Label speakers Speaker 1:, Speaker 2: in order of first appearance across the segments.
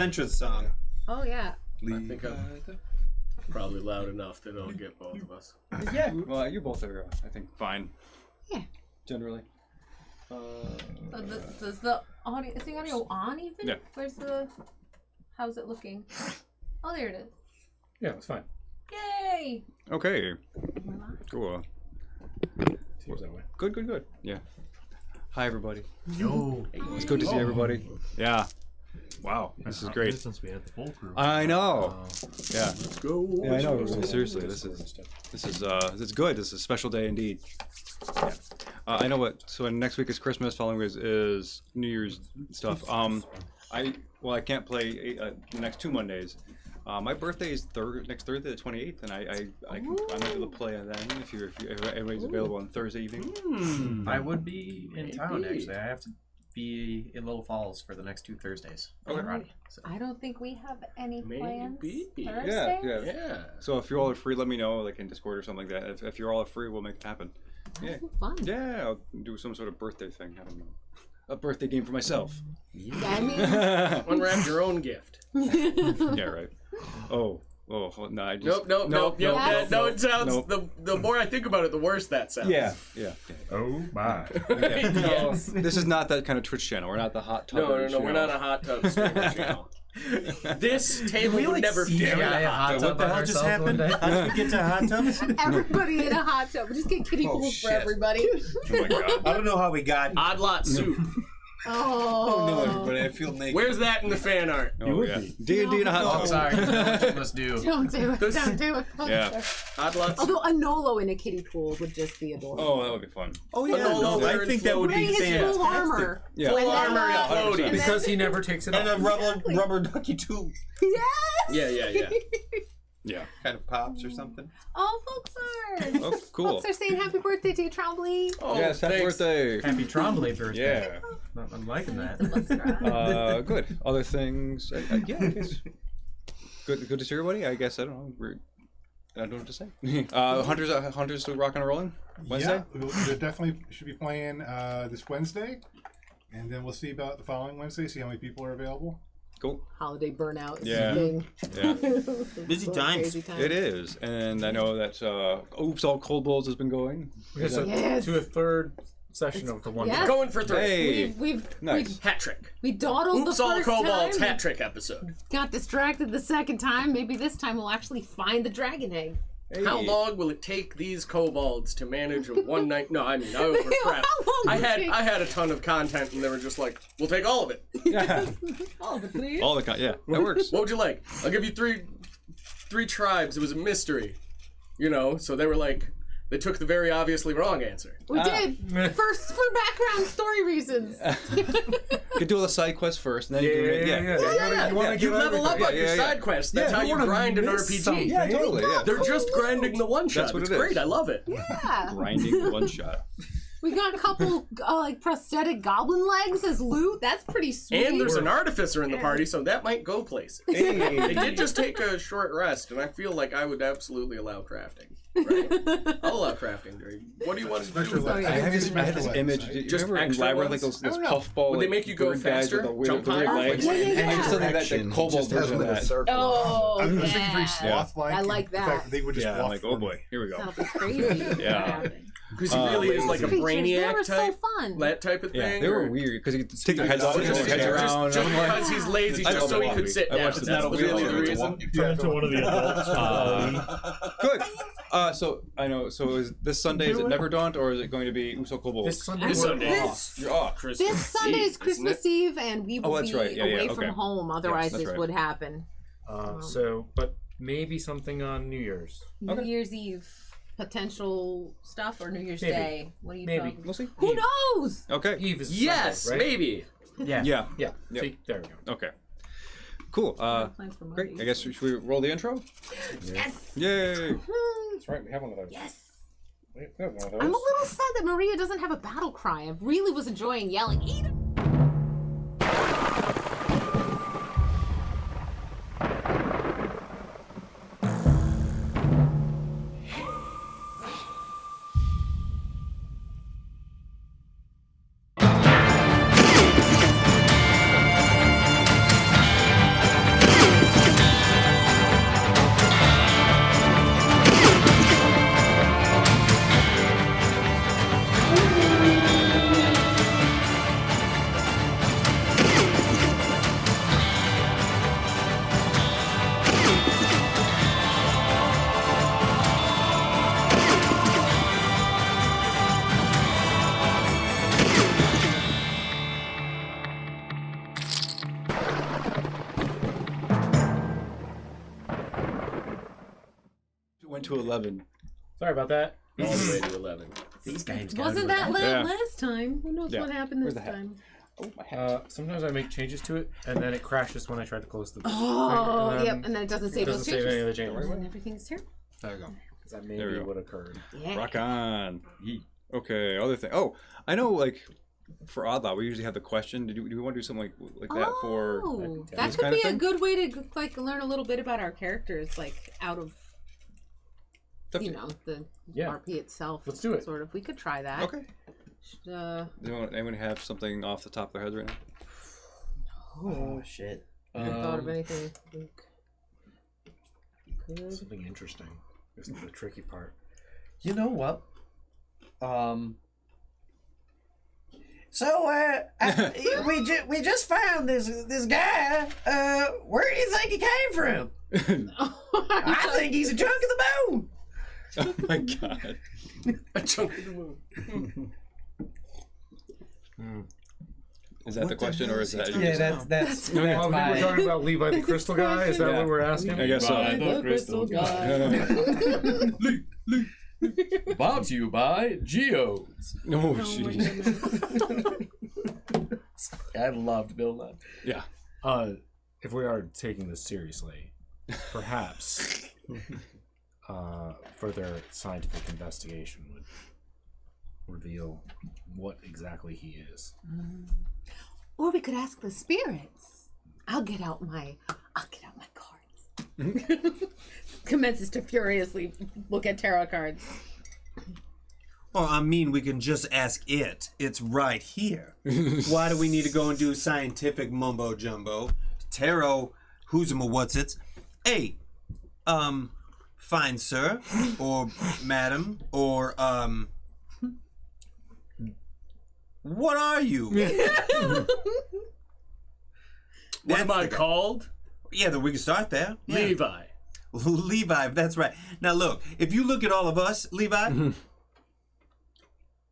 Speaker 1: entrance song.
Speaker 2: Oh yeah.
Speaker 3: I think I'm probably loud enough that it'll get both of us.
Speaker 4: Yeah, well, you both are, I think, fine.
Speaker 2: Yeah.
Speaker 4: Generally.
Speaker 2: Does the audio, is the audio on even?
Speaker 4: Yeah.
Speaker 2: Where's the, how's it looking? Oh, there it is.
Speaker 4: Yeah, it's fine.
Speaker 2: Yay!
Speaker 4: Okay. Cool.
Speaker 5: Seems that way.
Speaker 4: Good. Yeah. Hi, everybody.
Speaker 5: Yo.
Speaker 4: It's good to see everybody. Yeah. Wow, this is great.
Speaker 5: Since we had the full crew.
Speaker 4: I know. Yeah.
Speaker 3: Let's go.
Speaker 4: Yeah, I know. Really, seriously, this is good. This is a special day indeed. Yeah. I know what. So next week is Christmas. Following week is New Year's stuff. I can't play the next 2 Mondays. My birthday is next Thursday, the 28th, and I'm able to play then if everybody's available on Thursday evening.
Speaker 6: I would be in town actually. I have to be in Little Falls for the next 2 Thursdays. So.
Speaker 2: I don't think we have any plans.
Speaker 3: Maybe.
Speaker 2: Thursday?
Speaker 3: Yeah.
Speaker 4: So if you're all free, let me know, like in Discord or something like that. If you're all free, we'll make it happen. Yeah.
Speaker 2: Fun.
Speaker 4: Yeah, I'll do some sort of birthday thing. I don't know. A birthday game for myself.
Speaker 2: Yeah, I mean,
Speaker 3: Unwrap your own gift.
Speaker 4: Yeah, right. Oh, no, I just...
Speaker 3: Nope. No, it sounds...
Speaker 4: Nope.
Speaker 3: The more I think about it, the worse that sounds.
Speaker 4: Yeah.
Speaker 5: Oh my.
Speaker 4: Yeah.
Speaker 3: Yes.
Speaker 4: This is not that kind of Twitch channel. We're not the hot tub.
Speaker 3: No, we're not a hot tub streamer channel. This table would never fit in a hot tub.
Speaker 1: What the hell just happened? How did we get to hot tubs?
Speaker 2: everybody in a hot tub. We just get kiddie pools for
Speaker 1: shit.
Speaker 2: everybody.
Speaker 4: Oh my god.
Speaker 1: I don't know how we got.
Speaker 3: Odd lot soup.
Speaker 1: Oh no,
Speaker 2: Oh.
Speaker 1: everybody! I feel naked.
Speaker 3: Where's that in the fan art?
Speaker 4: Oh yeah. D&D in a hot
Speaker 6: Oh,
Speaker 4: tub.
Speaker 6: sorry. Let's do.
Speaker 2: Don't do it. Don't do it.
Speaker 4: Yeah.
Speaker 3: Odd lot soup.
Speaker 2: Although a Nolo in a kiddie pool would just be adorable.
Speaker 4: Oh, that would be fun.
Speaker 1: Oh yeah,
Speaker 3: no,
Speaker 1: no, I think that would
Speaker 2: Wearing
Speaker 1: be
Speaker 2: his full
Speaker 1: fantastic.
Speaker 2: armor.
Speaker 4: Yeah.
Speaker 3: Full
Speaker 2: And then,
Speaker 3: armor and floaty.
Speaker 2: and
Speaker 6: Because he never takes it
Speaker 1: And
Speaker 6: off.
Speaker 1: a rubber ducky too.
Speaker 2: Yes!
Speaker 3: Yeah.
Speaker 4: Yeah.
Speaker 1: Kind of pops or something.
Speaker 2: Oh, folks are.
Speaker 4: Oh, cool.
Speaker 2: Folks are saying happy birthday to you, Trombley.
Speaker 3: Oh,
Speaker 4: Yes, happy
Speaker 3: thanks.
Speaker 4: birthday.
Speaker 6: Happy Trombley birthday.
Speaker 4: Yeah.
Speaker 6: I'm liking that.
Speaker 4: Good. Other things? Yeah, I guess. Good to see everybody. I guess I don't know. I don't know what to say. Hunters still rocking and rolling. Wednesday.
Speaker 7: Yeah, we definitely should be playing this Wednesday, and then we'll see about the following Wednesday. See how many people are available.
Speaker 4: Cool.
Speaker 2: Holiday burnout is
Speaker 4: Yeah.
Speaker 2: a thing.
Speaker 4: Yeah.
Speaker 1: Busy times.
Speaker 2: Crazy times.
Speaker 4: It is, and I know that Oops All Cold Bowls has been going.
Speaker 5: Okay, so
Speaker 2: Yes.
Speaker 5: to a third session of the one.
Speaker 2: Yes.
Speaker 3: Going for 3.
Speaker 4: Hey,
Speaker 2: We've
Speaker 4: nice.
Speaker 3: Hat trick.
Speaker 2: we dawdled
Speaker 3: Oops,
Speaker 2: the
Speaker 3: all
Speaker 2: first
Speaker 3: kobolds
Speaker 2: time.
Speaker 3: hat trick episode.
Speaker 2: Got distracted the second time. Maybe this time we'll actually find the dragon egg.
Speaker 4: Hey.
Speaker 3: How long will it take these kobolds to manage a one night? No, I mean I overcrap.
Speaker 2: How long
Speaker 3: I
Speaker 2: will it
Speaker 3: had
Speaker 2: take?
Speaker 3: I had a ton of content, and they were just like, "We'll take all of it.
Speaker 4: Yeah.
Speaker 2: Oh, but please.
Speaker 4: All the yeah, that works.
Speaker 3: What would you like? I'll give you three tribes. It was a mystery, So they were like, they took the very obviously wrong answer.
Speaker 2: We did. First, for background story reasons.
Speaker 4: Could do all the side quests first, and then you can
Speaker 3: Yeah.
Speaker 5: You wanna
Speaker 3: You
Speaker 5: give
Speaker 3: level up
Speaker 5: everybody-
Speaker 3: on your
Speaker 4: yeah.
Speaker 3: side quests. That's
Speaker 4: Yeah,
Speaker 3: how
Speaker 4: you
Speaker 3: you
Speaker 5: wanna
Speaker 3: grind an
Speaker 5: miss
Speaker 3: RPG.
Speaker 5: something.
Speaker 4: Yeah, totally. Yeah.
Speaker 3: They're just grinding the one shot.
Speaker 4: That's what
Speaker 3: It's
Speaker 4: it is.
Speaker 3: great. I love it.
Speaker 2: Yeah.
Speaker 4: Grinding one shot.
Speaker 2: We got a couple prosthetic goblin legs as loot. That's pretty sweet.
Speaker 3: And there's an artificer in the party, so that might go places. They did just take a short rest, and I feel like I would absolutely allow crafting. Right? I'll allow crafting. What do you want to do?
Speaker 7: Special legs.
Speaker 4: I had this
Speaker 7: Special
Speaker 4: image.
Speaker 7: legs.
Speaker 4: Do you
Speaker 3: Just
Speaker 4: remember in
Speaker 3: extra
Speaker 4: Labyrinth, like
Speaker 3: ones?
Speaker 4: those
Speaker 7: I don't know.
Speaker 4: puffball?
Speaker 3: Would they make you go
Speaker 4: bird guys
Speaker 3: faster?
Speaker 4: with the weird,
Speaker 3: Jump
Speaker 4: the weird
Speaker 3: higher?
Speaker 4: legs?
Speaker 2: Yeah.
Speaker 4: And just something that
Speaker 5: Direction.
Speaker 4: the kobold
Speaker 5: Just has
Speaker 4: version of
Speaker 5: them in a
Speaker 4: that.
Speaker 5: circle.
Speaker 2: Oh,
Speaker 7: I was thinking
Speaker 2: yeah.
Speaker 7: very sloth-like.
Speaker 2: I like
Speaker 7: The fact
Speaker 2: that.
Speaker 7: that they would just
Speaker 4: Yeah, I'm
Speaker 7: walk
Speaker 4: like,
Speaker 7: for
Speaker 4: oh
Speaker 7: me.
Speaker 4: boy, here we go.
Speaker 2: Sounds crazy.
Speaker 4: Yeah.
Speaker 3: Because he really is like a
Speaker 2: Features, they
Speaker 3: brainiac
Speaker 2: were so
Speaker 3: type,
Speaker 2: fun.
Speaker 3: that type of
Speaker 4: Yeah,
Speaker 3: thing.
Speaker 4: they were
Speaker 3: or-
Speaker 4: weird because you could take their heads off and
Speaker 3: Just,
Speaker 4: their heads around.
Speaker 3: just
Speaker 4: I'm like,
Speaker 3: because he's lazy,
Speaker 4: I
Speaker 3: just so
Speaker 4: love
Speaker 3: he
Speaker 4: the
Speaker 3: could
Speaker 4: movie.
Speaker 3: sit
Speaker 4: I
Speaker 3: down.
Speaker 4: watched the
Speaker 3: That's
Speaker 4: movie.
Speaker 3: really
Speaker 4: Yeah.
Speaker 3: the reason.
Speaker 5: Turn into one of the adults.
Speaker 4: Good. So I know. So is this Sunday? Is it Never Dawned or is it going to be Uso Kobold?
Speaker 5: This Sunday.
Speaker 3: This
Speaker 5: we're
Speaker 3: Sunday.
Speaker 5: off.
Speaker 4: You're off.
Speaker 3: Christmas
Speaker 2: This Sunday is
Speaker 3: Eve,
Speaker 2: Christmas
Speaker 3: isn't it?
Speaker 2: Eve, and we will
Speaker 4: that's
Speaker 2: be
Speaker 4: right. Yeah,
Speaker 2: away
Speaker 4: yeah,
Speaker 2: from
Speaker 4: okay.
Speaker 2: home. Otherwise,
Speaker 4: that's
Speaker 2: this
Speaker 4: right.
Speaker 2: would happen.
Speaker 5: But maybe something on New Year's.
Speaker 2: New Year's Eve potential stuff or New Year's
Speaker 5: Maybe.
Speaker 2: Day. What are you
Speaker 5: Maybe.
Speaker 2: talking?
Speaker 4: We'll see.
Speaker 2: Who knows?
Speaker 4: Okay.
Speaker 5: Eve is
Speaker 3: Yes,
Speaker 5: Sunday, right?
Speaker 3: maybe.
Speaker 6: Yeah.
Speaker 4: Yeah.
Speaker 5: Yeah.
Speaker 4: Yep.
Speaker 5: See, there we go.
Speaker 4: Okay. Cool.
Speaker 2: Plans for
Speaker 4: Great.
Speaker 2: Monday.
Speaker 4: I guess should we roll the intro?
Speaker 2: Yes.
Speaker 4: Yay!
Speaker 5: That's right. We have one of those.
Speaker 2: Yes.
Speaker 5: We have one of those.
Speaker 2: I'm a little sad that Maria doesn't have a battle cry. I really was enjoying yelling, "Eat it!"
Speaker 4: went to 11.
Speaker 5: Sorry about that.
Speaker 3: All the way to 11.
Speaker 6: These games
Speaker 2: Wasn't that late
Speaker 4: Yeah.
Speaker 2: last time? Who knows
Speaker 4: Yeah.
Speaker 2: what happened this
Speaker 4: Where's the hat?
Speaker 2: time?
Speaker 4: Oh, my hat.
Speaker 5: Sometimes I make changes to it, and then it crashes when I try to close the.
Speaker 2: Oh,
Speaker 5: and then
Speaker 2: yep, and then it doesn't save
Speaker 5: it
Speaker 2: those
Speaker 5: doesn't save any of
Speaker 2: changes.
Speaker 5: the changes.
Speaker 2: And everything's here.
Speaker 7: There you go.
Speaker 5: That
Speaker 4: There
Speaker 5: may
Speaker 4: we
Speaker 5: be
Speaker 4: go.
Speaker 5: what occurred.
Speaker 2: Yeah.
Speaker 4: Rock on.
Speaker 6: Yeet.
Speaker 4: Okay, other thing. Oh, I know, like, for Odd Lot, we usually have the question. Do we want to do something like that for...
Speaker 2: Oh,
Speaker 5: that
Speaker 2: that
Speaker 4: this
Speaker 2: could
Speaker 4: kind of
Speaker 2: be a
Speaker 4: thing?
Speaker 2: good way to like learn a little bit about our characters, like out of you know the
Speaker 5: Yeah.
Speaker 2: RP itself.
Speaker 5: Let's do it.
Speaker 2: Sort of. We could try that.
Speaker 4: Okay. Anyone have something off the top of their heads right now?
Speaker 6: Oh shit.
Speaker 2: I haven't thought of anything. Luke. Good.
Speaker 5: Something interesting. This is the tricky part.
Speaker 6: You know what? We just found this guy. Where do you think he came from? I think he's a chunk of the bone.
Speaker 4: Oh my god.
Speaker 3: A chunk of the moon.
Speaker 4: Is that the question, or is that...
Speaker 6: Yeah, that's
Speaker 5: Oh, I think
Speaker 6: my.
Speaker 5: we're talking about Levi the Crystal Guy. Is that
Speaker 4: Yeah.
Speaker 5: what we're asking?
Speaker 4: I guess so.
Speaker 2: The crystal guy.
Speaker 3: Brought to you by Geodes.
Speaker 4: Oh,
Speaker 2: Oh my
Speaker 4: jeez.
Speaker 2: goodness.
Speaker 6: I loved Bill Nye.
Speaker 4: Yeah.
Speaker 5: If we are taking this seriously, perhaps further scientific investigation would reveal what exactly he is.
Speaker 2: Or we could ask the spirits. I'll get out my cards. Commences to furiously look at tarot cards.
Speaker 1: Well, I mean, we can just ask it. It's right here. Why do we need to go and do scientific mumbo jumbo? Tarot, who's what's it? Hey, fine sir, or madam, or what are you?
Speaker 3: What am I
Speaker 1: the-
Speaker 3: called?
Speaker 1: Yeah, we can start there. Yeah.
Speaker 3: Levi.
Speaker 1: Levi, that's right. Now look, if you look at all of us, Levi,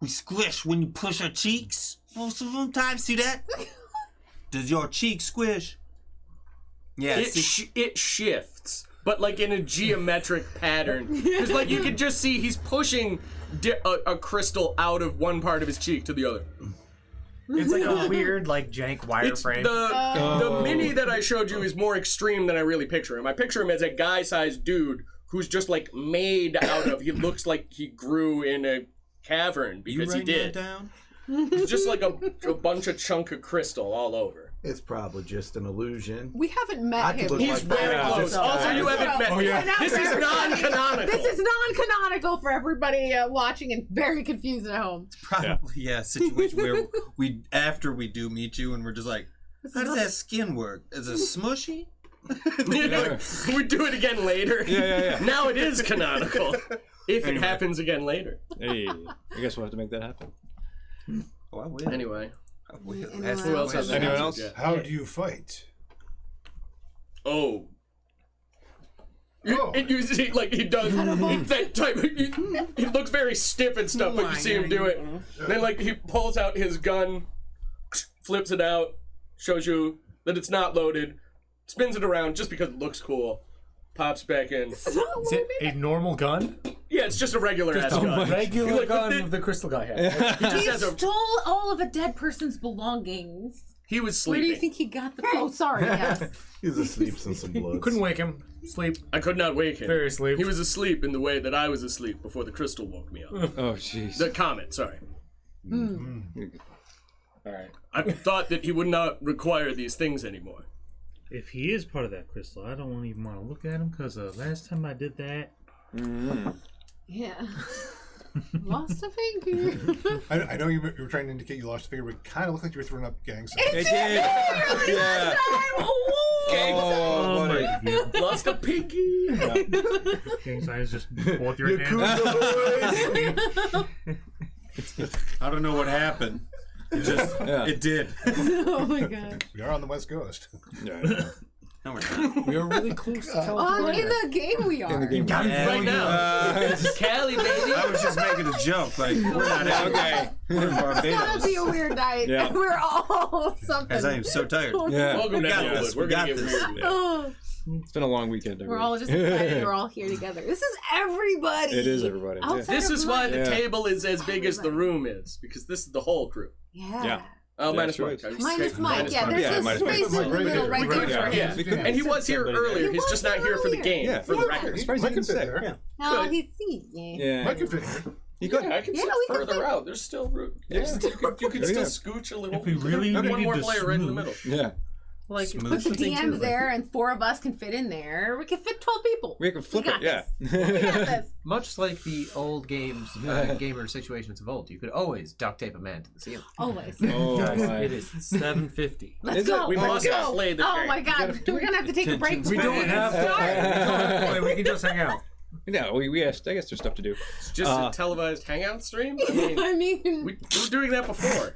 Speaker 1: we squish when you push our cheeks. Well, sometimes see that? Does your cheek squish? Yeah.
Speaker 3: It shifts, but like in a geometric pattern. Because like you can just see he's pushing a crystal out of one part of his cheek to the other.
Speaker 6: It's like a weird, like jank wireframe.
Speaker 3: The mini that I showed you is more extreme than I really picture him. I picture him as a guy-sized dude who's just like made out of. He looks like he grew in a cavern because he did.
Speaker 1: That down?
Speaker 3: He's just like a bunch of chunk of crystal all over.
Speaker 8: It's probably just an illusion.
Speaker 2: We haven't met
Speaker 8: I could
Speaker 2: him.
Speaker 8: look
Speaker 3: He's
Speaker 8: like
Speaker 3: very
Speaker 8: that.
Speaker 3: close.
Speaker 2: So-
Speaker 3: Also, you haven't met.
Speaker 5: Oh, yeah.
Speaker 3: This is non-canonical.
Speaker 2: This is non-canonical for everybody watching and very confused at home.
Speaker 1: Probably, yeah. Situation where after we do meet you and we're just like, how does that skin work? Is it smushy?
Speaker 3: We do it again later.
Speaker 4: Yeah.
Speaker 3: Now it is canonical. If it happens again later.
Speaker 4: Hey, I guess we'll have to make that happen.
Speaker 1: Oh, I will.
Speaker 3: Anyway.
Speaker 1: I will.
Speaker 2: Anyone
Speaker 1: Ask
Speaker 3: Who else
Speaker 1: the
Speaker 3: has
Speaker 1: question.
Speaker 4: Anyone
Speaker 3: an
Speaker 4: else?
Speaker 3: answer?
Speaker 7: How do you fight?
Speaker 3: Oh.
Speaker 7: Oh.
Speaker 3: And you see, like, he does that type of, he looks very stiff and stuff, but you see him do it. And then, like, he pulls out his gun, flips it out, shows you that it's not loaded, spins it around just because it looks cool, pops back in.
Speaker 5: Is it a normal gun?
Speaker 3: Yeah, it's just a regular ass
Speaker 5: Just a
Speaker 3: gun.
Speaker 5: regular
Speaker 3: Like,
Speaker 5: gun the crystal guy had.
Speaker 3: He just
Speaker 2: He
Speaker 3: has a,
Speaker 2: stole all of a dead person's belongings.
Speaker 3: he was
Speaker 2: Where do
Speaker 3: sleeping.
Speaker 2: you think he got the? Oh, sorry. Yes.
Speaker 8: He's asleep in some blood.
Speaker 5: Couldn't wake him. Sleep.
Speaker 3: I could not wake him.
Speaker 5: Very asleep.
Speaker 3: He was asleep in the way that I was asleep before the crystal woke me up.
Speaker 4: Oh, jeez.
Speaker 3: The comet, sorry.
Speaker 5: Alright.
Speaker 3: I thought that he would not require these things anymore.
Speaker 9: If he is part of that crystal, I don't even want to look at him because last time I did that,
Speaker 2: Yeah. Lost a finger.
Speaker 7: I know you were trying to indicate you lost a finger, but it kind of looked like you were throwing up gang signs.
Speaker 4: It did. Yeah. Oh, buddy.
Speaker 3: Lost a pinky.
Speaker 9: gang signs just both your hands.
Speaker 1: I don't know what happened. It just, it did.
Speaker 2: Oh my god.
Speaker 7: We are on the West Coast.
Speaker 4: Yeah.
Speaker 1: No, we're not.
Speaker 5: We are really close to
Speaker 2: In
Speaker 5: California.
Speaker 2: the game we are.
Speaker 3: Right now. Cali, baby.
Speaker 1: I was just making a joke. Like, we're not out.
Speaker 4: Okay.
Speaker 1: We're in
Speaker 2: It's gonna
Speaker 1: Barbados.
Speaker 2: be a weird night.
Speaker 4: Yeah.
Speaker 2: We're all something.
Speaker 1: As I am so tired.
Speaker 4: Yeah.
Speaker 3: Welcome to
Speaker 1: got
Speaker 3: Hellwood.
Speaker 1: this,
Speaker 3: We're
Speaker 1: we
Speaker 3: gonna
Speaker 1: got
Speaker 3: get
Speaker 1: this.
Speaker 3: weird.
Speaker 2: Oh,
Speaker 4: It's been a long weekend.
Speaker 2: We're all just excited. We're all here together. This is everybody.
Speaker 4: It is everybody. Yeah.
Speaker 2: Outside
Speaker 3: This
Speaker 2: of
Speaker 3: is why the
Speaker 4: Yeah.
Speaker 3: table is as big as the room is, because this is the whole crew.
Speaker 2: Yeah.
Speaker 4: Yeah.
Speaker 3: Oh, minus
Speaker 4: that's
Speaker 3: Mike.
Speaker 4: right.
Speaker 2: Minus Mike. Yeah,
Speaker 3: Mike.
Speaker 2: there's
Speaker 4: Yeah,
Speaker 2: a
Speaker 4: minus Mike.
Speaker 2: space in the
Speaker 7: Right
Speaker 2: middle
Speaker 7: here.
Speaker 2: right
Speaker 7: Right
Speaker 2: there.
Speaker 7: here.
Speaker 3: Yeah,
Speaker 4: Yeah.
Speaker 3: and he was here earlier. He's just not here for the game,
Speaker 4: Yeah.
Speaker 3: for the record.
Speaker 4: It's probably
Speaker 7: Mike can fit
Speaker 4: sick.
Speaker 7: there.
Speaker 4: Yeah.
Speaker 2: No,
Speaker 3: Good.
Speaker 2: he's yeah.
Speaker 4: Yeah.
Speaker 7: Mike can fit here.
Speaker 4: You could.
Speaker 3: Yeah, I can
Speaker 2: Yeah,
Speaker 3: sit
Speaker 2: we can
Speaker 3: further
Speaker 2: fit-
Speaker 3: out. There's still room.
Speaker 4: Yeah.
Speaker 3: You can
Speaker 4: There you
Speaker 3: still
Speaker 4: go.
Speaker 3: scooch a little.
Speaker 9: If we really
Speaker 3: Have one
Speaker 9: needed
Speaker 3: more
Speaker 9: to
Speaker 3: player right in the
Speaker 9: smooth.
Speaker 3: middle.
Speaker 4: Yeah.
Speaker 3: Like
Speaker 1: Smooth.
Speaker 3: that's
Speaker 2: Put
Speaker 3: the
Speaker 2: the
Speaker 3: thing too,
Speaker 2: DM
Speaker 3: like-
Speaker 2: there, and 4 of us can fit in there. We can fit 12 people.
Speaker 4: We can flip
Speaker 2: We
Speaker 4: it.
Speaker 2: got
Speaker 4: Yeah.
Speaker 2: We got this.
Speaker 6: Much like the old games, gamer situations of old, you could always duct tape a man to the ceiling.
Speaker 2: Always.
Speaker 4: Oh
Speaker 9: Guys,
Speaker 4: my.
Speaker 9: it is 7:50.
Speaker 2: Let's
Speaker 4: Is it?
Speaker 2: go.
Speaker 3: We
Speaker 2: Let's
Speaker 3: must
Speaker 2: go.
Speaker 3: not play the
Speaker 2: Oh
Speaker 3: game.
Speaker 2: my god. We're gonna have to take a break.
Speaker 9: We
Speaker 2: before
Speaker 9: don't have to.
Speaker 2: start.
Speaker 9: We can just hang out.
Speaker 4: Yeah, we I guess there's stuff to do.
Speaker 3: It's just a televised hangout stream. I mean,
Speaker 2: I mean,
Speaker 3: we were doing that before.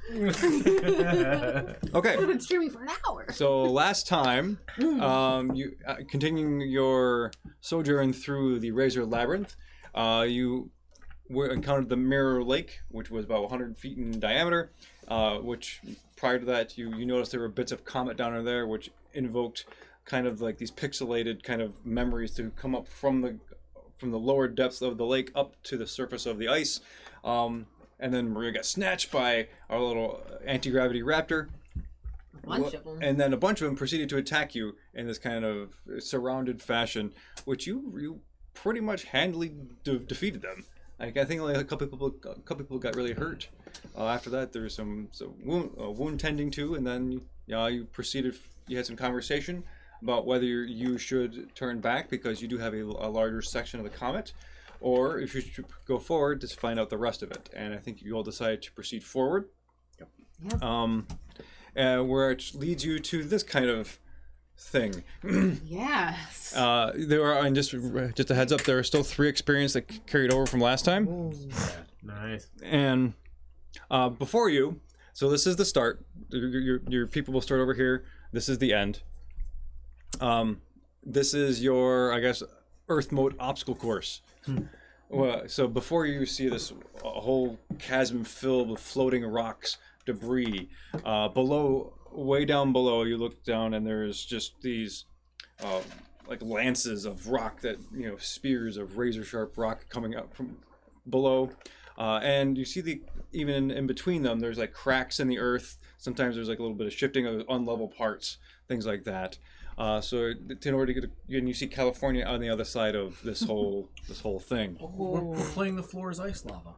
Speaker 4: Okay.
Speaker 2: we've been streaming for an hour.
Speaker 4: So last time, you continuing your sojourn through the Razor Labyrinth, you encountered the Mirror Lake, which was about 100 feet in diameter. Which prior to that, you noticed there were bits of comet down in there, which invoked kind of like these pixelated kind of memories to come up from the lower depths of the lake up to the surface of the ice. And then Maria got snatched by our little anti-gravity raptor.
Speaker 2: A bunch of them.
Speaker 4: And then a bunch of them proceeded to attack you in this kind of surrounded fashion, which you pretty much handily defeated them. Like, I think only a couple people got really hurt. After that, there was some wound tending to, and then you proceeded. You had some conversation about whether you should turn back because you do have a larger section of the comet, or if you should go forward to find out the rest of it. And I think you all decided to proceed forward.
Speaker 2: Yeah.
Speaker 4: Where it leads you to this kind of thing.
Speaker 2: Yes.
Speaker 4: There are, and just a heads up, there are still 3 experience that carried over from last time.
Speaker 9: Nice.
Speaker 4: And before you, so this is the start. Your people will start over here. This is the end. This is your, I guess, Earth mode obstacle course. Well, so before you see this whole chasm filled with floating rocks, debris. Below, way down below, you look down and there's just these like lances of rock that, spears of razor sharp rock coming up from below. And you see even in between them, there's like cracks in the earth. Sometimes there's like a little bit of shifting of unlevel parts, things like that. So in order to get, and you see California on the other side of this whole thing.
Speaker 5: We're playing the floor is ice lava.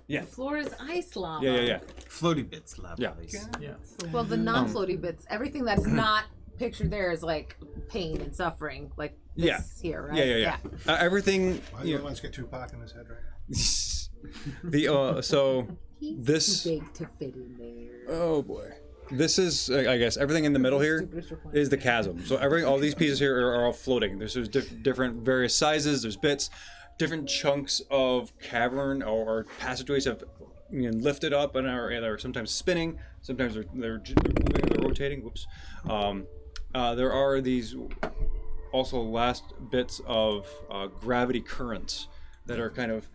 Speaker 4: Yeah.
Speaker 2: The floor is ice lava.
Speaker 4: Yeah.
Speaker 1: Floaty bits, lava.
Speaker 4: Yeah.
Speaker 5: Yeah.
Speaker 2: Well, the non-floaty bits, everything that's not pictured there is like pain and suffering, like this here, right?
Speaker 4: Yeah. Everything.
Speaker 7: Why do you want to get Tupac in his head right now?
Speaker 4: So
Speaker 2: He's
Speaker 4: this.
Speaker 2: too big to fit in there.
Speaker 4: Oh boy. This is, I guess, everything in the middle here is the chasm. So all these pieces here are all floating. There's different various sizes. There's bits, different chunks of cavern or passageways have lifted up and are sometimes spinning. Sometimes they're moving, they're rotating. Whoops. There are these also last bits of gravity currents that are kind of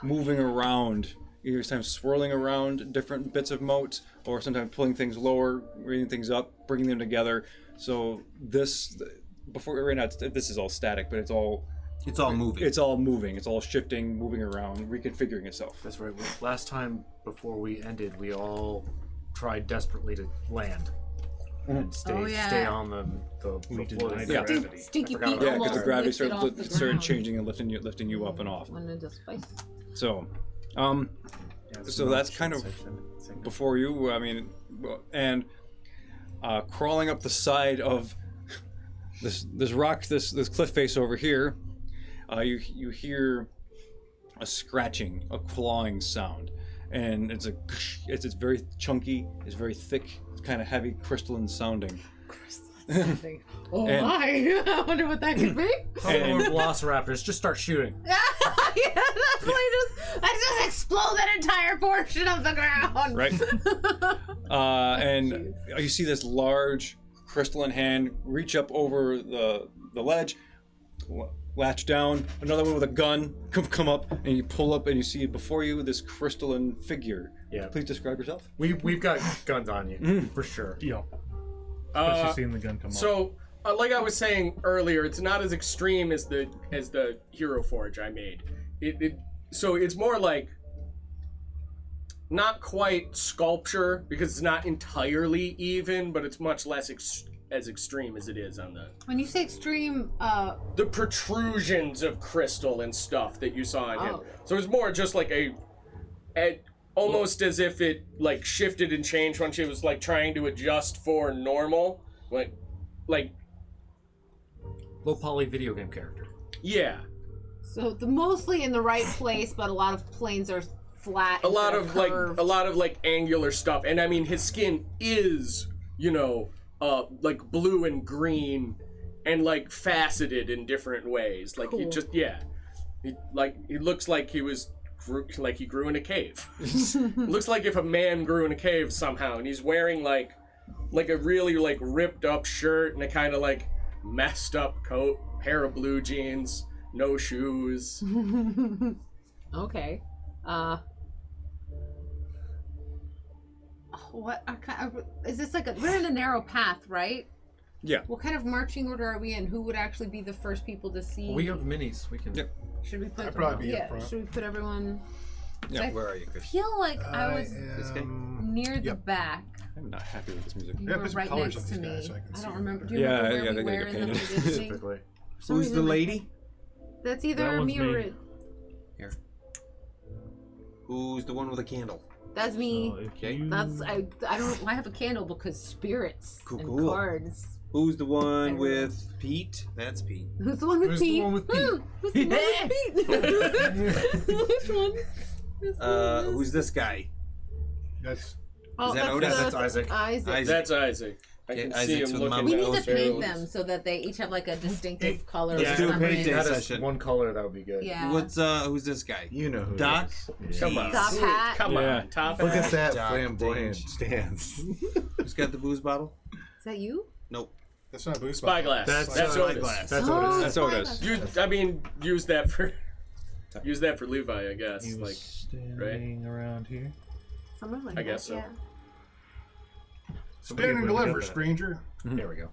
Speaker 4: moving around. Either sometimes swirling around different bits of moat, or sometimes pulling things lower, bringing things up, bringing them together. So this, before right now, this is all static, but it's all moving. It's all moving. It's all shifting, moving around, reconfiguring itself.
Speaker 5: That's right. Last time before we ended, we all tried desperately to land and stay on the floor.
Speaker 4: Yeah.
Speaker 2: Stinky
Speaker 5: I forgot
Speaker 2: feet
Speaker 5: about
Speaker 4: Yeah, because the gravity
Speaker 2: lifted off the
Speaker 4: started
Speaker 2: ground.
Speaker 4: changing and lifting you up and off.
Speaker 2: Went into space.
Speaker 4: So, so that's kind of before you. I mean, and crawling up the side of this rock, this cliff face over here, you hear a scratching, a clawing sound, and it's very chunky, it's very thick, it's kind of heavy, crystalline sounding.
Speaker 2: Oh
Speaker 4: And-
Speaker 2: my! I wonder what that could be.
Speaker 5: And velociraptors, just start shooting.
Speaker 2: Yeah, that's I just explode that entire portion of the ground.
Speaker 4: Right. And you see this large crystalline hand reach up over the ledge, latch down. Another one with a gun come up, and you pull up, and you see before you this crystalline figure.
Speaker 5: Yeah.
Speaker 4: Please describe yourself.
Speaker 5: We've got guns on you for sure.
Speaker 9: Yeah. Especially seeing the gun come
Speaker 3: So, like I was saying earlier, it's not as extreme as the Hero Forge I made. So it's more like not quite sculpture because it's not entirely even, but it's much less as extreme as it is on the.
Speaker 2: When you say extreme,
Speaker 3: the protrusions of crystal and stuff that you saw on him. So it's more just like almost as if it like shifted and changed when she was like trying to adjust for normal, like
Speaker 5: low poly video game character.
Speaker 3: Yeah.
Speaker 2: So mostly in the right place, but a lot of planes are flat.
Speaker 3: A lot of
Speaker 2: curved.
Speaker 3: like angular stuff, and I mean his skin is like blue and green, and like faceted in different ways. Like
Speaker 2: cool.
Speaker 3: he just he looks like he grew in a cave. Looks like if a man grew in a cave somehow, and he's wearing like a really like ripped up shirt and a kind of like messed up coat, pair of blue jeans, no shoes.
Speaker 2: Okay. What is this like? We're in a narrow path, right?
Speaker 4: Yeah.
Speaker 2: What kind of marching order are we in? Who would actually be the first people to see?
Speaker 5: We have minis. We can.
Speaker 4: Yep.
Speaker 2: Should we put?
Speaker 7: I'd probably be up front.
Speaker 2: Should we put everyone?
Speaker 4: Yeah. Where are you?
Speaker 2: I feel like I was
Speaker 4: This guy?
Speaker 2: near the back.
Speaker 4: I'm not happy with this music.
Speaker 2: You
Speaker 7: Yeah,
Speaker 2: were
Speaker 7: put some
Speaker 2: right
Speaker 7: colors
Speaker 2: next
Speaker 7: on
Speaker 2: to
Speaker 7: these
Speaker 2: me.
Speaker 7: guys so I can
Speaker 2: I
Speaker 7: see
Speaker 2: don't
Speaker 7: them.
Speaker 2: remember. Do you
Speaker 4: Yeah,
Speaker 2: remember
Speaker 4: yeah,
Speaker 2: where
Speaker 4: they
Speaker 2: we
Speaker 4: get
Speaker 2: were in the
Speaker 4: painted.
Speaker 2: positioning?
Speaker 5: Specifically.
Speaker 2: For some
Speaker 1: Who's the
Speaker 2: reason,
Speaker 1: lady?
Speaker 2: That's
Speaker 9: That
Speaker 2: either
Speaker 9: one's
Speaker 2: me or
Speaker 9: me.
Speaker 2: it.
Speaker 1: Here. Who's the one with a candle?
Speaker 2: That's me.
Speaker 1: Okay.
Speaker 2: That's I don't. I have a candle because spirits
Speaker 1: Cool,
Speaker 2: and
Speaker 1: cool.
Speaker 2: cards.
Speaker 1: Who's the one
Speaker 2: I don't know.
Speaker 1: with Pete? That's Pete.
Speaker 2: Who's the one with
Speaker 5: Who's the
Speaker 2: Pete?
Speaker 5: one with Pete?
Speaker 2: Who's the one with Pete? Which one?
Speaker 1: Who's this guy?
Speaker 7: That's
Speaker 2: Oh,
Speaker 1: that Otis?
Speaker 5: That's Isaac.
Speaker 2: Isaac.
Speaker 3: That's Isaac. I
Speaker 1: Okay,
Speaker 3: can see
Speaker 1: Isaac's
Speaker 3: him
Speaker 1: with
Speaker 3: looking.
Speaker 2: We
Speaker 1: Mama.
Speaker 2: need to
Speaker 1: Those
Speaker 2: paint
Speaker 3: arrows.
Speaker 2: them so that they each have like a distinctive color.
Speaker 1: Let's
Speaker 2: or
Speaker 1: do a
Speaker 2: something.
Speaker 1: paint day
Speaker 5: That is
Speaker 1: session.
Speaker 5: one color. That would be good.
Speaker 2: Yeah.
Speaker 1: Who's this guy?
Speaker 8: You know who
Speaker 1: Doc?
Speaker 8: it is.
Speaker 3: Come on.
Speaker 2: Top hat.
Speaker 3: Come
Speaker 4: Yeah.
Speaker 3: on. Top
Speaker 8: Look
Speaker 3: hat.
Speaker 8: at that
Speaker 1: Doc
Speaker 8: flamboyant
Speaker 1: Dange.
Speaker 8: stance.
Speaker 1: Who's got the booze bottle?
Speaker 2: Is that you?
Speaker 1: Nope.
Speaker 7: that's not boost.
Speaker 3: Spyglass. That's Otis.
Speaker 1: Spyglass.
Speaker 5: That's
Speaker 2: Oh,
Speaker 5: Otis.
Speaker 4: That's Otis.
Speaker 3: Use that for Levi, I guess.
Speaker 9: He was
Speaker 3: Like,
Speaker 9: standing around here.
Speaker 2: Something like
Speaker 3: I guess
Speaker 2: that,
Speaker 3: so.
Speaker 2: yeah.
Speaker 7: Stand and deliver, stranger.
Speaker 5: There we go.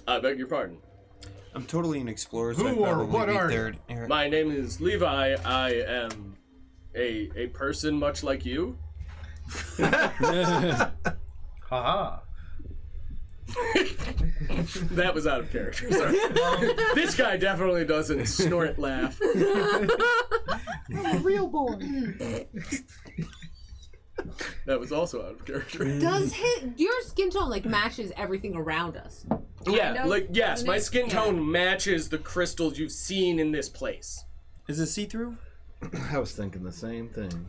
Speaker 3: I beg your pardon.
Speaker 1: I'm totally an explorer, so
Speaker 7: Who
Speaker 1: I'd
Speaker 7: or
Speaker 1: probably
Speaker 7: what
Speaker 1: be
Speaker 7: are you?
Speaker 1: third. Eric.
Speaker 3: My name is Levi. I am a person much like you.
Speaker 5: Haha.
Speaker 3: That was out of character. Sorry. This guy definitely doesn't snort laugh.
Speaker 2: I'm a real boy.
Speaker 3: That was also out of character.
Speaker 2: Does your skin tone like matches everything around us?
Speaker 3: Yeah,
Speaker 2: Kind of,
Speaker 3: like yes,
Speaker 2: doesn't
Speaker 3: my
Speaker 2: it?
Speaker 3: skin
Speaker 2: Yeah.
Speaker 3: tone matches the crystals you've seen in this place.
Speaker 1: Is it see-through?
Speaker 8: I was thinking the same thing.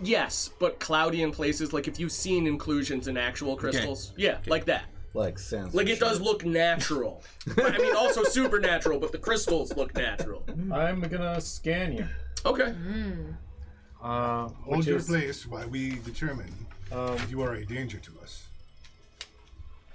Speaker 3: Yes, but cloudy in places. Like if you've seen inclusions in actual crystals, yeah, like that.
Speaker 8: Like censorship.
Speaker 3: Like it does look natural. I mean, also supernatural, but the crystals look natural.
Speaker 10: I'm gonna scan you.
Speaker 3: Okay.
Speaker 7: Hold
Speaker 10: Which
Speaker 7: your
Speaker 10: is,
Speaker 7: place while we determine if you are a danger to us.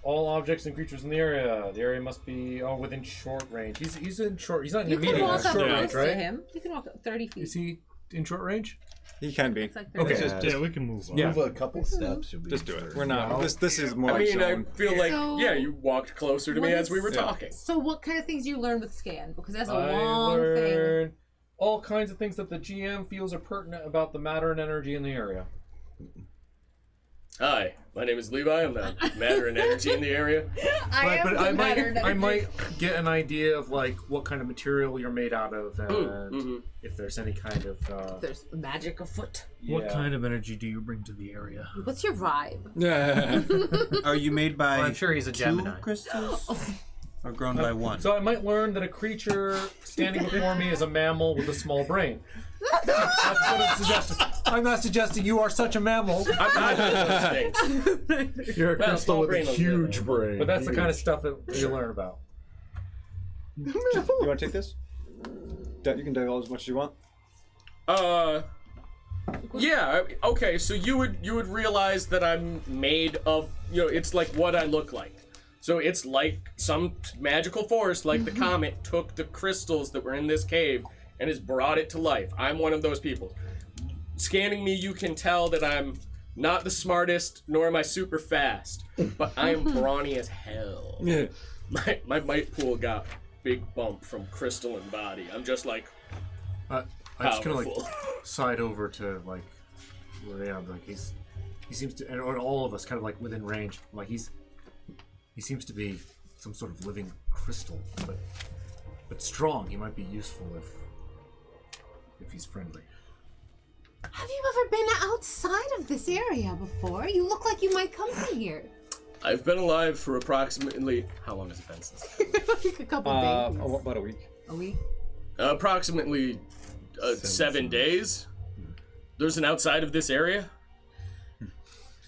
Speaker 10: all objects and creatures in the area. The area must be within short range. He's in short. He's not in
Speaker 2: You can
Speaker 10: immediate
Speaker 2: walk up
Speaker 10: short
Speaker 2: close
Speaker 10: range,
Speaker 2: to
Speaker 10: right?
Speaker 2: him. You can walk up 30 feet.
Speaker 10: Is he in short range?
Speaker 4: He can be.
Speaker 2: It's like
Speaker 10: Okay.
Speaker 2: 30
Speaker 8: Yeah.
Speaker 9: Yeah, we can move on.
Speaker 10: Yeah.
Speaker 8: Move a couple steps. You'll be
Speaker 4: Just do it.
Speaker 8: sure.
Speaker 4: We're not.
Speaker 10: No.
Speaker 4: This is more
Speaker 3: I
Speaker 4: like
Speaker 3: mean, I
Speaker 4: zone.
Speaker 3: feel like
Speaker 2: So-
Speaker 3: yeah, you walked closer to me
Speaker 2: What
Speaker 3: as we were
Speaker 2: is-
Speaker 4: Yeah.
Speaker 3: talking.
Speaker 2: So what kind of things do you learn with scan? Because that's a
Speaker 10: I
Speaker 2: long thing.
Speaker 10: learned all kinds of things that the GM feels are pertinent about the matter and energy in the area.
Speaker 3: Hi, my name is Levi. I'm the matter and energy in the area.
Speaker 10: I might get an idea of like what kind of material you're made out of, and
Speaker 3: mhm.
Speaker 10: if there's any kind of
Speaker 2: There's magic afoot.
Speaker 9: What
Speaker 10: yeah.
Speaker 9: kind of energy do you bring to the area?
Speaker 2: What's your vibe?
Speaker 4: Yeah.
Speaker 1: Are you made by
Speaker 5: I'm sure he's a
Speaker 1: two
Speaker 5: Gemini.
Speaker 1: crystals? Or grown by one?
Speaker 10: So I might learn that a creature standing before me is a mammal with a small brain. That's what I'm suggesting. I'm not suggesting you are such a mammal,
Speaker 3: I'm not doing those things.
Speaker 5: You're a
Speaker 3: Well,
Speaker 5: crystal
Speaker 3: small
Speaker 5: with a
Speaker 3: brain will do
Speaker 5: huge
Speaker 3: that.
Speaker 5: brain.
Speaker 10: but that's the kind of stuff that you learn about.
Speaker 4: You want to take this? You can divulge as much as you want.
Speaker 3: Yeah. Okay. So you would realize that I'm made of it's like what I look like. So it's like some magical force, like the comet, took the crystals that were in this cave and has brought it to life. I'm one of those people. Scanning me, you can tell that I'm Not the smartest, nor am I super fast, but I am brawny as hell.
Speaker 4: Yeah.
Speaker 3: My might pool got big bump from crystal and body. I'm just like
Speaker 5: I just kind of
Speaker 3: powerful.
Speaker 5: like side over to like where they have like he seems to, and all of us kind of like within range. Like he seems to be some sort of living crystal, but strong. He might be useful if he's friendly.
Speaker 2: Have you ever been outside of this area before? You look like you might come from here.
Speaker 3: I've been alive for approximately how long has it been since?
Speaker 2: Like a couple days.
Speaker 4: About a week.
Speaker 2: A week?
Speaker 3: Approximately 7 days. There's an outside of this area.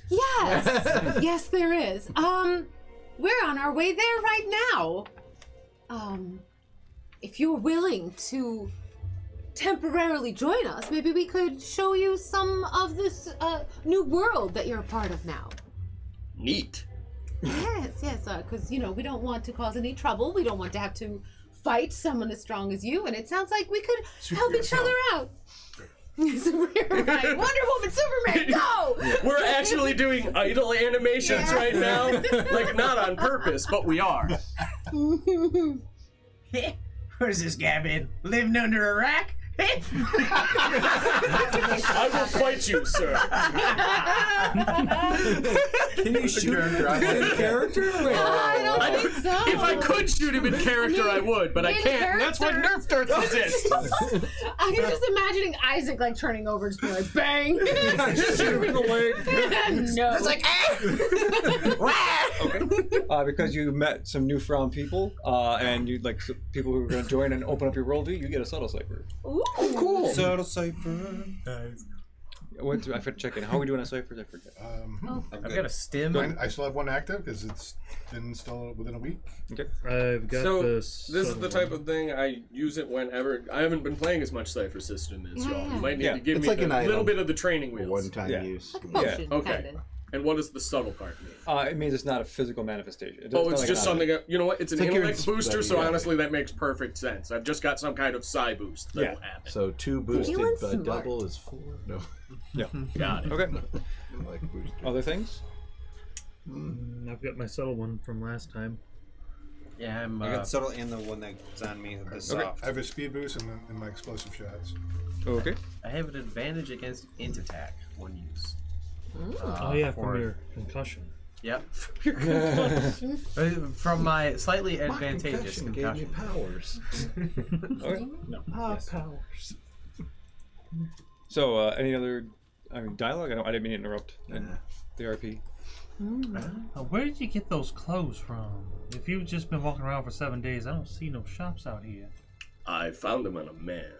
Speaker 2: Yes. Yes, there is. We're on our way there right now. If you're willing to temporarily join us, maybe we could show you some of this new world that you're a part of now.
Speaker 3: Neat.
Speaker 2: Yes, because, we don't want to cause any trouble. We don't want to have to fight someone as strong as you, and it sounds like we could help each other out. Right. Wonder Woman, Superman, go!
Speaker 3: We're actually doing idle animations right now. Like, not on purpose, but we are.
Speaker 6: Where's this guy been? Living under a rock?
Speaker 3: I will fight you, sir.
Speaker 10: Can you shoot him in character?
Speaker 2: I don't think so.
Speaker 3: If I could shoot him in character, I would, but I can't. And that's what Nerf darts exists.
Speaker 2: I'm just imagining Isaac like turning over, just being like, bang!
Speaker 10: Shoot him in the leg.
Speaker 2: No.
Speaker 6: It's like,
Speaker 4: Okay. Because you met some newfound people, and you like people who are going to join and open up your worldview, you get a subtle cipher.
Speaker 2: Ooh.
Speaker 1: Cool. Subtle cipher.
Speaker 4: I forgot to check in. How are we doing on ciphers? I forget.
Speaker 5: I've got a stim.
Speaker 7: I still have one active because it's been still within a week.
Speaker 4: Okay.
Speaker 9: I've got
Speaker 3: So
Speaker 9: this.
Speaker 3: this is the type of thing I use it whenever. I haven't been playing as much Cipher System as y'all. You might need to give
Speaker 8: It's
Speaker 3: me
Speaker 8: like an
Speaker 3: a little
Speaker 8: item.
Speaker 3: bit of the training wheels.
Speaker 8: One-time use.
Speaker 2: Like a potion,
Speaker 3: Okay.
Speaker 2: kinda.
Speaker 3: And what does the subtle part mean?
Speaker 4: It means it's not a physical manifestation.
Speaker 3: Oh, it's just something. You know what? It's an
Speaker 8: like your
Speaker 3: intellect booster, so
Speaker 8: yeah.
Speaker 3: honestly, that makes perfect sense. I've just got some kind of psi boost that'll happen.
Speaker 8: So 2 boosted,
Speaker 2: Feeling
Speaker 8: but
Speaker 2: smart.
Speaker 8: double is 4. No.
Speaker 4: Yeah.
Speaker 3: Got it.
Speaker 4: Okay.
Speaker 8: Like booster.
Speaker 4: Other things?
Speaker 9: I've got my subtle one from last time.
Speaker 1: Yeah, I got subtle and the one that's on me, the soft.
Speaker 7: I have a speed boost and my explosive shots.
Speaker 4: Okay.
Speaker 11: I have an advantage against int attack when used.
Speaker 9: Oh yeah, from your concussion.
Speaker 11: Yep. From my slightly advantageous
Speaker 8: Gave me
Speaker 11: concussion.
Speaker 8: powers.
Speaker 4: Okay.
Speaker 11: Yes.
Speaker 6: powers.
Speaker 4: So, any other dialogue? I didn't mean to interrupt. And the RP.
Speaker 9: Where did you get those clothes from? If you've just been walking around for 7 days, I don't see no shops out here.
Speaker 3: I found them on a man.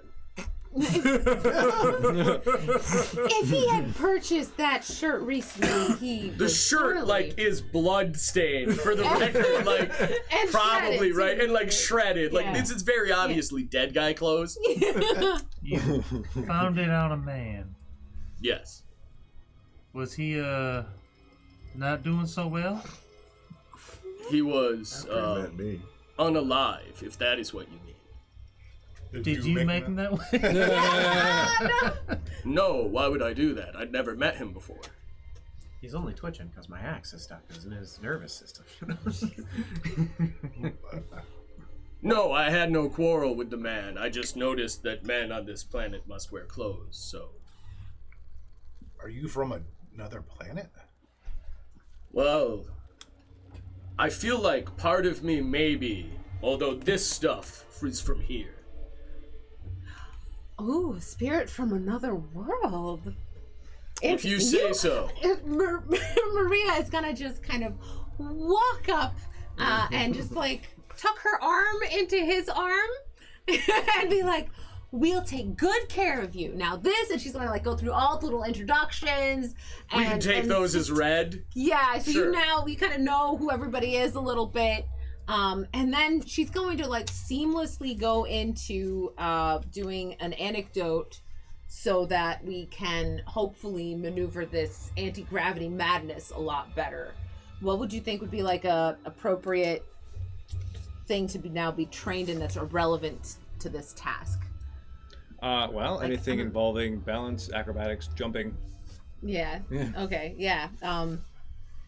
Speaker 2: If he had purchased that shirt recently, he
Speaker 3: The
Speaker 2: would
Speaker 3: shirt
Speaker 2: surely-
Speaker 3: is blood stained for the record,
Speaker 2: And
Speaker 3: probably
Speaker 2: shredded,
Speaker 3: right,
Speaker 2: too.
Speaker 3: and shredded.
Speaker 2: Yeah.
Speaker 3: This is very obviously dead guy clothes.
Speaker 9: You found it on a man.
Speaker 3: Yes.
Speaker 9: Was he not doing so well?
Speaker 3: He was
Speaker 8: Met me.
Speaker 3: unalive, if that is what you mean.
Speaker 9: Did you make him that way?
Speaker 3: No, why would I do that? I'd never met him before.
Speaker 11: He's only twitching because my axe is stuck in his nervous system.
Speaker 3: No, I had no quarrel with the man. I just noticed that men on this planet must wear clothes, so.
Speaker 7: Are you from another planet?
Speaker 3: Well, I feel like part of me may be, although this stuff is from here.
Speaker 2: Ooh, a spirit from another world.
Speaker 3: If you say so.
Speaker 2: Maria is gonna just kind of walk up and just like tuck her arm into his arm and be like, "We'll take good care of you." Now this, and she's gonna like go through all the little introductions.
Speaker 3: We can take those as read.
Speaker 2: Yeah, so
Speaker 3: Sure.
Speaker 2: you kind of know who everybody is a little bit. And then she's going to like seamlessly go into doing an anecdote so that we can hopefully maneuver this anti-gravity madness a lot better. What would you think would be like a appropriate thing to now be trained in that's relevant to this task?
Speaker 4: Well, anything involving balance, acrobatics, jumping,
Speaker 2: Yeah. Okay. Yeah.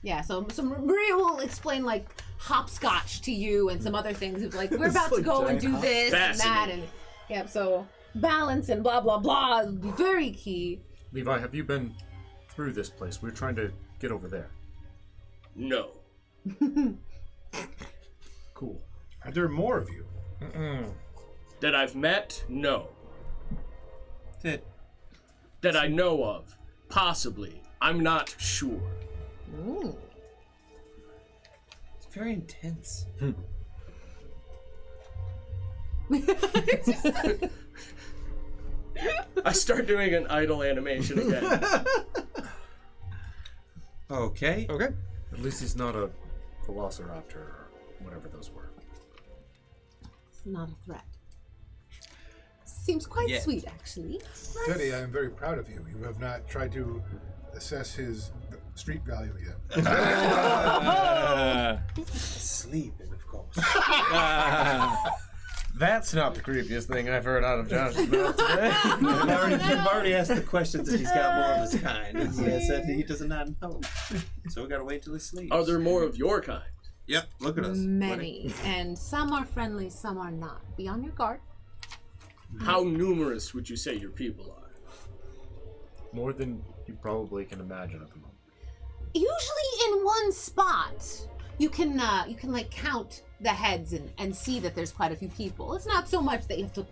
Speaker 2: Yeah. So Maria will explain like hopscotch to you and some other things. Of, like we're about to go and do this and that and yeah. So balance and blah blah blah is very key.
Speaker 5: Levi, have you been through this place? We're trying to get over there.
Speaker 3: No.
Speaker 5: Cool.
Speaker 7: Are there more of you?
Speaker 3: That I've met? No.
Speaker 1: That
Speaker 3: I know of. Possibly. I'm not sure.
Speaker 2: Ooh.
Speaker 1: it's very intense.
Speaker 3: I start doing an idle animation again.
Speaker 1: Okay.
Speaker 4: Okay.
Speaker 5: At least he's not a velociraptor or whatever those were.
Speaker 2: It's not a threat. Seems quite
Speaker 1: Yeah.
Speaker 2: sweet, actually.
Speaker 7: Teddy, I am very proud of you. You have not tried to assess his street value yet.
Speaker 1: Sleeping, of course.
Speaker 11: That's not the creepiest thing I've heard out of Josh's mouth today.
Speaker 1: You've already asked the questions if he's got more of his kind, and he has said that he does not know. So we gotta wait till he sleeps.
Speaker 3: Are there more of your kind?
Speaker 1: Yep. Look at us.
Speaker 2: Many, and some are friendly, some are not. Be on your guard.
Speaker 3: How numerous would you say your people are?
Speaker 5: More than you probably can imagine at the moment.
Speaker 2: Usually in one spot, you can like count the heads and see that there's quite a few people. It's not so much that you have to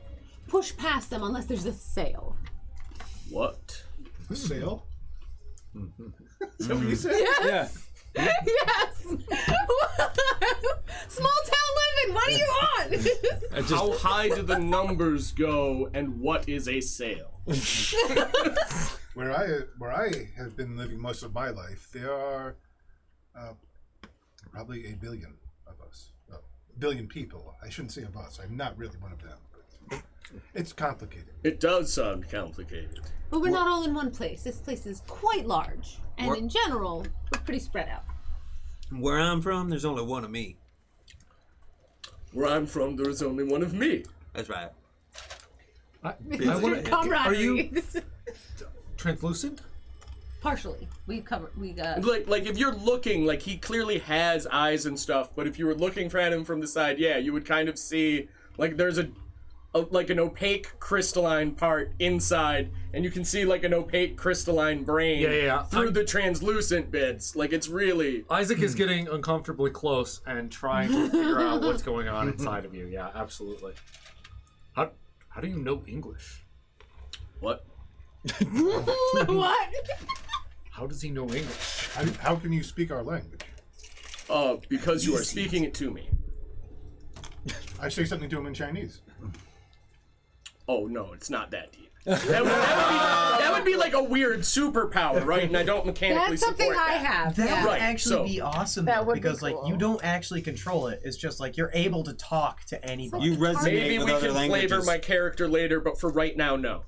Speaker 2: push past them unless there's a sale.
Speaker 3: What?
Speaker 7: A sale?
Speaker 1: Is that what you said?
Speaker 2: Yes. Yes. Small town living. What do you want?
Speaker 3: How high do the numbers go, and what is a sale?
Speaker 7: Where I have been living most of my life, there are probably a billion of us. A billion people. I shouldn't say of us. I'm not really one of them. But it's complicated.
Speaker 3: It does sound complicated.
Speaker 2: But we're not all in one place. This place is quite large, and in general, we're pretty spread out.
Speaker 1: Where I'm from, there's only one of me.
Speaker 3: Where I'm from, there is only one of me.
Speaker 1: That's right.
Speaker 10: I wanna,
Speaker 2: Camaraderie.
Speaker 10: are you translucent?
Speaker 2: Partially. We cover. We
Speaker 3: Like if you're looking, like he clearly has eyes and stuff, but if you were looking at him from the side, yeah, you would kind of see like there's like an opaque crystalline part inside, and you can see like an opaque crystalline brain through the translucent bits. Like it's really
Speaker 10: Isaac is getting uncomfortably close and trying to figure out what's going on inside of you. Yeah, absolutely. How do you know English?
Speaker 3: what?
Speaker 2: what?
Speaker 10: How does he know English?
Speaker 7: How can you speak our language?
Speaker 3: Because you are speaking it to me.
Speaker 7: I say something to him in Chinese.
Speaker 3: Oh no, it's not that deep. That would be like a weird superpower, right? And I don't mechanically
Speaker 2: That's something
Speaker 3: support
Speaker 2: I
Speaker 3: that.
Speaker 2: have.
Speaker 11: That
Speaker 2: yeah.
Speaker 11: would
Speaker 3: Right,
Speaker 11: actually
Speaker 3: so-
Speaker 11: be awesome
Speaker 2: That
Speaker 11: though,
Speaker 2: would be
Speaker 11: because like
Speaker 2: cool.
Speaker 11: you don't actually control it. It's just like you're able to talk to anybody.
Speaker 1: You resonate
Speaker 3: Maybe
Speaker 1: with
Speaker 3: we
Speaker 1: other
Speaker 3: can
Speaker 1: languages.
Speaker 3: flavor my character later, but for right now, no.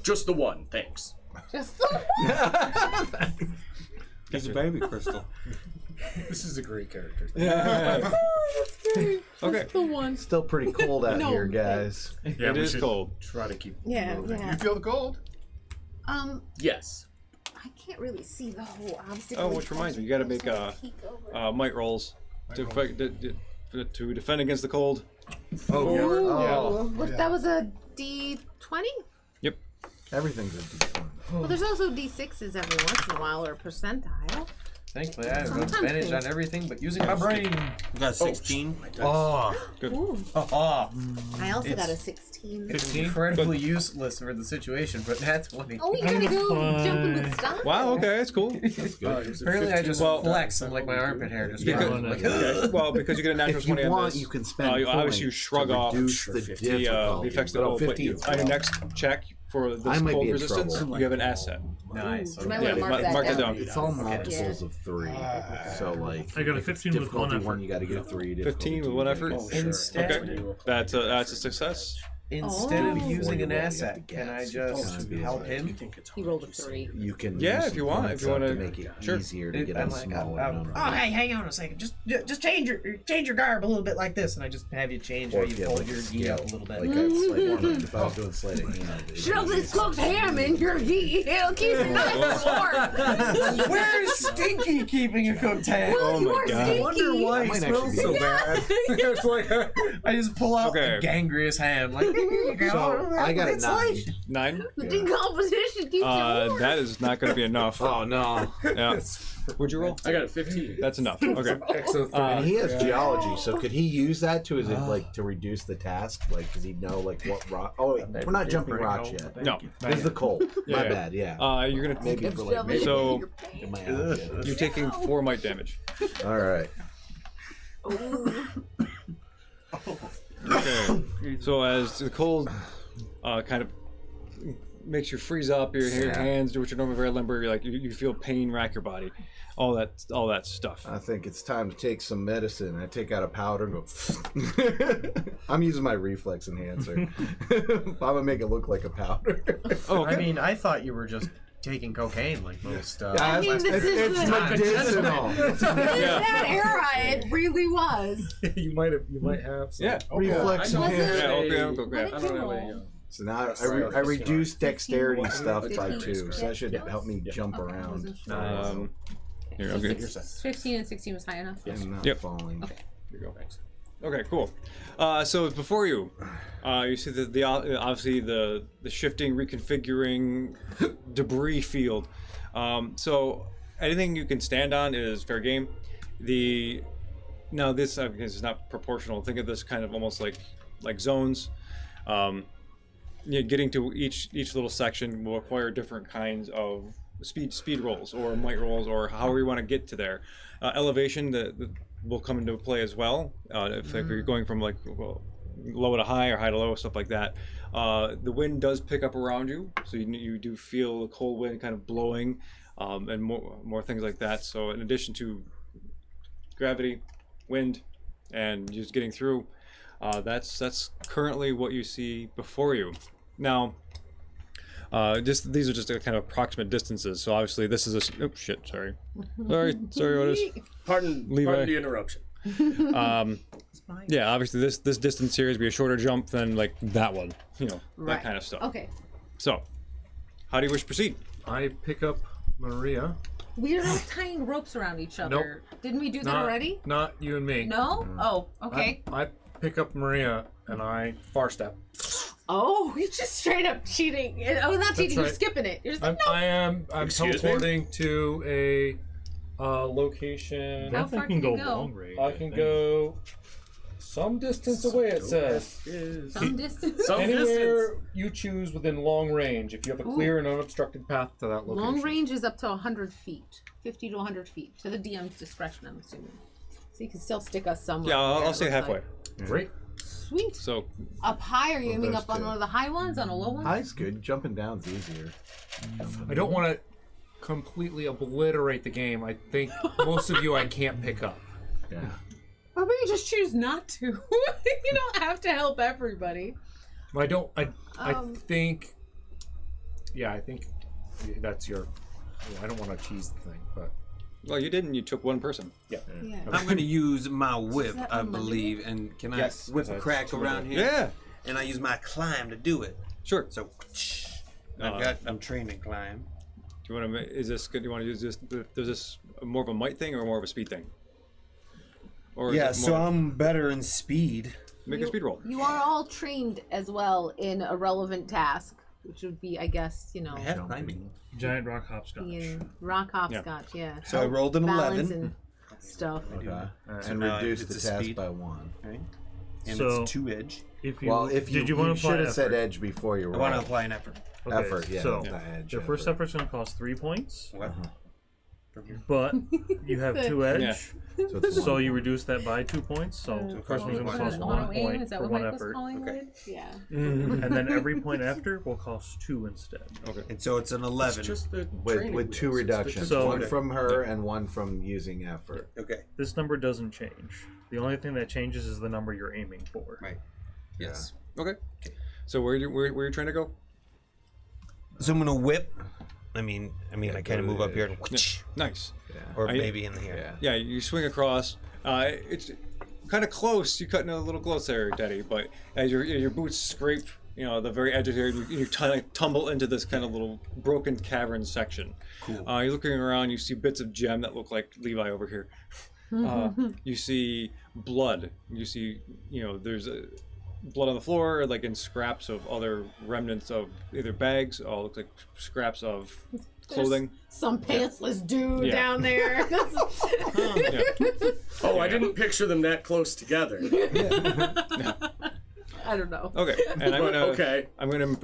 Speaker 3: Just the one, thanks.
Speaker 2: Just
Speaker 1: He's a baby crystal.
Speaker 5: This is a great character.
Speaker 4: Okay.
Speaker 2: the one.
Speaker 8: Still pretty cold out
Speaker 2: No,
Speaker 8: here, guys.
Speaker 5: Yeah,
Speaker 4: It
Speaker 5: we
Speaker 4: is
Speaker 5: should
Speaker 4: cold.
Speaker 5: Try to keep
Speaker 2: Yeah,
Speaker 5: moving.
Speaker 2: yeah.
Speaker 7: You feel the cold?
Speaker 3: Yes.
Speaker 2: I can't really see the whole obstacle.
Speaker 4: Oh, which reminds me, you got to make might rolls to defend against the cold.
Speaker 8: Oh, yeah.
Speaker 2: Ooh,
Speaker 8: Oh,
Speaker 2: that was a D20?
Speaker 4: Yep.
Speaker 8: everything's a D20.
Speaker 2: Well, there's also D6s every once in a while, or percentile.
Speaker 11: Thankfully, I have
Speaker 2: Sometimes
Speaker 11: advantage
Speaker 2: things-
Speaker 11: on everything but using my brain.
Speaker 1: You got 16.
Speaker 11: Oh,
Speaker 4: Good.
Speaker 2: Ooh,
Speaker 11: oh,
Speaker 2: I also got a
Speaker 11: It's-
Speaker 2: 16.
Speaker 11: it's incredibly useless for the situation, but that's funny.
Speaker 2: Oh, you gotta go jumping with stuff?
Speaker 4: Wow. Okay, that's cool.
Speaker 11: Apparently, I just
Speaker 4: Well,
Speaker 11: flex and like my armpit hair just
Speaker 4: Because,
Speaker 11: goes like,
Speaker 4: okay. Well, because you get a natural
Speaker 8: If you
Speaker 4: 20 on
Speaker 8: want,
Speaker 4: this.
Speaker 8: you can spend
Speaker 4: you obviously
Speaker 8: points
Speaker 4: shrug
Speaker 8: to
Speaker 4: off
Speaker 8: reduce the
Speaker 4: the
Speaker 8: difficulty.
Speaker 4: effects of
Speaker 8: But
Speaker 4: the cold. But
Speaker 8: 15
Speaker 4: you, on your next check for
Speaker 8: I
Speaker 4: this
Speaker 8: might be
Speaker 4: cold
Speaker 8: in
Speaker 4: resistance,
Speaker 8: trouble.
Speaker 4: you have an asset.
Speaker 11: nice.
Speaker 2: You might
Speaker 4: Yeah,
Speaker 2: want to mark
Speaker 4: mark
Speaker 2: that
Speaker 4: that
Speaker 2: down.
Speaker 4: down.
Speaker 8: It's all
Speaker 11: Okay.
Speaker 8: multiples of 3. So, like,
Speaker 9: I got a
Speaker 8: if it's
Speaker 9: 15 with
Speaker 8: difficulty
Speaker 9: one effort.
Speaker 8: 1, you got to get a 3.
Speaker 4: 15 with one effort.
Speaker 3: Oh, sure.
Speaker 11: Instead-
Speaker 3: Okay.
Speaker 4: That's a success.
Speaker 11: instead of
Speaker 2: Oh.
Speaker 11: using an
Speaker 8: Before you roll, you have
Speaker 11: asset,
Speaker 8: to
Speaker 11: can I
Speaker 8: guess.
Speaker 11: just
Speaker 8: Be
Speaker 11: help
Speaker 8: like-
Speaker 11: him?
Speaker 2: He rolled a 3.
Speaker 8: You can.
Speaker 4: Yeah,
Speaker 8: use
Speaker 4: if
Speaker 8: some
Speaker 4: you want,
Speaker 8: points
Speaker 4: if you
Speaker 8: up to
Speaker 4: wanna-
Speaker 8: make it
Speaker 4: sure.
Speaker 8: easier to get
Speaker 11: I'm
Speaker 8: a
Speaker 11: like,
Speaker 8: smaller number.
Speaker 11: oh, hey, hang on a second. Just change your garb a little bit like this, and I just have you change how
Speaker 8: Or
Speaker 11: you
Speaker 8: if you have,
Speaker 11: fold
Speaker 8: like,
Speaker 11: your
Speaker 8: a
Speaker 11: gear out a
Speaker 8: scale,
Speaker 11: little bit.
Speaker 8: Like a sleight of if I was doing sleight of hand. it'd be
Speaker 2: Shove this
Speaker 8: easier.
Speaker 2: cooked ham in your ghee. It'll keep it nice and warm.
Speaker 11: Where is Stinky keeping a cooked ham?
Speaker 2: Well, you are
Speaker 4: God.
Speaker 2: stinky.
Speaker 11: I wonder why
Speaker 8: That
Speaker 11: he
Speaker 8: might
Speaker 11: smells
Speaker 8: actually
Speaker 11: so
Speaker 8: be-
Speaker 11: bad. It's like I just pull out
Speaker 4: Okay.
Speaker 11: a gangrenous ham. Like,
Speaker 8: So I got a
Speaker 11: it's
Speaker 8: 9.
Speaker 11: like-
Speaker 4: 9.
Speaker 2: The decomposition keeps it warm.
Speaker 4: That is not going to be enough.
Speaker 8: Oh no!
Speaker 4: Yeah. Would you roll?
Speaker 3: I got a 15.
Speaker 4: That's enough. Okay.
Speaker 8: And he has geology, so could he use that to like to reduce the task? Like, does he know like what rock? Oh, wait, we're not jumping rocks yet.
Speaker 4: No.
Speaker 8: This is the cold. My
Speaker 4: Yeah.
Speaker 8: bad. Yeah.
Speaker 4: You're gonna
Speaker 8: Maybe for like maybe
Speaker 4: So
Speaker 8: in my outfit.
Speaker 4: you're taking 4 might damage.
Speaker 8: All right.
Speaker 4: Okay. So as the cold kind of makes you freeze up, your hands do what you're normally very limber. You're like you feel pain rack your body, all that stuff.
Speaker 8: I think it's time to take some medicine. I take out a powder and go. I'm using my reflex enhancer. I'm gonna make it look like a powder.
Speaker 4: Oh, okay.
Speaker 11: I mean, I thought you were just taking cocaine like most.
Speaker 8: Yeah,
Speaker 2: I mean, this is
Speaker 8: it's
Speaker 2: the-
Speaker 8: medicinal.
Speaker 2: In that era, it really was.
Speaker 11: you might have. Some.
Speaker 4: Yeah.
Speaker 8: Reflex
Speaker 3: I know.
Speaker 8: enhancer.
Speaker 4: Yeah. Okay.
Speaker 2: What
Speaker 3: I
Speaker 2: did
Speaker 3: don't
Speaker 2: you
Speaker 3: know
Speaker 2: roll?
Speaker 3: any.
Speaker 8: So now I reduce dexterity stuff by
Speaker 2: 15.
Speaker 8: 2, so that should help me jump
Speaker 2: Okay, I
Speaker 8: around.
Speaker 2: wasn't sure.
Speaker 4: Here, okay.
Speaker 2: 15 and 16 was high enough.
Speaker 8: I'm not
Speaker 4: Yep.
Speaker 8: falling.
Speaker 2: Okay.
Speaker 4: Here you go. Okay, cool. So before you, you see the obviously the shifting, reconfiguring debris field. So anything you can stand on is fair game. Now this is not proportional. Think of this kind of almost like zones. Getting to each little section will require different kinds of speed rolls or might rolls or however you want to get to there. Elevation that will come into play as well. If you're going from low to high or high to low, stuff like that. The wind does pick up around you, so you do feel the cold wind kind of blowing, and more things like that. So in addition to gravity, wind, and just getting through, that's currently what you see before you. Now, these are just kind of approximate distances. So obviously this is a sorry, Otis.
Speaker 3: Pardon
Speaker 4: Levi.
Speaker 3: the interruption.
Speaker 4: Yeah, obviously this distance here is be a shorter jump than like that one, that
Speaker 2: Right.
Speaker 4: kind of stuff.
Speaker 2: Okay.
Speaker 4: So, how do you wish to proceed?
Speaker 10: I pick up Maria.
Speaker 2: We are not tying ropes around each other. Didn't we do that
Speaker 10: Not,
Speaker 2: already?
Speaker 10: Not you and me.
Speaker 2: No? Oh, okay.
Speaker 10: I pick up Maria and I far step.
Speaker 2: Oh, you're just straight up cheating. Oh, not cheating, you're
Speaker 10: right.
Speaker 2: skipping it. You're just like, no.
Speaker 10: I'm
Speaker 3: Excuse me?
Speaker 10: teleporting to a location.
Speaker 2: How far can you go?
Speaker 9: long range.
Speaker 10: I can go some distance away, it says.
Speaker 2: Some distance.
Speaker 3: Some
Speaker 10: Anywhere
Speaker 3: distance.
Speaker 10: you choose within long range, if you have a clear and unobstructed path to that location.
Speaker 2: Long range is up to 100 feet. 50 to 100 feet. To the DM's discretion, I'm assuming. So you can still stick us somewhere.
Speaker 4: Yeah,
Speaker 2: where
Speaker 4: I'll
Speaker 2: it
Speaker 4: say
Speaker 2: looks
Speaker 4: halfway.
Speaker 2: like-
Speaker 10: Great.
Speaker 2: Sweet.
Speaker 4: So,
Speaker 2: Up high, are you aiming
Speaker 8: those
Speaker 2: up on
Speaker 8: two.
Speaker 2: one of the high ones, on a low one?
Speaker 8: High's good. Jumping down's easier.
Speaker 10: I don't want to completely obliterate the game. I think most of you I can't pick up.
Speaker 8: Yeah.
Speaker 2: Or maybe just choose not to. You don't have to help everybody.
Speaker 10: But I don't. I
Speaker 2: Um,
Speaker 10: think. Yeah, I think that's your. I don't want to cheese the thing, but
Speaker 4: well, you didn't. You took one person.
Speaker 2: Yeah.
Speaker 1: I'm going to use my whip,
Speaker 2: that
Speaker 1: I
Speaker 2: unlimited?
Speaker 1: believe. And can
Speaker 10: Yes,
Speaker 1: I whip a
Speaker 10: that's
Speaker 1: crack
Speaker 10: true.
Speaker 1: around here?
Speaker 4: Yeah,
Speaker 1: And I use my climb to do it.
Speaker 4: sure.
Speaker 1: So, I'm trained in climb.
Speaker 4: Do you want to? Is this good? Do you want to use this? Is this more of a might thing or more of a speed thing? Or is
Speaker 1: Yeah,
Speaker 4: it
Speaker 1: so
Speaker 4: more-
Speaker 1: I'm better in speed.
Speaker 4: make a speed roll.
Speaker 2: You are all trained as well in a relevant task, which would be, I guess,
Speaker 1: I have climbing.
Speaker 9: Giant rock hopscotch.
Speaker 2: being rock hopscotch, yeah.
Speaker 1: So I rolled an
Speaker 2: Balance
Speaker 1: 11.
Speaker 2: and stuff.
Speaker 8: Okay.
Speaker 1: So
Speaker 8: And
Speaker 1: now
Speaker 8: reduce
Speaker 1: it's
Speaker 8: the
Speaker 1: a
Speaker 8: task
Speaker 1: speed.
Speaker 8: by 1.
Speaker 1: Right? And
Speaker 9: So-
Speaker 1: it's 2 edge.
Speaker 9: If you,
Speaker 8: Well, if you,
Speaker 9: did you want to apply
Speaker 8: should have said
Speaker 9: effort?
Speaker 8: edge before you
Speaker 1: I
Speaker 8: roll.
Speaker 1: want to apply an effort.
Speaker 9: Okay,
Speaker 8: Effort, yeah.
Speaker 9: So
Speaker 8: not edge.
Speaker 9: your first
Speaker 8: effort.
Speaker 9: effort's going to cost 3 points,
Speaker 1: What?
Speaker 9: but you have 2 edge,
Speaker 4: Yeah.
Speaker 8: So it's
Speaker 9: so
Speaker 8: 1.
Speaker 9: you reduce that by 2 points. So the first one's going to cost 1 point
Speaker 2: Is that
Speaker 9: for
Speaker 2: what
Speaker 9: 1
Speaker 2: Mike was
Speaker 9: effort,
Speaker 2: calling
Speaker 1: Okay.
Speaker 2: it? Yeah.
Speaker 9: and then every point after will cost 2 instead.
Speaker 4: Okay.
Speaker 1: And so it's an 11.
Speaker 3: It's just the
Speaker 8: with
Speaker 3: training
Speaker 8: 2
Speaker 3: wheels. It's
Speaker 8: reductions.
Speaker 9: So-
Speaker 8: one from her and one from using effort.
Speaker 1: Okay.
Speaker 9: This number doesn't change. The only thing that changes is the number you're aiming for.
Speaker 1: Right. Yes.
Speaker 4: Okay. So where you trying to go?
Speaker 1: So I'm gonna whip. I mean, I kind of move up here and whoosh,
Speaker 4: Nice.
Speaker 1: or maybe in here.
Speaker 4: Yeah, you swing across. It's kind of close. You're cutting it a little close there, Daddy. But as your boots scrape, the very edge of here, you tumble into this kind of little broken cavern section.
Speaker 1: Cool.
Speaker 4: You're looking around. You see bits of gem that look like Levi over here. You see blood. You see, there's blood on the floor, like in scraps of other remnants of either bags, or looks like scraps of clothing.
Speaker 2: Some pantsless dude down there.
Speaker 3: Oh, I didn't picture them that close together.
Speaker 2: I don't know.
Speaker 4: Okay, and I'm gonna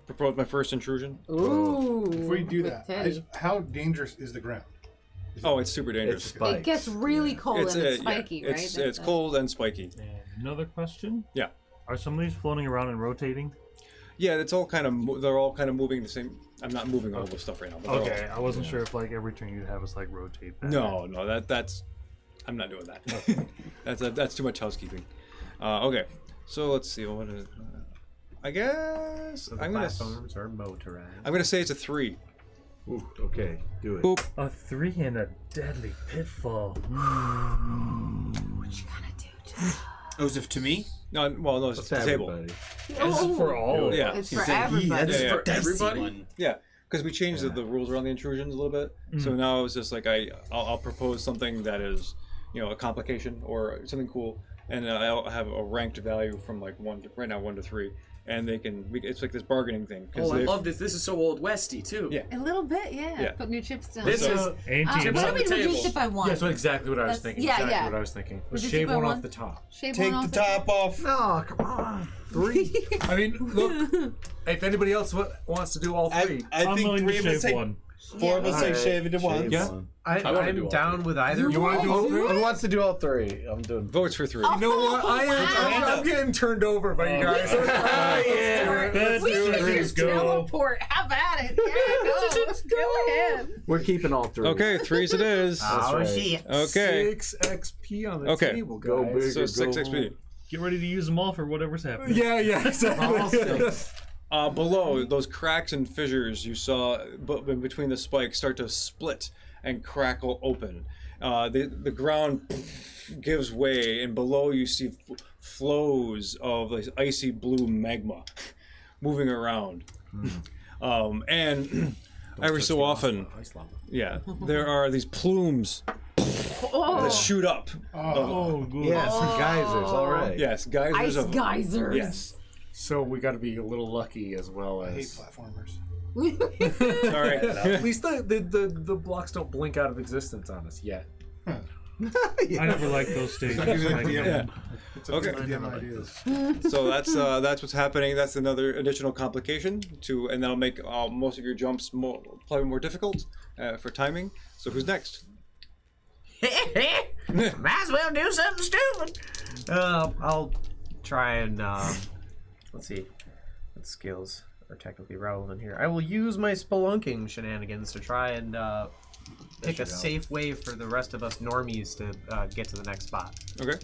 Speaker 4: propose my first intrusion.
Speaker 2: Ooh.
Speaker 7: Before you do that,
Speaker 2: Teddy.
Speaker 7: how dangerous is the ground?
Speaker 4: It's super dangerous.
Speaker 2: It gets really cold and it's spiky, right?
Speaker 4: It's cold and spiky.
Speaker 9: And another question?
Speaker 4: Yeah.
Speaker 9: Are some of these floating around and rotating?
Speaker 4: Yeah, it's all kind of they're all kind of moving the same. I'm not moving all the stuff right now. But
Speaker 9: Okay, I wasn't sure if like every turn you'd have us like rotate back.
Speaker 4: No, that's I'm not doing that. That's too much housekeeping. Okay, so let's see. What is? I guess
Speaker 5: So the
Speaker 4: I'm gonna.
Speaker 5: platforms are motorized.
Speaker 4: I'm gonna say it's a 3.
Speaker 8: Ooh, okay, do it.
Speaker 4: Boop.
Speaker 9: A 3 and a deadly pitfall.
Speaker 2: What you gonna do?
Speaker 1: Oh, is it to me?
Speaker 4: No, well, no, it's
Speaker 8: It's
Speaker 4: the table.
Speaker 8: everybody.
Speaker 9: This is for all.
Speaker 4: Yeah.
Speaker 2: It's for everybody.
Speaker 3: That's
Speaker 4: Yeah,
Speaker 3: for everybody.
Speaker 1: One.
Speaker 4: Yeah, because we changed the rules around the intrusions a little bit. So now it's just like I'll propose something that is, a complication or something cool, and I'll have a ranked value from like 1 to 3, and it's like this bargaining thing.
Speaker 3: Oh, I love this. This is so old westy too.
Speaker 4: Yeah.
Speaker 2: A little bit,
Speaker 4: Yeah.
Speaker 2: Putting your chips down.
Speaker 3: This is
Speaker 9: Ain't
Speaker 2: what
Speaker 9: you?
Speaker 2: do
Speaker 3: on
Speaker 2: we
Speaker 3: the
Speaker 2: reduce
Speaker 3: table.
Speaker 2: it by 1?
Speaker 5: Yeah, that's exactly what I was
Speaker 2: That's-
Speaker 5: thinking.
Speaker 2: yeah,
Speaker 5: Exactly
Speaker 2: yeah.
Speaker 5: what I was thinking. Let's
Speaker 2: Reduce it
Speaker 5: shave
Speaker 2: by
Speaker 5: one
Speaker 2: 1?
Speaker 5: off the top.
Speaker 2: Shave
Speaker 1: Take
Speaker 2: one
Speaker 1: the
Speaker 2: off
Speaker 1: top off.
Speaker 8: No, come on. 3.
Speaker 10: I mean, look, if anybody else wants to do all 3.
Speaker 1: I
Speaker 9: I'm
Speaker 1: think
Speaker 9: willing
Speaker 1: 3
Speaker 9: to
Speaker 1: of us
Speaker 9: shave
Speaker 1: say
Speaker 9: one.
Speaker 1: 4 of us say
Speaker 8: Alright,
Speaker 1: shave it at once.
Speaker 8: shave
Speaker 10: Yeah.
Speaker 8: one.
Speaker 3: wanna do
Speaker 5: I'm
Speaker 3: all
Speaker 5: down
Speaker 3: 3.
Speaker 5: with either.
Speaker 10: You want to do all 3?
Speaker 8: Who wants to do all 3? I'm doing.
Speaker 4: Votes for 3.
Speaker 10: You know what? I'm getting turned over by you guys.
Speaker 9: Let's
Speaker 2: We
Speaker 9: do
Speaker 2: can
Speaker 9: it.
Speaker 2: just
Speaker 9: Go.
Speaker 2: teleport. Have at it. Yeah, go ahead.
Speaker 8: We're keeping all 3.
Speaker 4: Okay, 3s it is.
Speaker 8: That's right.
Speaker 6: shit.
Speaker 4: Okay,
Speaker 10: 6 XP on the
Speaker 4: Okay.
Speaker 10: table, guys.
Speaker 8: Go big
Speaker 4: so
Speaker 8: or
Speaker 4: 6
Speaker 8: go
Speaker 4: XP.
Speaker 8: home.
Speaker 9: Get ready to use them all for whatever's happening.
Speaker 10: Yeah, exactly.
Speaker 4: Below those cracks and fissures you saw in between the spikes start to split and crackle open. The ground gives way, and below you see flows of like icy blue magma moving around. And every so often, there are these plumes that shoot up.
Speaker 9: Oh, good.
Speaker 8: Yeah, some geysers. All right.
Speaker 4: Yes, geysers
Speaker 2: Ice
Speaker 4: of
Speaker 2: geysers.
Speaker 4: yes.
Speaker 5: So we got to be a little lucky as well
Speaker 7: I hate
Speaker 5: as.
Speaker 7: platformers.
Speaker 4: All right.
Speaker 10: At least the blocks don't blink out of existence on us yet.
Speaker 9: I never liked those stages. Like,
Speaker 4: Yeah.
Speaker 7: It's up to
Speaker 4: Okay.
Speaker 7: the DM ideas.
Speaker 4: So that's what's happening. That's another additional complication and that'll make most of your jumps probably more difficult for timing. So who's next?
Speaker 6: Might as well do something stupid. I'll try and let's see what skills are technically relevant here. I will use my spelunking shenanigans to try and pick a safe way for the rest of us normies to get to the next spot.
Speaker 4: Okay.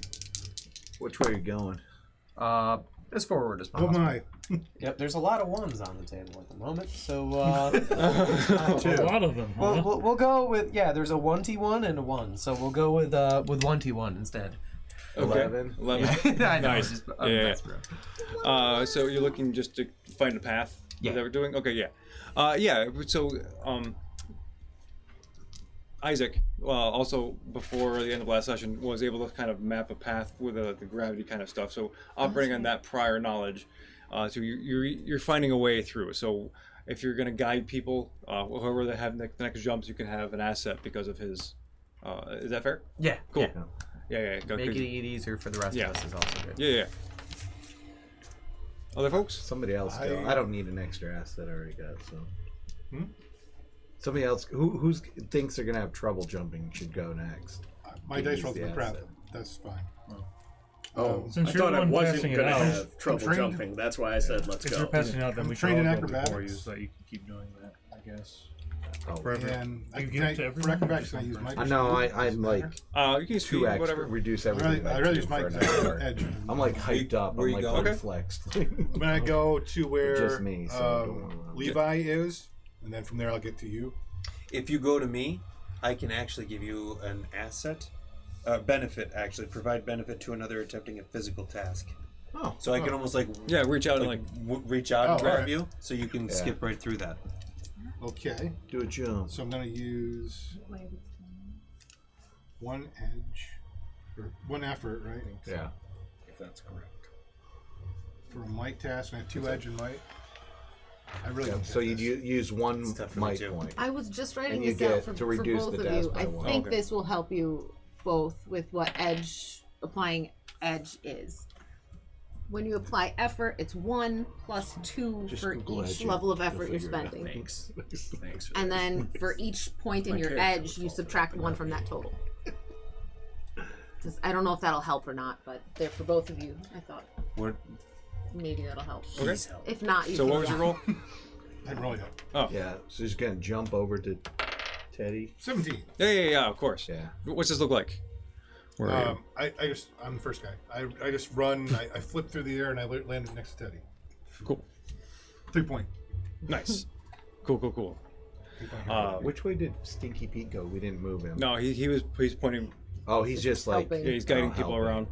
Speaker 8: Which way are you going?
Speaker 6: As forward as
Speaker 7: Oh
Speaker 6: possible.
Speaker 7: my.
Speaker 6: Yep, there's a lot of 1s on the table at the moment, so
Speaker 9: a lot of them, huh?
Speaker 6: we'll go with there's a 1T1 and a 1, so we'll go with 1T1 instead.
Speaker 8: 11.
Speaker 4: 11.
Speaker 6: I know,
Speaker 4: Nice.
Speaker 6: it's just,
Speaker 4: Yeah.
Speaker 6: that's real.
Speaker 4: So you're looking just to find a path.
Speaker 6: Yeah.
Speaker 4: Is that what we're doing? Okay. Yeah. Yeah. So Isaac, also before the end of last session, was able to kind of map a path with the gravity kind of stuff. So operating on that prior knowledge, so you're finding a way through. So if you're going to guide people, whoever they have the next jumps, you can have an asset because of his. Is that fair?
Speaker 6: Yeah.
Speaker 4: Cool.
Speaker 6: Yeah.
Speaker 4: Yeah. Go,
Speaker 6: Making it easier for the rest
Speaker 4: Yeah.
Speaker 6: of us is also good.
Speaker 4: Yeah. Other folks?
Speaker 8: Somebody else go. I don't need an extra asset. I already got so.
Speaker 7: Hmm?
Speaker 8: Somebody else who thinks they're gonna have trouble jumping should go next.
Speaker 7: My
Speaker 8: Can
Speaker 7: dice
Speaker 8: use
Speaker 7: roll's
Speaker 8: the
Speaker 7: been crap.
Speaker 8: asset.
Speaker 7: That's fine.
Speaker 3: Oh,
Speaker 9: Since
Speaker 3: I
Speaker 9: you're
Speaker 3: thought
Speaker 9: the
Speaker 3: I
Speaker 9: one
Speaker 3: wasn't
Speaker 9: passing it
Speaker 3: gonna
Speaker 9: out,
Speaker 3: have trouble
Speaker 7: trained-
Speaker 3: jumping. That's why I said let's
Speaker 9: If
Speaker 3: go.
Speaker 9: you're passing out, then we should
Speaker 7: trained
Speaker 9: all
Speaker 7: in
Speaker 9: go before you
Speaker 7: acrobatics.
Speaker 9: so that you can keep doing that, I guess.
Speaker 8: Oh,
Speaker 9: Forever.
Speaker 7: And
Speaker 9: You
Speaker 7: can
Speaker 9: give
Speaker 7: I,
Speaker 9: it to
Speaker 7: for
Speaker 9: everyone?
Speaker 7: acrobatics, can I use Mike?
Speaker 8: I'm like
Speaker 4: You can use speed,
Speaker 8: 2x,
Speaker 4: whatever.
Speaker 8: reduce
Speaker 7: I'd
Speaker 8: everything. by
Speaker 7: rather
Speaker 8: 2
Speaker 7: use Mike
Speaker 8: for an
Speaker 7: because I
Speaker 8: hour.
Speaker 7: have edge.
Speaker 8: I'm like hyped up.
Speaker 1: Where
Speaker 8: I'm
Speaker 1: you
Speaker 8: like
Speaker 1: going?
Speaker 8: fully flexed.
Speaker 7: I'm gonna go to where
Speaker 8: Just me, so don't worry about it.
Speaker 7: Levi is, and then from there I'll get to you.
Speaker 1: If you go to me, I can actually give you an asset, benefit actually, provide benefit to another attempting a physical task.
Speaker 8: Oh,
Speaker 1: So I can almost like
Speaker 4: Reach out and
Speaker 1: reach out and
Speaker 7: Oh,
Speaker 1: grab
Speaker 7: alright.
Speaker 1: you, so you can skip right through that.
Speaker 7: Okay,
Speaker 8: do a jump.
Speaker 7: so I'm gonna use one edge or one effort, right?
Speaker 8: Yeah.
Speaker 5: If that's correct.
Speaker 7: For a might task, and I have 2 edge and might. I really
Speaker 8: Yeah,
Speaker 7: don't
Speaker 8: so
Speaker 7: get
Speaker 8: you
Speaker 7: this.
Speaker 8: use one
Speaker 1: tough for me
Speaker 8: might
Speaker 1: too.
Speaker 8: point.
Speaker 2: I was just writing
Speaker 8: And you
Speaker 2: this out
Speaker 8: get
Speaker 2: for,
Speaker 8: to reduce
Speaker 2: for both
Speaker 8: the
Speaker 2: of
Speaker 8: dash
Speaker 2: you.
Speaker 8: by
Speaker 2: I
Speaker 8: one.
Speaker 2: think
Speaker 4: Okay.
Speaker 2: this will help you both with what applying edge is. When you apply effort, it's 1 plus 2
Speaker 8: Just
Speaker 2: for
Speaker 8: Google
Speaker 2: each
Speaker 8: edge
Speaker 2: level of
Speaker 8: and
Speaker 2: effort
Speaker 8: you'll
Speaker 2: you're
Speaker 8: figure it out.
Speaker 2: spending.
Speaker 5: Thanks. Thanks.
Speaker 2: And then for each point in
Speaker 5: My
Speaker 2: your
Speaker 5: character
Speaker 2: edge,
Speaker 5: would
Speaker 2: you
Speaker 5: fall
Speaker 2: subtract
Speaker 5: for
Speaker 2: 1 from that total. I don't know if that'll help or not, but there for both of you, I thought
Speaker 1: What?
Speaker 2: maybe that'll help.
Speaker 4: Okay.
Speaker 2: If not, you
Speaker 4: So
Speaker 2: can
Speaker 4: what was your roll?
Speaker 7: That really helped.
Speaker 8: Yeah, so he's gonna jump over to Teddy.
Speaker 7: 17.
Speaker 4: Yeah, of course.
Speaker 8: Yeah.
Speaker 4: What's this look like? Where are you?
Speaker 7: I'm the first guy. I just run. I flip through the air and I landed next to Teddy.
Speaker 4: Cool.
Speaker 7: 3 point.
Speaker 4: Nice. Cool.
Speaker 7: 3 point
Speaker 8: Which way did Stinky Pete go? We didn't move him.
Speaker 4: No, he's pointing.
Speaker 8: Oh, he's just like.
Speaker 2: helping.
Speaker 4: Yeah, he's guiding
Speaker 8: Oh,
Speaker 4: people
Speaker 8: helping.
Speaker 4: around.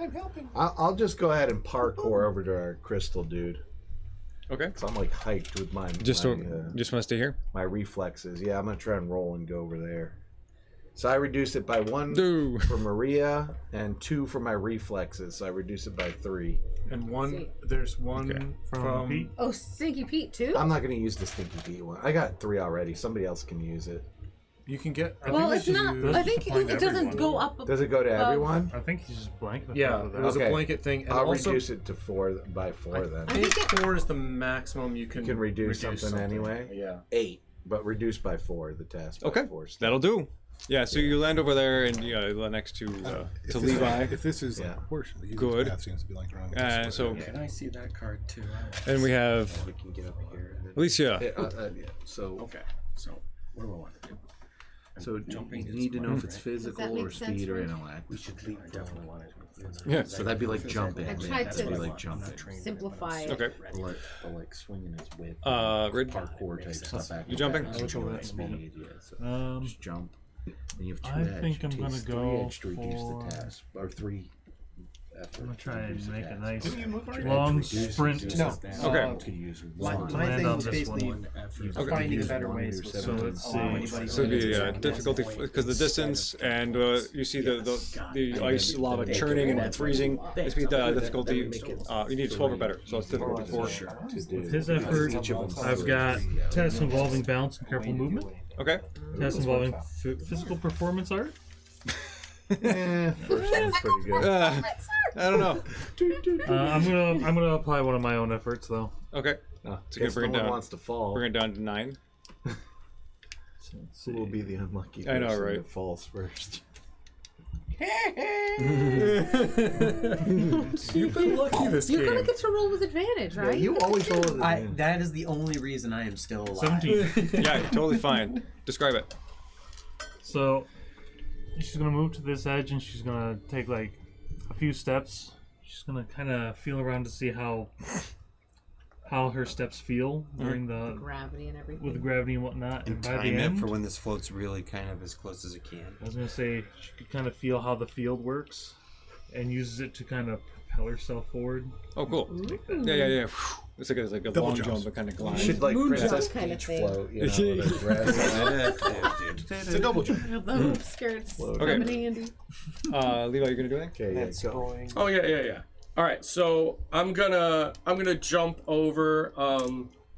Speaker 7: I'm helping.
Speaker 8: I'll just go ahead and parkour over to our crystal dude.
Speaker 4: Okay.
Speaker 8: So I'm like hyped with my
Speaker 4: Just
Speaker 8: my,
Speaker 4: want to stay here.
Speaker 8: my reflexes. Yeah, I'm gonna try and roll and go over there. So I reduce it by 1
Speaker 4: Do.
Speaker 8: for Maria and 2 for my reflexes. So I reduce it by 3.
Speaker 10: And there's one
Speaker 4: Okay.
Speaker 10: from
Speaker 9: Pete.
Speaker 2: Oh, Stinky Pete too?
Speaker 8: I'm not gonna use the Stinky Pete one. I got 3 already. Somebody else can use it.
Speaker 10: you can get. I
Speaker 2: Well,
Speaker 10: think
Speaker 2: it's
Speaker 10: we
Speaker 2: not.
Speaker 10: should
Speaker 2: I
Speaker 10: use-
Speaker 2: think
Speaker 9: applying
Speaker 2: it
Speaker 9: to
Speaker 2: doesn't
Speaker 9: everyone.
Speaker 2: go up.
Speaker 8: Does it go to everyone?
Speaker 9: I think he's just blank.
Speaker 10: Yeah, it was
Speaker 8: Okay.
Speaker 10: a blanket thing, and
Speaker 8: I'll
Speaker 10: also
Speaker 8: reduce it to 4 by 4 then.
Speaker 2: I
Speaker 10: I think
Speaker 2: think
Speaker 10: 4 is the maximum you can.
Speaker 8: You can reduce something anyway.
Speaker 10: Yeah.
Speaker 8: 8, but reduced by 4. The task. By
Speaker 4: Okay.
Speaker 8: 4.
Speaker 4: That'll do. Yeah. So you land over there and next to Levi.
Speaker 7: If this is
Speaker 8: Yeah.
Speaker 7: like proportional, the
Speaker 4: Good.
Speaker 7: path seems to be like around.
Speaker 4: So
Speaker 5: Can I see that card too?
Speaker 4: and we have
Speaker 5: We can get up here. And then...
Speaker 4: Alicia.
Speaker 8: Yeah, so
Speaker 5: Okay. So what do I want to do?
Speaker 8: so
Speaker 5: Jumping
Speaker 8: you
Speaker 5: is
Speaker 8: need to know if it's
Speaker 2: Does
Speaker 8: physical
Speaker 2: that make
Speaker 8: or
Speaker 2: sense,
Speaker 8: speed or
Speaker 2: Rich?
Speaker 8: intellect.
Speaker 5: We should leave. I definitely want to.
Speaker 4: Yeah.
Speaker 8: So that'd be like jumping.
Speaker 2: I
Speaker 8: Yeah,
Speaker 2: tried
Speaker 8: that'd
Speaker 2: to
Speaker 8: be like jumping.
Speaker 2: simplify it.
Speaker 4: Okay.
Speaker 5: The like swinging his whip.
Speaker 4: Rid.
Speaker 5: Parkour type stuff.
Speaker 4: You jumping?
Speaker 5: I look over that
Speaker 8: Speed, yeah. So
Speaker 9: Um,
Speaker 8: just jump. And you have 2
Speaker 9: I
Speaker 8: edge.
Speaker 9: think I'm
Speaker 8: It
Speaker 9: gonna
Speaker 8: takes 3
Speaker 9: go
Speaker 8: edge to reduce
Speaker 9: for-
Speaker 8: the task, or 3 effort.
Speaker 9: I'm gonna try and
Speaker 8: reduce the
Speaker 9: make a
Speaker 8: task.
Speaker 9: nice
Speaker 7: Didn't you move already?
Speaker 9: long
Speaker 8: Reduces
Speaker 9: sprint.
Speaker 8: the
Speaker 11: No.
Speaker 8: task.
Speaker 4: Okay.
Speaker 8: You could use
Speaker 11: My,
Speaker 8: 1.
Speaker 11: my
Speaker 9: land
Speaker 11: thing
Speaker 9: on
Speaker 11: was
Speaker 9: this
Speaker 11: basically
Speaker 9: one.
Speaker 11: finding
Speaker 8: Use
Speaker 11: better
Speaker 8: 1
Speaker 11: ways.
Speaker 8: or
Speaker 11: with
Speaker 9: So
Speaker 8: 7.
Speaker 9: let's see.
Speaker 11: anybody
Speaker 4: So it'd be
Speaker 11: who's-
Speaker 4: difficulty because the distance and you see the ice lava churning and freezing. This means the difficulty. You need 12 or better, so it's difficulty 4.
Speaker 8: To do.
Speaker 9: His effort,
Speaker 8: Each of them
Speaker 9: I've
Speaker 8: three.
Speaker 9: got tests involving balance and careful movement.
Speaker 4: Okay.
Speaker 9: Tests involving physical performance art.
Speaker 8: First one's pretty good.
Speaker 4: I don't know.
Speaker 9: I'm gonna apply one of my own efforts though.
Speaker 4: Okay.
Speaker 8: No,
Speaker 4: So you can bring it
Speaker 8: no one
Speaker 4: down.
Speaker 8: wants to fall.
Speaker 4: Bring it down to 9.
Speaker 9: So let's see.
Speaker 8: Who will be the unlucky
Speaker 4: I know,
Speaker 8: person
Speaker 4: right?
Speaker 8: that falls first?
Speaker 10: You've been lucky this
Speaker 2: You're gonna
Speaker 10: game.
Speaker 2: get to roll with advantage, right?
Speaker 8: You always roll with
Speaker 11: I,
Speaker 8: advantage.
Speaker 11: that is the only reason I am still alive.
Speaker 9: 17.
Speaker 4: Yeah, totally fine. Describe it.
Speaker 9: So she's gonna move to this edge and she's gonna take like a few steps. She's gonna kind of feel around to see how her steps feel during the
Speaker 2: Gravity and everything.
Speaker 9: with the gravity and whatnot. And by the
Speaker 1: Time it
Speaker 9: end,
Speaker 1: for when this floats really kind of as close as it can.
Speaker 9: I was gonna say she could kind of feel how the field works and uses it to kind of propel herself forward.
Speaker 4: Oh, cool. Yeah. It's like a
Speaker 7: Double
Speaker 4: long
Speaker 7: jumps.
Speaker 4: jump, but kind of
Speaker 8: You
Speaker 4: glide.
Speaker 8: should like
Speaker 2: Moon
Speaker 8: Princess
Speaker 2: jump kinda
Speaker 8: Peach
Speaker 2: thing.
Speaker 8: float, you know, with her dress.
Speaker 7: It's a double jump.
Speaker 2: The hoop skirts
Speaker 8: Okay.
Speaker 2: come in handy.
Speaker 4: Levi, you gonna do anything?
Speaker 8: Okay, yeah, go.
Speaker 3: Oh yeah. All right, so I'm gonna jump over.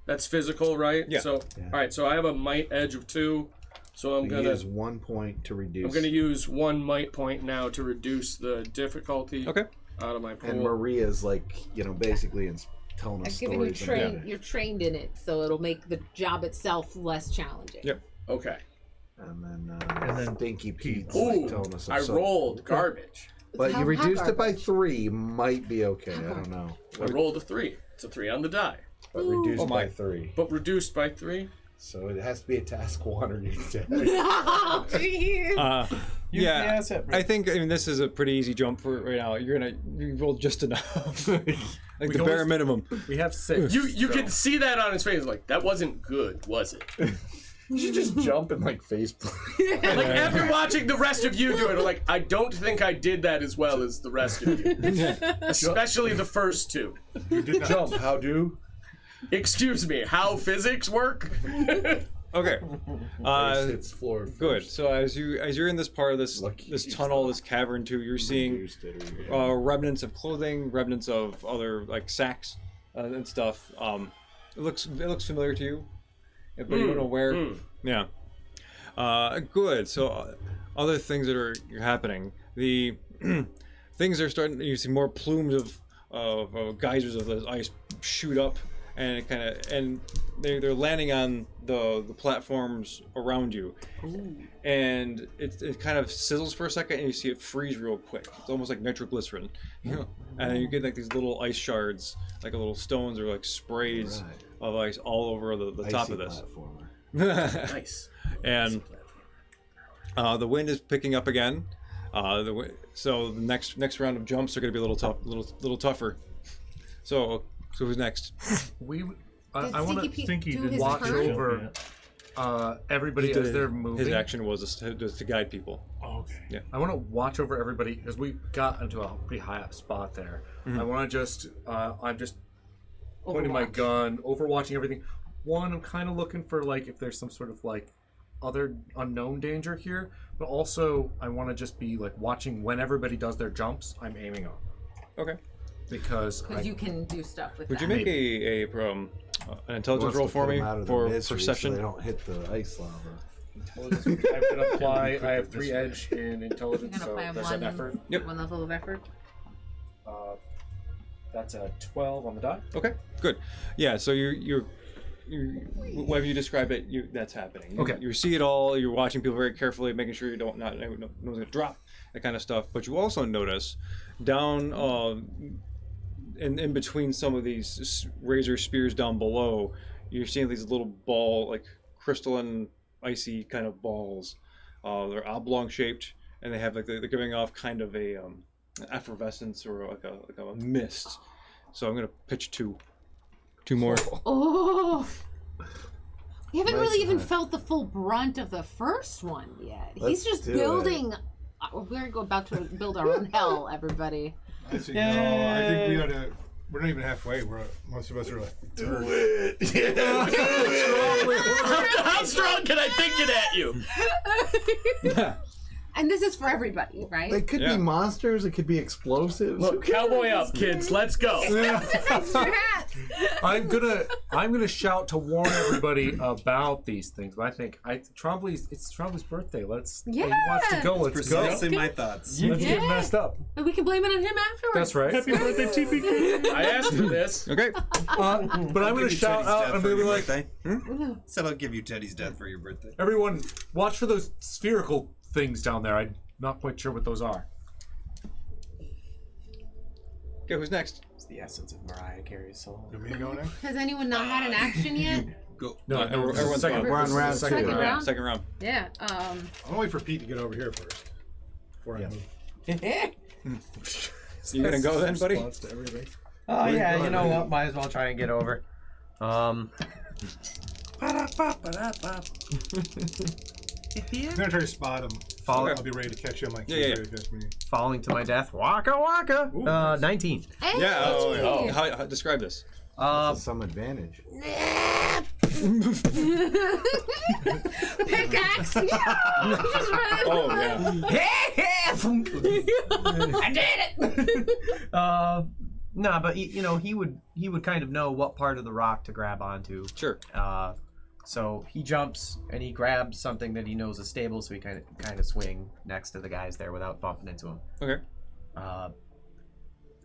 Speaker 3: That's physical, right?
Speaker 4: Yeah.
Speaker 3: So all right, so I have a might edge of 2, so I'm
Speaker 8: You
Speaker 3: gonna
Speaker 8: use 1 point to reduce.
Speaker 3: I'm gonna use 1 might point now to reduce the difficulty
Speaker 4: Okay.
Speaker 3: out of my pool.
Speaker 8: And Maria's like, basically telling us
Speaker 2: I've given you
Speaker 8: stories.
Speaker 2: you're trained in it, so it'll make the job itself less challenging.
Speaker 4: Yep.
Speaker 3: Okay.
Speaker 8: And then,
Speaker 9: And then
Speaker 8: Stinky Pete's
Speaker 3: Ooh,
Speaker 8: like telling us.
Speaker 3: I rolled garbage.
Speaker 8: But
Speaker 2: How-
Speaker 8: you
Speaker 2: how
Speaker 8: reduced it by
Speaker 2: garbage?
Speaker 8: 3. Might be okay. I don't know.
Speaker 3: I rolled a 3. It's a 3 on the die,
Speaker 8: But reduced
Speaker 4: Oh
Speaker 8: by
Speaker 4: my.
Speaker 8: 3.
Speaker 3: but reduced by 3.
Speaker 8: So it has to be a task 1 or you're dead.
Speaker 2: Oh, jeez.
Speaker 4: Yeah, I think this is a pretty easy jump for right now. You roll just enough, like the bare minimum.
Speaker 10: We have 6.
Speaker 3: You can see that on his face. Like, that wasn't good, was it?
Speaker 8: You should just jump and like face plant.
Speaker 3: Like, after watching the rest of you do it, I'm like, I don't think I did that as well as the rest of you. Especially the first 2.
Speaker 8: You did jump. How do?
Speaker 3: Excuse me, how physics work?
Speaker 4: Okay.
Speaker 8: It's floor.
Speaker 4: Good. So as you're in this part of this tunnel, this cavern too, you're seeing remnants of clothing, remnants of other like sacks and stuff. It looks familiar to you, but you don't know where. Yeah. Good. So other things that are happening. The things are starting. You see more plumes of geysers of this ice shoot up, and it they're landing on the platforms around you. Ooh. And it kind of sizzles for a second, and you see it freeze real quick. It's almost like nitroglycerin, and you get like these little ice shards, like little stones or like sprays of ice all over the top of this.
Speaker 3: Nice.
Speaker 4: And the wind is picking up again. So the next round of jumps are going to be a little tougher. So who's next?
Speaker 10: I want to
Speaker 9: Stinky didn't
Speaker 10: watch
Speaker 9: jump
Speaker 10: over everybody as they're moving.
Speaker 4: His action was to guide people.
Speaker 9: Oh, okay.
Speaker 4: Yeah.
Speaker 10: I want to watch over everybody because we got into a pretty high up spot there. I want to just, I'm just pointing my gun, overwatching everything. One, I'm kind of looking for like if there's some sort of like other unknown danger here, but also I want to just be like watching when everybody does their jumps. I'm aiming on them.
Speaker 4: Okay.
Speaker 2: Because you can do stuff with
Speaker 4: Would
Speaker 2: that.
Speaker 4: you make an intelligence roll for me for perception?
Speaker 8: So they don't hit the ice lava.
Speaker 10: Intelligence. I'm going to apply. I have 3 edge in intelligence, so there's an effort.
Speaker 4: Yep.
Speaker 2: 1 level of effort.
Speaker 10: That's a 12 on the die.
Speaker 4: Okay, good. Yeah, so you're whatever you describe it, that's happening.
Speaker 10: Okay.
Speaker 4: You see it all. You're watching people very carefully, making sure no one's gonna drop, that kind of stuff. But you also notice down in between some of these razor spears down below, you're seeing these little like crystalline, icy kind of balls. They're oblong shaped, and they have they're giving off kind of a effervescence or like a mist. So I'm gonna pitch two more.
Speaker 2: Oh, you haven't really even felt the full brunt of the first one yet. He's just building. We're about to build our own hell, everybody.
Speaker 7: I think we ought to. We're not even halfway. Most of us are like, do it.
Speaker 3: How strong can I think it at you?
Speaker 2: And this is for everybody, right?
Speaker 8: They could be monsters. It could be explosives.
Speaker 3: Look, cowboy up, kids. Let's go.
Speaker 10: I'm gonna shout to warn everybody about these things. But I think it's Trombley's birthday. He wants to go. Let's go.
Speaker 1: Precisely my thoughts.
Speaker 10: Let's get messed up.
Speaker 2: And we can blame it on him afterwards.
Speaker 10: That's right.
Speaker 9: Happy birthday, TPK.
Speaker 3: I asked for this.
Speaker 4: Okay.
Speaker 10: But I'm gonna shout out. I'm gonna be like,
Speaker 1: Said I'll give you Teddy's death for your birthday.
Speaker 10: everyone, watch for those spherical things down there. I'm not quite sure what those are.
Speaker 4: Okay, who's next?
Speaker 6: It's the essence of Mariah Carey's soul.
Speaker 7: Do me go next?
Speaker 2: Has anyone not had an action yet?
Speaker 1: Go.
Speaker 10: No,
Speaker 4: everyone's
Speaker 10: second.
Speaker 8: We're on round
Speaker 2: Second
Speaker 8: two.
Speaker 2: round?
Speaker 4: Second round.
Speaker 2: Yeah.
Speaker 7: I'm gonna wait for Pete to get over here first before I move.
Speaker 4: You gonna go then, buddy?
Speaker 10: Response to everything.
Speaker 6: Oh yeah, you know what? Might as well try and get over.
Speaker 7: I'm gonna try to spot him. I'll be ready to catch him. Like
Speaker 4: Yeah.
Speaker 7: ready to catch me.
Speaker 6: Falling to my death. Waka waka. 19.
Speaker 2: Hey!
Speaker 4: Yeah. Oh. How describe this?
Speaker 8: That's some advantage.
Speaker 2: Pickaxe! Just run.
Speaker 4: Oh yeah.
Speaker 2: I did it!
Speaker 6: Nah, but he would kind of know what part of the rock to grab onto.
Speaker 4: Sure.
Speaker 6: So he jumps and he grabs something that he knows is stable, so he kind of swing next to the guys there without bumping into him.
Speaker 4: Okay.
Speaker 1: And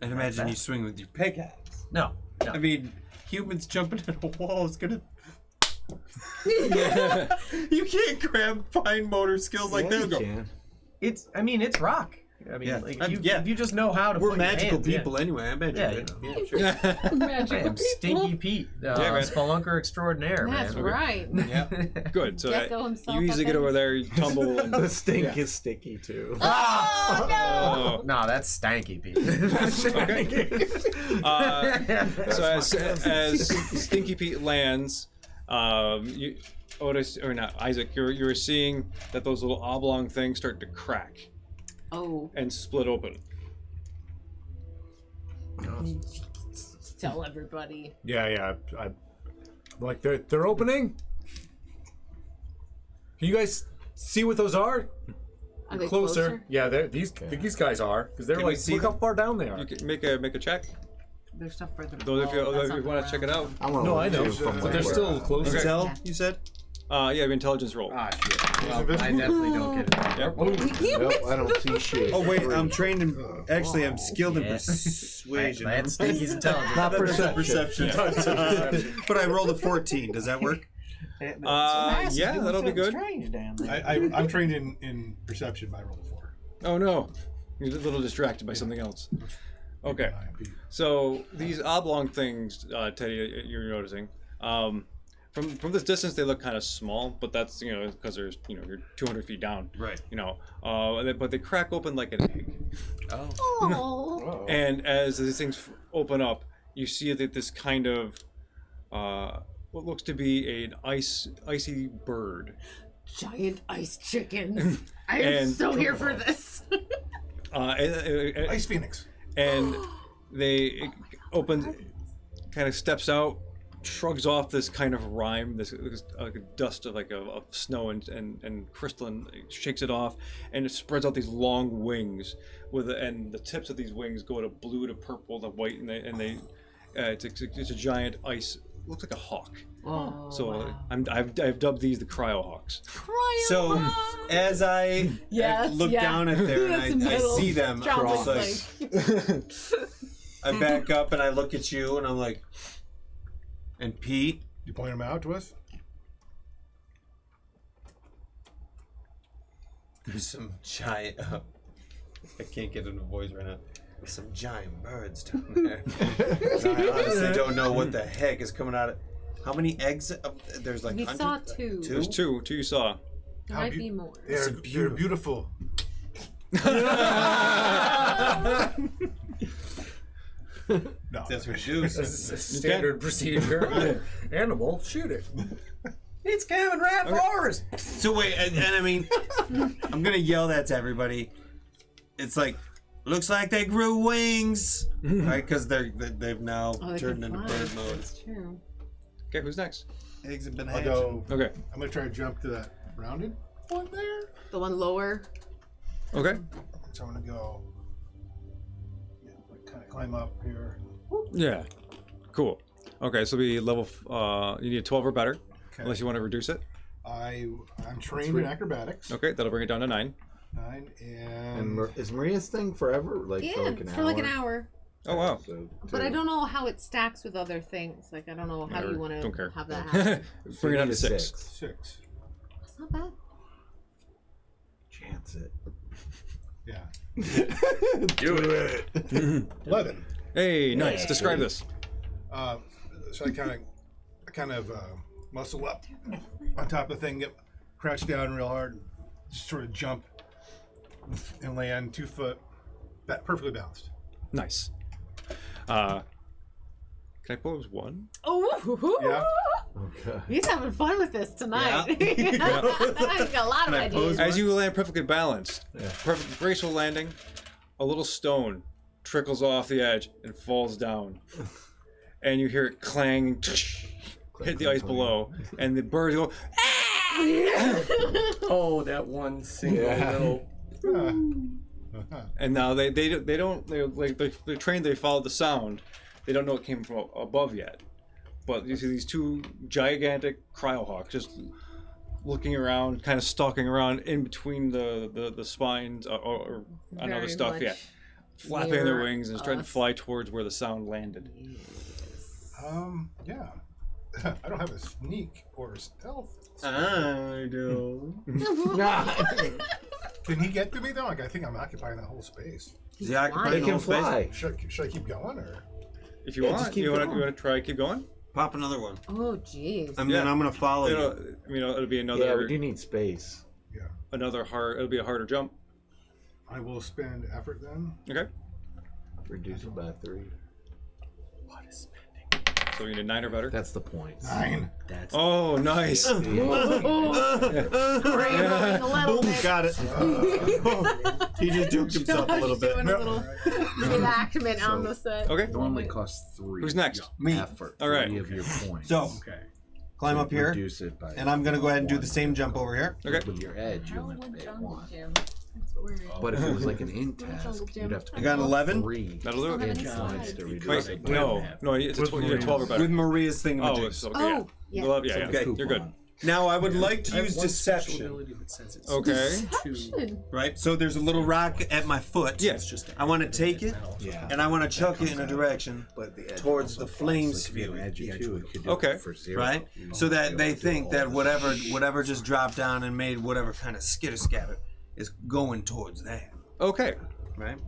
Speaker 1: imagine you swing with your pickaxe.
Speaker 6: No.
Speaker 1: I mean, humans jumping at a wall is gonna. You can't grab fine motor skills like that.
Speaker 8: You
Speaker 1: Go.
Speaker 8: can.
Speaker 6: It's rock. I mean,
Speaker 1: Yeah.
Speaker 6: like,
Speaker 1: Yeah.
Speaker 6: if you just know how to
Speaker 1: We're
Speaker 6: put your
Speaker 1: magical
Speaker 6: hands,
Speaker 1: people anyway. I bet
Speaker 6: Yeah,
Speaker 1: you
Speaker 6: you
Speaker 1: could.
Speaker 6: know.
Speaker 1: Yeah, sure.
Speaker 6: I
Speaker 2: Magical
Speaker 6: am Stinky Pete,
Speaker 4: man.
Speaker 6: spelunker extraordinaire,
Speaker 2: That's
Speaker 6: man.
Speaker 2: right.
Speaker 1: Yeah.
Speaker 4: Good. So
Speaker 2: Gecko himself,
Speaker 4: you easily
Speaker 2: I
Speaker 4: get
Speaker 2: think.
Speaker 4: over there, you tumble, and
Speaker 8: The stink is sticky too.
Speaker 2: Oh no!
Speaker 4: oh.
Speaker 6: No, that's Stanky Pete.
Speaker 4: As Stinky Pete lands, you, Otis or not Isaac, you're seeing that those little oblong things start to crack
Speaker 2: Oh,
Speaker 4: and split open.
Speaker 2: tell everybody.
Speaker 10: Yeah. I like they're opening. Can you guys see what those are?
Speaker 2: Are they
Speaker 10: Closer. Yeah, these guys are because they're
Speaker 1: Can we
Speaker 10: like
Speaker 1: see
Speaker 10: look how
Speaker 1: them?
Speaker 10: far down they are.
Speaker 4: You can make a check.
Speaker 2: There's stuff further.
Speaker 4: Those
Speaker 2: below. That's
Speaker 4: if you
Speaker 2: not
Speaker 4: want to check it out.
Speaker 8: I want
Speaker 10: No, I know,
Speaker 8: from
Speaker 10: but they're still closer.
Speaker 1: Tell, you said?
Speaker 4: Yeah, intelligence roll.
Speaker 6: Ah, shit. Well, I definitely don't get it.
Speaker 4: Yep.
Speaker 8: Nope, I don't see shit.
Speaker 1: Oh wait, I'm trained in. Actually, I'm skilled in
Speaker 6: Yeah.
Speaker 1: persuasion.
Speaker 6: That's Stinky's intelligence.
Speaker 8: Not
Speaker 1: That's
Speaker 8: perception.
Speaker 1: perception. But I rolled a 14. Does that work?
Speaker 4: Yeah, that'll be good.
Speaker 11: Strange down there.
Speaker 7: I'm trained in perception by roll 4.
Speaker 4: Oh no, you're a little distracted by something else. Okay, so these oblong things, Teddy, you're noticing. From this distance, they look kind of small, but that's because there's you're 200 feet down.
Speaker 1: Right.
Speaker 4: But they crack open like an egg.
Speaker 2: Oh.
Speaker 4: And as these things open up, you see that this kind of what looks to be an icy bird.
Speaker 2: Giant ice chickens. I am
Speaker 4: And-
Speaker 2: so here for this.
Speaker 7: Ice Phoenix.
Speaker 4: And they open, kind of steps out, shrugs off this kind of rime, this like a dust of of snow and crystalline, shakes it off, and it spreads out these long wings and the tips of these wings go to blue to purple to white, it's a giant ice. Looks like a hawk.
Speaker 2: Oh,
Speaker 4: So
Speaker 2: wow.
Speaker 4: I've dubbed these the cryo hawks.
Speaker 1: So as I look down at there and I see them, I'm just like, I back up and I look at you and I'm like, and Pete,
Speaker 7: You point them out to us?
Speaker 1: there's some giant. I can't get into voice right now. There's some giant birds down there. I honestly don't know what the heck is coming out of. How many eggs? There's like
Speaker 2: We
Speaker 1: 100?
Speaker 2: saw 2.
Speaker 4: There's two you saw.
Speaker 2: There might be more.
Speaker 7: They're beautiful. No,
Speaker 1: That's what you
Speaker 10: This is a standard procedure. Animal, shoot it.
Speaker 11: It's coming right for us.
Speaker 1: So wait, and I mean, I'm gonna yell that to everybody. It's like, looks like they grew wings, right? Because they've now
Speaker 2: They
Speaker 1: turned
Speaker 2: can
Speaker 1: into
Speaker 2: fly.
Speaker 1: bird mode.
Speaker 2: That's true.
Speaker 4: Okay, who's next?
Speaker 1: Eggs have been
Speaker 7: I'll
Speaker 1: hatching.
Speaker 7: go.
Speaker 4: Okay.
Speaker 7: I'm gonna try to jump to that rounded one there.
Speaker 2: The one lower.
Speaker 4: Okay.
Speaker 7: So I'm gonna go. Yeah, kind of climb up here.
Speaker 4: Yeah. Cool. Okay, so be level. You need a 12 or better,
Speaker 7: Okay.
Speaker 4: unless you want to reduce it.
Speaker 7: I'm trained in acrobatics.
Speaker 4: Okay, that'll bring it down to 9.
Speaker 7: 9
Speaker 8: And
Speaker 7: and
Speaker 8: is Maria's thing forever? Like
Speaker 2: Yeah,
Speaker 8: for like an
Speaker 2: for
Speaker 8: hour?
Speaker 2: like an hour.
Speaker 4: Oh wow.
Speaker 8: So,
Speaker 2: But I don't know how it stacks with other things. Like, I don't know how you want
Speaker 4: Don't
Speaker 2: to
Speaker 4: care.
Speaker 2: have that happen.
Speaker 4: Bring it down to
Speaker 8: need a
Speaker 4: 6.
Speaker 7: 6.
Speaker 2: That's not bad.
Speaker 8: Chance it.
Speaker 7: Yeah.
Speaker 10: Do it.
Speaker 7: 11.
Speaker 4: Hey, nice. Describe this.
Speaker 7: So I kind of muscle up on top of the thing, get crouch down real hard, just sort of jump and land 2 foot, perfectly balanced.
Speaker 4: Nice. Can I pose 1?
Speaker 2: Oh,
Speaker 7: Yeah.
Speaker 8: Okay.
Speaker 2: he's having fun with this tonight. He's got a lot of ideas.
Speaker 4: As you land perfectly balanced, perfect graceful landing, a little stone trickles off the edge and falls down. And you hear it clang, hit the ice below, and the birds go,
Speaker 3: Oh, that one single little.
Speaker 4: and now they're trained, they follow the sound. They don't know it came from above yet. But you see these 2 gigantic cryohawks just looking around, kind of stalking around in between the spines or another
Speaker 2: Very
Speaker 4: stuff,
Speaker 2: much
Speaker 4: flapping their
Speaker 2: near
Speaker 4: wings and trying to
Speaker 2: us.
Speaker 4: fly towards where the sound landed.
Speaker 7: Yeah. I don't have a sneak or a stealth.
Speaker 1: I do.
Speaker 7: Can he get to me though? Like I think I'm occupying that whole space.
Speaker 2: He's
Speaker 1: Yeah, I can
Speaker 2: flying.
Speaker 8: They
Speaker 1: the
Speaker 8: can
Speaker 1: whole space.
Speaker 8: fly.
Speaker 7: Should I keep going or?
Speaker 4: If you
Speaker 8: Yeah,
Speaker 4: want,
Speaker 8: just keep
Speaker 4: you want
Speaker 8: going.
Speaker 4: to try keep going.
Speaker 1: Pop another one.
Speaker 2: Oh, jeez.
Speaker 1: And then I'm gonna follow you.
Speaker 4: It'll be
Speaker 8: Yeah,
Speaker 4: another
Speaker 8: we do need space.
Speaker 7: Yeah.
Speaker 4: another hard. It'll be a harder jump.
Speaker 7: I will spend effort then.
Speaker 4: Okay.
Speaker 8: Reduce it by 3.
Speaker 4: So you need 9 or better.
Speaker 8: That's the point.
Speaker 7: 9.
Speaker 8: That's
Speaker 4: Oh, nice.
Speaker 2: Scrambling a little
Speaker 1: Boom,
Speaker 2: bit.
Speaker 1: got it. He just duked himself a little bit.
Speaker 2: Doing a little reenactment on the set.
Speaker 4: Okay.
Speaker 8: normally costs 3.
Speaker 4: Who's next?
Speaker 1: Me.
Speaker 8: Effort.
Speaker 4: All right.
Speaker 8: 3 of your points.
Speaker 1: So, climb up here,
Speaker 8: Reduce it by
Speaker 1: and I'm gonna go ahead and do the
Speaker 8: 1.
Speaker 1: same jump over here.
Speaker 4: Okay.
Speaker 8: With your edge, you only have to
Speaker 2: Hellwood
Speaker 8: pay
Speaker 2: Jungle
Speaker 8: 1.
Speaker 2: Gym. That's weird.
Speaker 8: But if it was like an int
Speaker 2: Jungle
Speaker 8: task,
Speaker 2: gym.
Speaker 8: you'd have to
Speaker 1: I got an 11.
Speaker 8: 3
Speaker 4: That'll do
Speaker 2: Don't have
Speaker 4: it.
Speaker 2: any
Speaker 8: points
Speaker 2: slides.
Speaker 8: to reduce
Speaker 4: Wait,
Speaker 8: it.
Speaker 4: no, it's a you need 12 or better.
Speaker 1: With Maria's thing.
Speaker 4: Oh, it's okay. Yeah.
Speaker 2: Oh, yeah.
Speaker 4: Yeah.
Speaker 1: Okay.
Speaker 4: You're good.
Speaker 1: Now I would like to
Speaker 3: I have
Speaker 1: use
Speaker 3: one special
Speaker 1: deception.
Speaker 3: ability that says it's
Speaker 4: Okay.
Speaker 2: Deception.
Speaker 1: Right. So there's a little rock at my foot.
Speaker 4: Yes.
Speaker 1: I want to take it,
Speaker 8: Yeah.
Speaker 1: and I want to chuck it in a direction
Speaker 8: But the edge
Speaker 1: towards
Speaker 8: also
Speaker 1: the flame
Speaker 8: applies, like, if you
Speaker 1: spewing.
Speaker 8: edge it too, it could do
Speaker 4: Okay.
Speaker 8: it for 0.
Speaker 1: right?
Speaker 8: You don't
Speaker 1: So
Speaker 8: have to
Speaker 1: that
Speaker 8: be
Speaker 1: they
Speaker 8: able to do
Speaker 1: think
Speaker 8: all
Speaker 1: that
Speaker 8: this.
Speaker 1: whatever just dropped down and made whatever kind of skitter scatter is going towards that,
Speaker 4: Okay.
Speaker 1: right?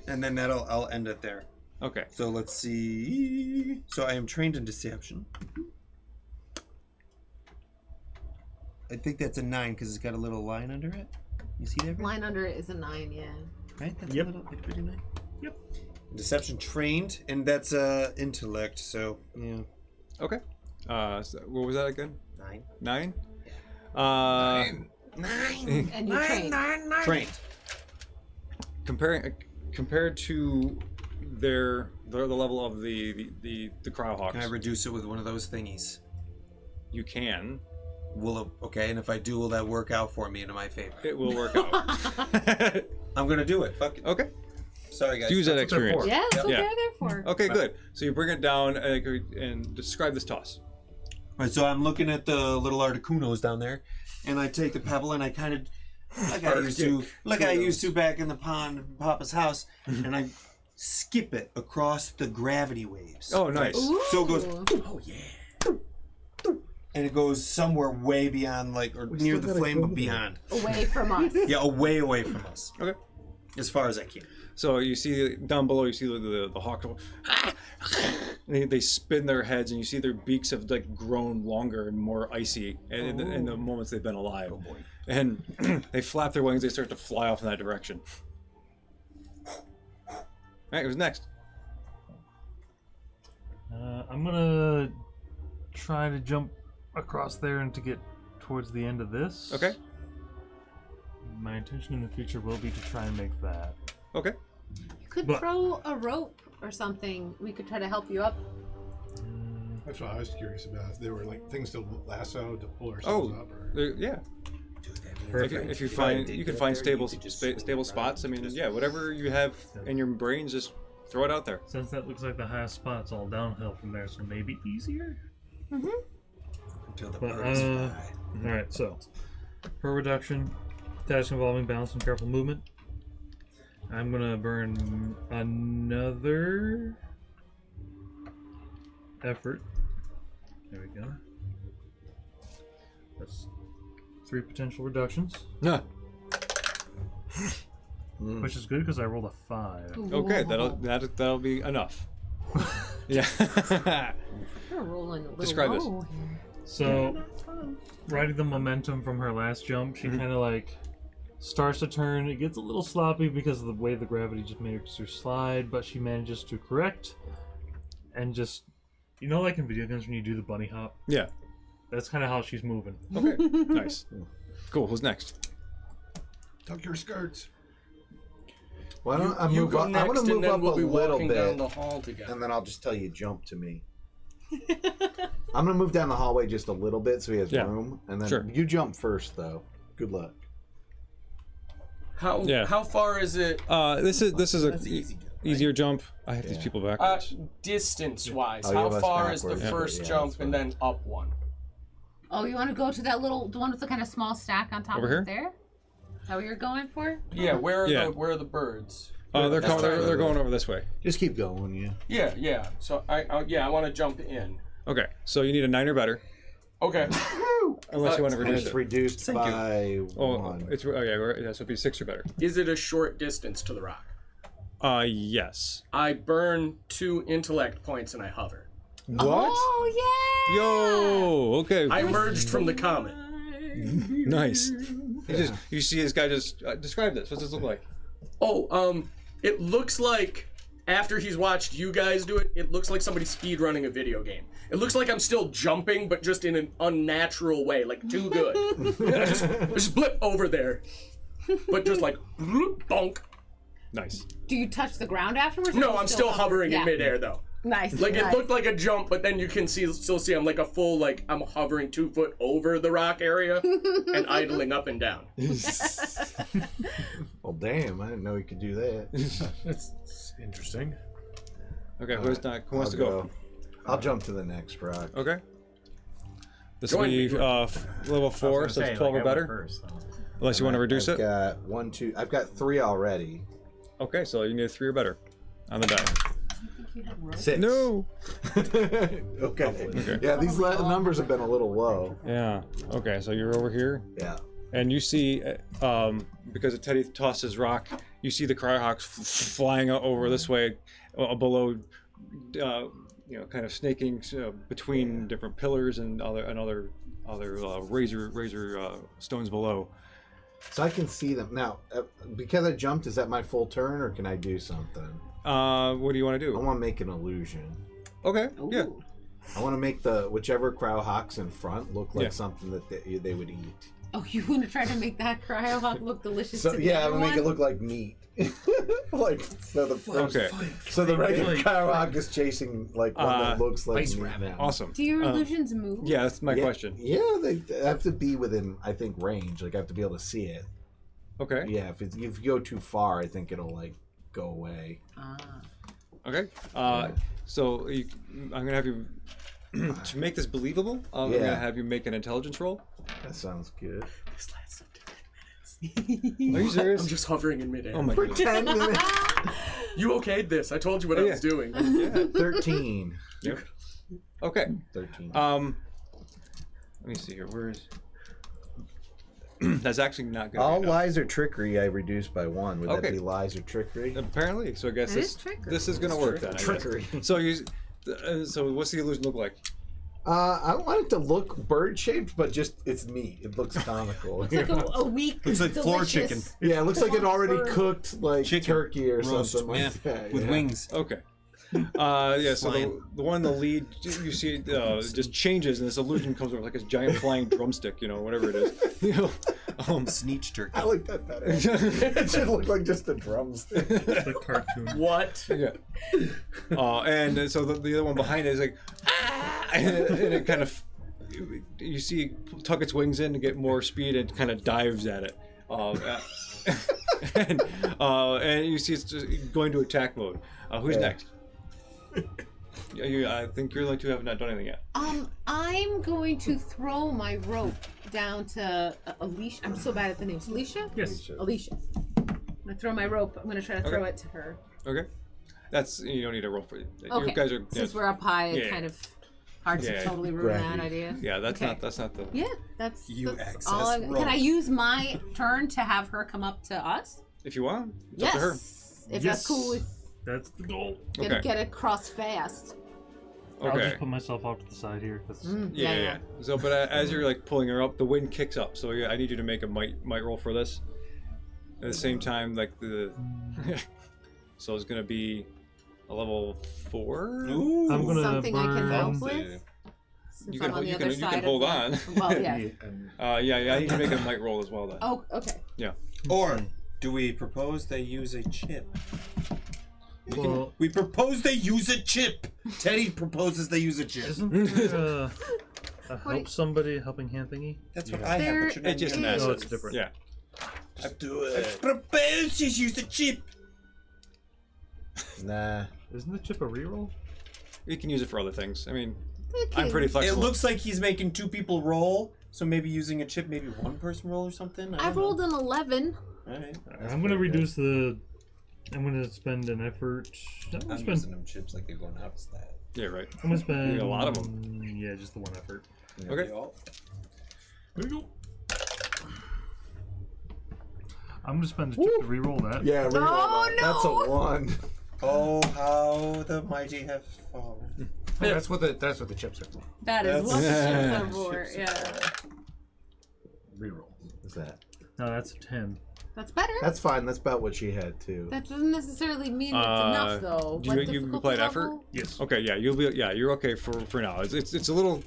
Speaker 1: And then I'll end it there.
Speaker 4: Okay.
Speaker 1: So let's see. So I am trained in deception. I think that's a 9 because it's got a little line under it. You see that? Right?
Speaker 2: Line under it is a 9, yeah.
Speaker 1: Right? That's
Speaker 9: Yep.
Speaker 1: a little itty bitty 9.
Speaker 9: Yep.
Speaker 1: Deception trained, and that's intellect. So yeah,
Speaker 4: Okay. So what was that again?
Speaker 1: 9.
Speaker 4: 9.
Speaker 1: 9.
Speaker 2: And you train.
Speaker 1: Trained.
Speaker 4: Compared to the level of the Crowhawks,
Speaker 1: Can I reduce it with one of those thingies?
Speaker 4: you can.
Speaker 1: Will it, okay, and if I do, will that work out for me into my favor?
Speaker 4: It will work out.
Speaker 1: I'm gonna do it. Fuck it.
Speaker 4: Okay.
Speaker 1: Sorry, guys.
Speaker 4: Use that
Speaker 7: That's what they're
Speaker 4: experience.
Speaker 2: Yeah, that's what
Speaker 4: Yeah.
Speaker 2: they're there for.
Speaker 4: Okay, good. So you bring it down and describe this toss.
Speaker 1: Right, so I'm looking at the little Articunos down there, and I take the pebble and I kind of, like I used to back in the pond in Papa's house, and I skip it across the gravity waves.
Speaker 4: Oh, nice.
Speaker 1: So it goes,
Speaker 3: Oh yeah.
Speaker 1: and it goes somewhere way beyond, like, or near
Speaker 8: still
Speaker 1: the
Speaker 8: gotta
Speaker 1: flame,
Speaker 8: go
Speaker 1: but beyond.
Speaker 2: Away from us.
Speaker 1: Yeah, away from us.
Speaker 4: Okay.
Speaker 1: As far as I can.
Speaker 4: So you see down below, you see the hawks. They spin their heads, and you see their beaks have like grown longer and more icy in the moments they've been alive.
Speaker 1: Oh boy.
Speaker 4: And they flap their wings. They start to fly off in that direction. All right, who's next?
Speaker 9: I'm gonna try to jump across there and to get towards the end of this.
Speaker 4: Okay.
Speaker 9: My intention in the future will be to try and make that.
Speaker 4: Okay.
Speaker 2: You could
Speaker 9: But-
Speaker 2: throw a rope or something. We could try to help you up.
Speaker 7: That's what I was curious about. If there were like things to lasso to pull ourselves
Speaker 4: Oh,
Speaker 7: up. Or...
Speaker 4: yeah.
Speaker 6: Perfect.
Speaker 4: If you find you can find stable spots. I mean, yeah, whatever you have in your brains, just throw it out there.
Speaker 9: Since that looks like the highest spot, it's all downhill from there, so maybe easier.
Speaker 1: Until the
Speaker 9: But
Speaker 1: birds fly.
Speaker 9: all right. So, per reduction, task involving balance and careful movement. I'm gonna burn another effort. There we go. That's 3 potential reductions,
Speaker 4: Yeah.
Speaker 9: which is good because I rolled a 5.
Speaker 4: Okay, that'll be enough. Yeah.
Speaker 2: We're rolling a little
Speaker 4: Describe this.
Speaker 2: low here.
Speaker 9: So, riding the momentum from her last jump, she kind of like starts to turn. It gets a little sloppy because of the way the gravity just makes her slide, but she manages to correct and just, you know, like in video games when you do the bunny hop.
Speaker 4: Yeah.
Speaker 9: That's kind of how she's moving.
Speaker 4: Okay. Nice. Cool. Who's next?
Speaker 7: Tuck your skirts.
Speaker 8: Why don't I
Speaker 3: You
Speaker 8: move
Speaker 3: go
Speaker 8: up? I
Speaker 3: next,
Speaker 8: want to
Speaker 3: and
Speaker 8: move
Speaker 3: then
Speaker 8: up
Speaker 3: we'll
Speaker 8: a
Speaker 3: be
Speaker 8: little
Speaker 3: walking down
Speaker 8: bit,
Speaker 3: the hall together.
Speaker 8: and then I'll just tell you jump to me. I'm gonna move down the hallway just a little bit so he has
Speaker 4: Yeah.
Speaker 8: room, and then
Speaker 4: Sure.
Speaker 8: you jump first though. Good luck.
Speaker 3: How far is it?
Speaker 4: This is a
Speaker 3: That's easy,
Speaker 4: easier jump. I have these people backwards.
Speaker 3: Distance wise,
Speaker 8: Oh, you
Speaker 3: how
Speaker 8: have us
Speaker 3: far is the
Speaker 8: backwards.
Speaker 3: first
Speaker 8: Yeah,
Speaker 3: jump
Speaker 8: that's
Speaker 3: and then up one?
Speaker 2: Oh, you want to go to that little, the one with the kind of small stack on top
Speaker 4: Over
Speaker 2: of
Speaker 4: here?
Speaker 2: it there? Is that what you're going for?
Speaker 3: Yeah, where are
Speaker 4: Yeah.
Speaker 3: where are the birds?
Speaker 4: They're
Speaker 3: That's
Speaker 4: going over this way.
Speaker 8: Just keep going, yeah.
Speaker 3: Yeah. So I want to jump in.
Speaker 4: Okay, so you need a 9 or better,
Speaker 3: Okay.
Speaker 4: unless you want to
Speaker 8: And
Speaker 4: reduce
Speaker 8: it's
Speaker 4: it.
Speaker 8: reduced by
Speaker 4: Oh,
Speaker 8: 1.
Speaker 4: it's yeah, that would be 6 or better.
Speaker 3: Is it a short distance to the rock?
Speaker 4: Yes.
Speaker 3: I burn 2 intellect points and I hover.
Speaker 4: What?
Speaker 2: Oh yeah.
Speaker 4: Yo. Okay.
Speaker 3: I emerged from the comet.
Speaker 4: Nice. You see this guy just describe this. What's this look like?
Speaker 3: Oh, it looks like after he's watched you guys do it, it looks like somebody speed running a video game. It looks like I'm still jumping, but just in an unnatural way, like too good. just blip over there, but just like bloop, bonk.
Speaker 4: Nice.
Speaker 2: Do you touch the ground afterwards? or
Speaker 3: No,
Speaker 2: you
Speaker 3: I'm still hovering in midair though.
Speaker 2: Nice.
Speaker 3: Like
Speaker 2: nice.
Speaker 3: it looked like a jump, but then you can still see I'm like a full I'm hovering 2 foot over the rock area and idling up and down.
Speaker 8: Well, damn, I didn't know you could do that.
Speaker 10: That's interesting.
Speaker 4: Okay, who wants to go?
Speaker 8: I'll jump to the next rock.
Speaker 4: Okay. This will
Speaker 3: Join
Speaker 4: be
Speaker 3: me.
Speaker 4: level 4, so it's 12 or better.
Speaker 6: First, so.
Speaker 4: Unless you want to reduce
Speaker 8: I've
Speaker 4: it.
Speaker 8: got 1, 2. I've got 3 already.
Speaker 4: Okay, so you need a 3 or better on the die.
Speaker 8: 6.
Speaker 4: No.
Speaker 8: Okay. Yeah, these numbers have been a little low.
Speaker 4: Yeah. Okay, so you're over here,
Speaker 8: Yeah.
Speaker 4: and you see, because Teddy tossed his rock, you see the Cryohawks flying over this way, below, kind of snaking between different pillars and other razor stones below.
Speaker 8: So I can see them now. Because I jumped, is that my full turn, or can I do something?
Speaker 4: What do you want to
Speaker 8: I
Speaker 4: do?
Speaker 8: want to make an illusion.
Speaker 4: Okay. Yeah.
Speaker 8: I want to make whichever Cryohawks in front look like
Speaker 4: Yeah.
Speaker 8: something that they would eat.
Speaker 2: Oh, you want to try to make that Cryohawk look delicious?
Speaker 8: So
Speaker 2: to the
Speaker 8: yeah,
Speaker 2: other
Speaker 8: I'm gonna make it
Speaker 2: one?
Speaker 8: look like meat. Like so
Speaker 4: Okay.
Speaker 8: So the regular Cryohawk is chasing like one that looks like
Speaker 10: Ice
Speaker 8: meat
Speaker 10: rabbit.
Speaker 8: now.
Speaker 4: Awesome.
Speaker 2: Do your illusions move?
Speaker 4: Yeah, that's my
Speaker 8: Yeah,
Speaker 4: question.
Speaker 8: Yeah, they have to be within, I think, range. Like I have to be able to see it.
Speaker 4: Okay.
Speaker 8: Yeah, if you go too far, I think it'll like go away.
Speaker 4: Okay. So I'm gonna have you to make this believable. I'm
Speaker 8: Yeah.
Speaker 4: gonna have you make an intelligence roll.
Speaker 8: That sounds good.
Speaker 3: This lasts up to 10 minutes.
Speaker 4: Are you serious?
Speaker 3: I'm just hovering in midair.
Speaker 4: Oh my
Speaker 8: For
Speaker 4: god.
Speaker 8: 10 minutes.
Speaker 3: You okayed this. I told you what I was doing.
Speaker 4: Yeah.
Speaker 8: 13.
Speaker 4: Yep. Okay.
Speaker 8: 13.
Speaker 4: Let me see here. Where is? That's actually not good.
Speaker 8: All lies or trickery I reduced by 1. Would
Speaker 4: Okay.
Speaker 8: that be lies or trickery?
Speaker 4: Apparently, so I guess
Speaker 2: It is trickery.
Speaker 4: this is gonna work then. I guess.
Speaker 8: Trickery.
Speaker 4: So so what's the illusion look like?
Speaker 8: I want it to look bird-shaped, but just it's meat. It looks comical.
Speaker 2: It's like a weak,
Speaker 1: Looks like floor
Speaker 2: delicious-
Speaker 1: chicken.
Speaker 8: Yeah, it looks like it already
Speaker 2: bird.
Speaker 8: cooked like
Speaker 1: Chicken
Speaker 8: turkey or
Speaker 1: roast,
Speaker 8: something
Speaker 1: yeah,
Speaker 8: like that.
Speaker 1: with
Speaker 8: yeah.
Speaker 1: wings.
Speaker 4: Okay. Yeah. So
Speaker 1: Flying.
Speaker 4: the one in the lead, you see, just changes, and this illusion comes over like a giant flying drumstick, whatever it is.
Speaker 1: Sneech turkey.
Speaker 8: I like that better. It should look like just a drumstick.
Speaker 9: It's like cartoon.
Speaker 3: What?
Speaker 4: Yeah. And so the other one behind it is like, ah! and it kind of, you see it tuck its wings in to get more speed and kind of dives at it. And you see it's just going to attack mode. Who's
Speaker 8: Yeah.
Speaker 4: next? I think you're the only two who have not done anything yet.
Speaker 2: I'm going to throw my rope down to Alicia. I'm so bad at the names. Alicia?
Speaker 9: Yes.
Speaker 2: Alicia. I'm gonna throw my rope. I'm gonna try to throw
Speaker 4: Okay.
Speaker 2: it to her.
Speaker 4: Okay. You don't need a roll for it. You
Speaker 2: Okay.
Speaker 4: guys are.
Speaker 2: Since we're up high, it's
Speaker 4: Yeah.
Speaker 2: kind of hard
Speaker 4: Yeah.
Speaker 2: to totally ruin
Speaker 8: Gravity.
Speaker 2: that idea.
Speaker 4: Yeah, that's
Speaker 2: Okay.
Speaker 4: not the.
Speaker 2: Yeah, that's
Speaker 1: You
Speaker 2: that's
Speaker 1: access
Speaker 2: all.
Speaker 1: rope.
Speaker 2: Can I use my turn to have her come up to us?
Speaker 4: If you want, it's
Speaker 2: Yes.
Speaker 4: up to her.
Speaker 2: If that's cool with
Speaker 9: That's the goal.
Speaker 4: Okay.
Speaker 2: get across fast.
Speaker 9: I'll
Speaker 4: Okay.
Speaker 9: just put myself off to the side here. 'Cause
Speaker 4: Yeah. So, but as you're like pulling her up, the wind kicks up. So yeah, I need you to make a might roll for this. At the same time, like the. So it's gonna be a level 4.
Speaker 1: Ooh.
Speaker 9: I'm gonna
Speaker 2: Something I can
Speaker 9: burn.
Speaker 2: help
Speaker 4: Yeah.
Speaker 2: with. Since
Speaker 4: You can
Speaker 2: I'm on the
Speaker 4: you
Speaker 2: other
Speaker 4: can you
Speaker 2: side
Speaker 4: can
Speaker 2: of
Speaker 4: hold
Speaker 2: the-
Speaker 4: on.
Speaker 2: Well, yeah.
Speaker 10: And
Speaker 4: Yeah. I need to make a might roll as well then.
Speaker 2: Oh, okay.
Speaker 1: Or do we propose they use a chip?
Speaker 9: Well,
Speaker 1: We propose they use a chip. Teddy proposes they use a chip.
Speaker 9: isn't there a
Speaker 2: What do
Speaker 9: help somebody helping hand thingy?
Speaker 1: That's what I
Speaker 2: There
Speaker 1: have. But you're not
Speaker 4: It just
Speaker 1: using
Speaker 4: matches.
Speaker 9: No, it's different.
Speaker 4: Yeah.
Speaker 1: Just do it. I propose you use a chip.
Speaker 8: Nah.
Speaker 9: Isn't the chip a reroll?
Speaker 4: You can use it for other things. I mean,
Speaker 2: Okay.
Speaker 4: I'm pretty
Speaker 1: It
Speaker 4: flexible.
Speaker 1: looks like he's making 2 people roll. So maybe using a chip, maybe 1 person roll or something.
Speaker 2: I rolled an 11.
Speaker 1: All right.
Speaker 9: I'm gonna reduce the I'm gonna spend an effort. I'm gonna
Speaker 1: I'm
Speaker 9: spend.
Speaker 1: using them chips like they're going out that.
Speaker 4: Yeah, right.
Speaker 9: I'm gonna spend
Speaker 4: a lot of them.
Speaker 9: Yeah, just the one effort.
Speaker 4: Okay.
Speaker 9: There you go. I'm gonna spend a chip to re-roll that.
Speaker 8: Yeah, reroll that.
Speaker 2: no!
Speaker 8: That's a 1.
Speaker 1: Oh, how the mighty have fallen.
Speaker 5: That's what the chips are for.
Speaker 2: That is what the chips are for. Yeah.
Speaker 5: Reroll.
Speaker 8: What's that?
Speaker 9: No, that's a 10.
Speaker 2: That's better.
Speaker 8: That's fine. That's about what she had too.
Speaker 2: That doesn't necessarily mean it's enough, though.
Speaker 4: Do
Speaker 2: What
Speaker 4: you
Speaker 2: difficulty
Speaker 4: applied
Speaker 2: level?
Speaker 4: effort?
Speaker 9: Yes.
Speaker 4: Okay, yeah, you're okay for now. It's a little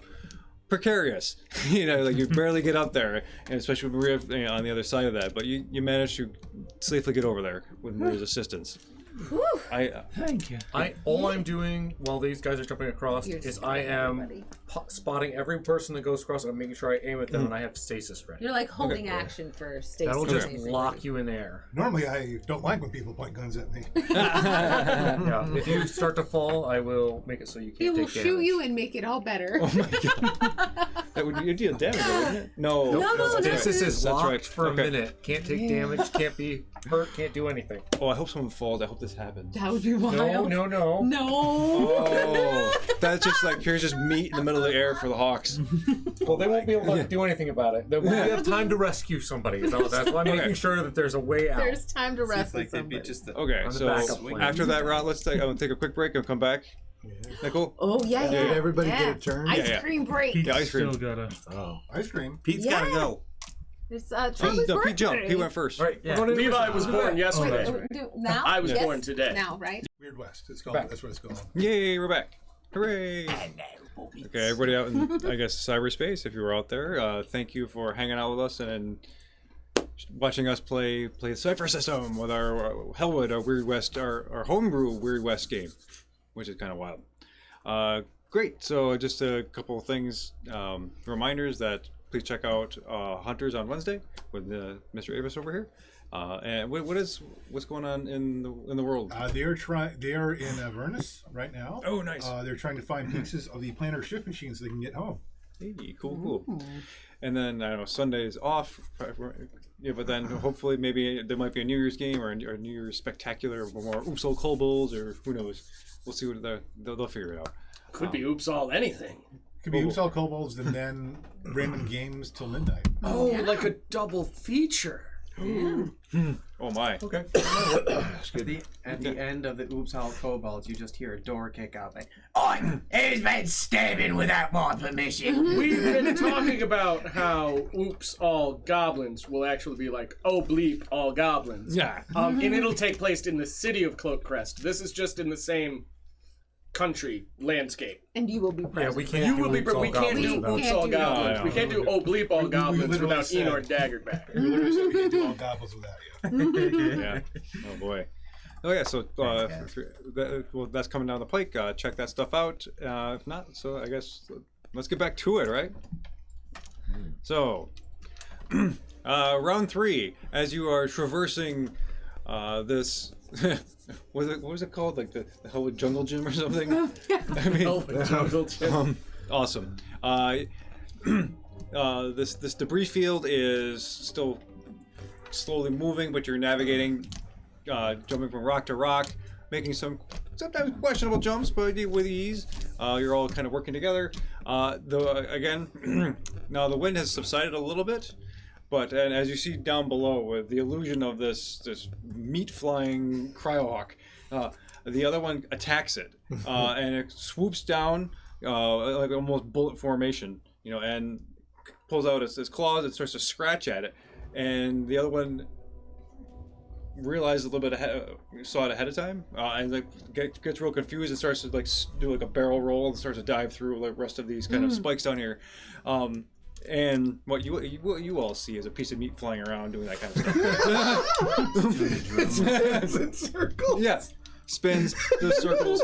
Speaker 4: precarious, like you barely get up there, and especially with Maria on the other side of that. But you managed to safely get over there with Maria's assistance.
Speaker 2: Whew.
Speaker 6: Thank you.
Speaker 10: All I'm doing while these guys are jumping across
Speaker 2: You're
Speaker 10: is
Speaker 2: so
Speaker 10: I am
Speaker 2: buddy.
Speaker 10: spotting every person that goes across. I'm making sure I aim at them, and I have stasis ready.
Speaker 2: You're like holding action for stasis.
Speaker 10: That'll just
Speaker 2: basically.
Speaker 10: lock you in air.
Speaker 7: Normally, I don't like when people point guns at me.
Speaker 10: Yeah. If you start to fall, I will make it so you
Speaker 2: He
Speaker 10: can't
Speaker 2: will
Speaker 10: take
Speaker 2: shoot
Speaker 10: damage.
Speaker 2: you and make it all better.
Speaker 4: Oh my god, that would deal damage, wouldn't it? No.
Speaker 10: Stasis is
Speaker 4: That's
Speaker 10: locked
Speaker 4: right.
Speaker 10: for a
Speaker 4: Okay.
Speaker 10: minute. Can't take damage. Can't be hurt. Can't do anything.
Speaker 4: Oh, I hope someone falls. I hope this happens.
Speaker 2: That would be wild.
Speaker 10: No.
Speaker 2: No.
Speaker 4: Oh, that's just like here's just meat in the middle of the air for the Hawks.
Speaker 10: Well, they won't be able to do anything about it. They won't have time to rescue somebody. So that's why I'm making sure that there's a way out.
Speaker 2: There's time to rest.
Speaker 1: Seems like they'd be just the
Speaker 4: Okay,
Speaker 10: On the
Speaker 4: so
Speaker 10: backup plan.
Speaker 4: after that route, I'm gonna take a quick break and come back. Nicole?
Speaker 2: Oh yeah, yeah.
Speaker 8: Did everybody
Speaker 2: yeah.
Speaker 8: get a turn?
Speaker 2: Ice
Speaker 4: Yeah.
Speaker 2: cream break.
Speaker 9: Pete's
Speaker 4: Yeah, ice cream.
Speaker 9: still gotta.
Speaker 8: Oh.
Speaker 7: Ice cream.
Speaker 1: Pete's
Speaker 2: Yeah.
Speaker 1: gotta go.
Speaker 2: It's Charlie's
Speaker 4: No,
Speaker 2: birthday.
Speaker 4: Pete jumped. He went first.
Speaker 10: Right.
Speaker 6: Yeah.
Speaker 3: Levi was born yesterday.
Speaker 2: Now?
Speaker 3: I was
Speaker 2: Yes?
Speaker 3: born today.
Speaker 2: Now, right?
Speaker 7: Weird West. It's called. That's what it's called.
Speaker 4: Yay, we're back. Hooray! Okay, everybody out in, I guess, cyberspace, if you were out there, thank you for hanging out with us and watching us play the Cypher System with our Hellwood, our Weird West, our homebrew Weird West game, which is kind of wild. Great, so just a couple of things, reminders that please check out Hunters on Wednesday with Mr. Avis over here. And what's going on in the world?
Speaker 7: They are in Avernus right now.
Speaker 4: Oh, nice.
Speaker 7: They're trying to find pieces of the planner shift machine so they can get home.
Speaker 4: Hey, cool. And then I don't know, Sunday's off. Yeah, but then hopefully maybe there might be a New Year's game or a New Year's spectacular, or more Oops All Kobolds, or who knows. We'll see what they'll figure it out.
Speaker 3: Could be oops all anything.
Speaker 7: Could be Upsal Kobolds and then Raymond Games till midnight.
Speaker 3: Oh, like a double feature.
Speaker 4: Oh my.
Speaker 10: Okay.
Speaker 6: At the end of the Oops All Kobolds, you just hear a door kick out. Like,
Speaker 11: Who's been stabbing without my permission?
Speaker 3: We've been talking about how oops all goblins will actually be like, oh bleep all goblins.
Speaker 4: Yeah.
Speaker 3: And it'll take place in the city of Cloakcrest. This is just in the same country landscape.
Speaker 2: And you will be
Speaker 10: Yeah,
Speaker 2: present.
Speaker 10: we can't.
Speaker 3: You
Speaker 10: do
Speaker 3: will be,
Speaker 10: oops
Speaker 3: but
Speaker 10: all
Speaker 3: we can't
Speaker 10: goblins
Speaker 3: do
Speaker 10: without-
Speaker 3: oops all
Speaker 2: do
Speaker 3: goblins.
Speaker 4: that.
Speaker 3: We can't do oh bleep all goblins
Speaker 7: literally
Speaker 3: without
Speaker 7: said-
Speaker 3: Enor Daggerback.
Speaker 7: We literally said we can do all goblins without you.
Speaker 4: Yeah. Oh boy. Oh yeah. So that's coming down the pike. Check that stuff out. If not, so I guess let's get back to it, right? So, round 3. As you are traversing this, what was it called? Like the Hellwood Jungle Gym or something? I mean, awesome. This debris field is still slowly moving, but you're navigating, jumping from rock to rock, making some sometimes questionable jumps, but with ease. You're all kind of working together. Again, now the wind has subsided a little bit, but and as you see down below, with the illusion of this meat flying cryohawk, the other one attacks it, and it swoops down like almost bullet formation, and pulls out its claws and starts to scratch at it, and the other one realized a little bit saw it ahead of time, and like gets real confused and starts to like do like a barrel roll and starts to dive through like rest of these kind of spikes down here, and what you all see is a piece of meat flying around doing that kind of stuff.
Speaker 8: It's in circles.
Speaker 4: Yeah, spins, does circles.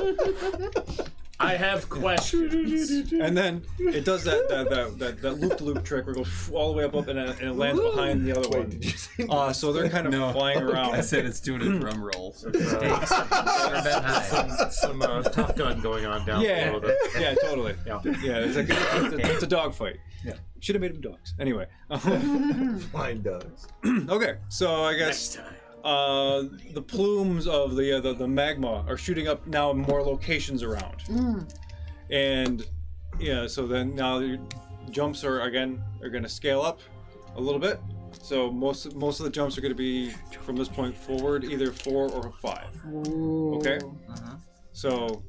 Speaker 3: I have questions.
Speaker 4: And then it does that loop trick where it goes all the way up and it lands behind the other one. So they're kind of flying around.
Speaker 1: I said it's doing a drum roll.
Speaker 10: Some Top Gun going on down below.
Speaker 4: Yeah, totally.
Speaker 10: Yeah.
Speaker 4: Yeah, it's a dog fight. Yeah, should have made them dogs. Anyway,
Speaker 8: Flying dogs.
Speaker 4: okay. So I guess
Speaker 3: Next time.
Speaker 4: the plumes of the magma are shooting up now in more locations around. And yeah, so then now your jumps are going to scale up a little bit. So most of the jumps are going to be from this point forward, either 4 or 5. Okay. So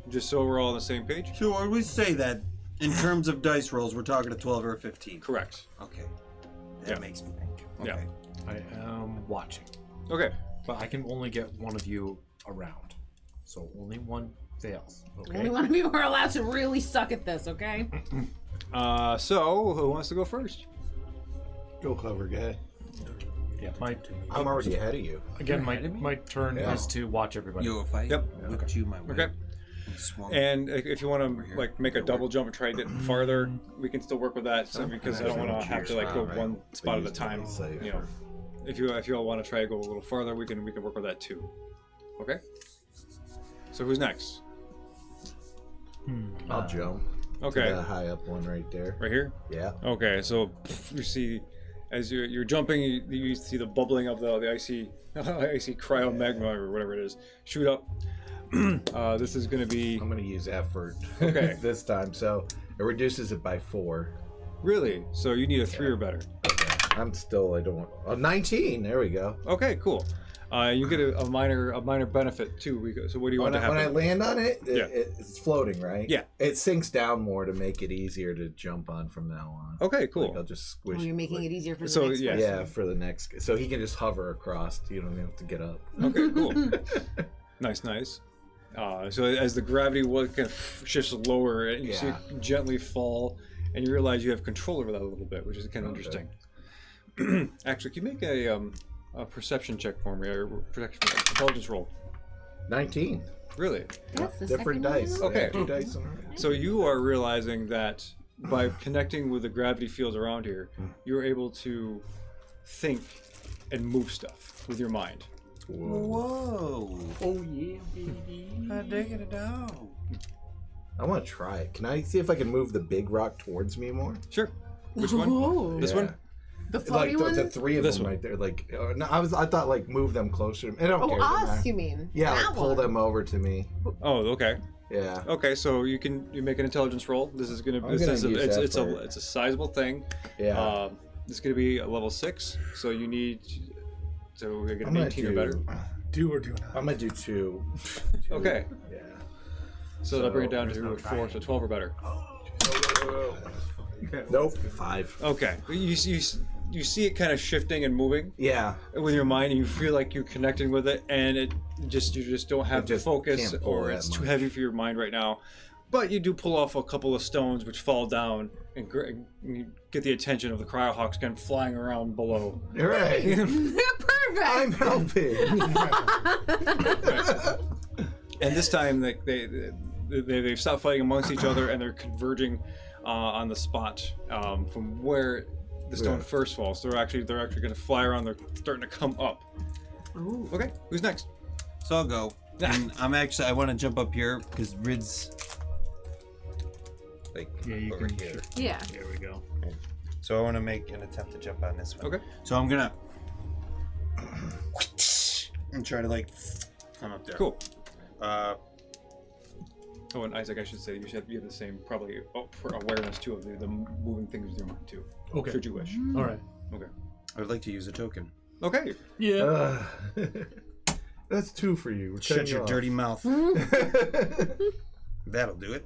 Speaker 4: just so we're all on the same page.
Speaker 1: So I always say that in terms of dice rolls, we're talking a 12 or a 15.
Speaker 4: Correct.
Speaker 1: Okay. That makes me think.
Speaker 4: Yeah.
Speaker 1: Okay.
Speaker 10: I am watching,
Speaker 4: Okay.
Speaker 10: but I can only get one of you around, so only one fails. Okay.
Speaker 2: Only one of you are allowed to really suck at this, okay?
Speaker 4: So who wants to go first?
Speaker 7: Go clever guy.
Speaker 10: Yeah,
Speaker 8: I'm already ahead of you.
Speaker 10: again, my turn
Speaker 8: Yeah.
Speaker 10: is to watch everybody.
Speaker 1: You if I
Speaker 4: Yep.
Speaker 1: look at you my way.
Speaker 4: Okay.
Speaker 1: Swung.
Speaker 4: And if you want to like make a double jump and try to get farther, we can still work with that. So because I don't want to have to like go one spot at a time. You know, if you all want to try to go a little farther, we can work with that too. Okay. So who's next?
Speaker 8: I'll jump.
Speaker 4: Okay.
Speaker 8: To the high up one right there.
Speaker 4: Right here.
Speaker 8: Yeah.
Speaker 4: Okay. So you see, as you're jumping, you see the bubbling of the icy cryo magma or whatever it is shoot up. This is going to be.
Speaker 8: I'm going to use effort.
Speaker 4: Okay.
Speaker 8: This time, so it reduces it by 4.
Speaker 4: Really? So you need a 3 or better.
Speaker 8: Okay. I'm still. I don't want. Oh, 19. There we go.
Speaker 4: Okay, cool. You get a minor benefit too. So what do you want to happen?
Speaker 8: When I land on it,
Speaker 4: Yeah.
Speaker 8: it's floating, right?
Speaker 4: Yeah.
Speaker 8: It sinks down more to make it easier to jump on from now on.
Speaker 4: Okay, cool.
Speaker 8: Like I'll just
Speaker 2: Oh,
Speaker 8: squish.
Speaker 2: you're making it easier for the
Speaker 4: So,
Speaker 2: next
Speaker 4: yeah.
Speaker 2: person.
Speaker 8: Yeah, for the next. So he can just hover across. You don't have to get up.
Speaker 4: Okay, cool. Nice. So as the gravity kind of shifts lower, and you see it gently fall, and you realize you have control over that a little bit, which is kind of interesting. Actually, can you make a perception check for me, or intelligence roll?
Speaker 8: 19.
Speaker 4: Really?
Speaker 2: That's the
Speaker 8: Different
Speaker 2: second one
Speaker 8: dice.
Speaker 2: in a row.
Speaker 4: Okay.
Speaker 8: 2 dice in a row.
Speaker 4: So you are realizing that by connecting with the gravity fields around here, you're able to think and move stuff with your mind.
Speaker 1: Whoa.
Speaker 10: Oh yeah, baby.
Speaker 1: I'm digging it down.
Speaker 8: I want to try it. Can I see if I can move the big rock towards me more?
Speaker 4: Sure. Which one?
Speaker 2: Whoa.
Speaker 4: This
Speaker 8: Yeah.
Speaker 4: one?
Speaker 2: The floaty
Speaker 8: Like
Speaker 2: one?
Speaker 8: the 3 of
Speaker 4: This
Speaker 8: them
Speaker 4: one.
Speaker 8: right there. Like no, I thought like move them closer. I don't
Speaker 2: Oh,
Speaker 8: care. doesn't
Speaker 2: us,
Speaker 8: matter.
Speaker 2: you mean?
Speaker 8: Yeah,
Speaker 2: That
Speaker 8: like pull
Speaker 2: one.
Speaker 8: them over to me.
Speaker 4: Oh, okay.
Speaker 8: Yeah.
Speaker 4: Okay, so you make an intelligence roll. This is gonna.
Speaker 8: I'm
Speaker 4: This
Speaker 8: gonna
Speaker 4: is a,
Speaker 8: use
Speaker 4: it's
Speaker 8: effort.
Speaker 4: a sizable thing.
Speaker 8: Yeah.
Speaker 4: This is gonna be a level 6. So you need to get
Speaker 8: I'm
Speaker 4: an
Speaker 8: gonna
Speaker 4: 18 or better.
Speaker 7: Do or do not.
Speaker 8: I'm gonna do 2.
Speaker 4: Okay.
Speaker 8: Yeah.
Speaker 4: So that'll bring it down
Speaker 6: there's
Speaker 4: to
Speaker 6: no
Speaker 4: 4, so 12 or better.
Speaker 8: Nope. 5.
Speaker 4: Okay. You see it kind of shifting and moving
Speaker 8: Yeah.
Speaker 4: with your mind, and you feel like you're connecting with it, and you just don't have
Speaker 8: It
Speaker 4: the
Speaker 8: just
Speaker 4: focus,
Speaker 8: can't pull
Speaker 4: or
Speaker 8: that
Speaker 4: it's too
Speaker 8: much.
Speaker 4: heavy for your mind right now. But you do pull off a couple of stones which fall down, and you get the attention of the cryohawks kind of flying around below.
Speaker 8: You're right.
Speaker 2: Perfect.
Speaker 8: I'm helping.
Speaker 4: And this time, they've stopped fighting amongst each other, and they're converging on the spot from where the stone
Speaker 8: Yeah.
Speaker 4: first falls. So they're actually going to fly around. They're starting to come up.
Speaker 2: Ooh.
Speaker 4: Okay, who's next?
Speaker 1: So I'll go. And I want to jump up here because Rid's like
Speaker 9: Yeah, you
Speaker 1: over
Speaker 9: can.
Speaker 1: here.
Speaker 9: Sure.
Speaker 2: Yeah.
Speaker 9: There we go.
Speaker 1: So I want to make an attempt to jump on this one.
Speaker 4: Okay.
Speaker 1: So I'm gonna and try to like come up there.
Speaker 4: Cool. Oh, and Isaac, I should say you have the same probably for awareness too of the moving things with your mind too.
Speaker 10: Okay.
Speaker 4: Should you wish.
Speaker 10: All right.
Speaker 4: Okay.
Speaker 1: I would like to use a token.
Speaker 4: Okay.
Speaker 9: Yeah.
Speaker 8: That's 2 for you. We're
Speaker 1: Shut
Speaker 8: cutting
Speaker 1: your
Speaker 8: you
Speaker 1: dirty mouth. That'll do it.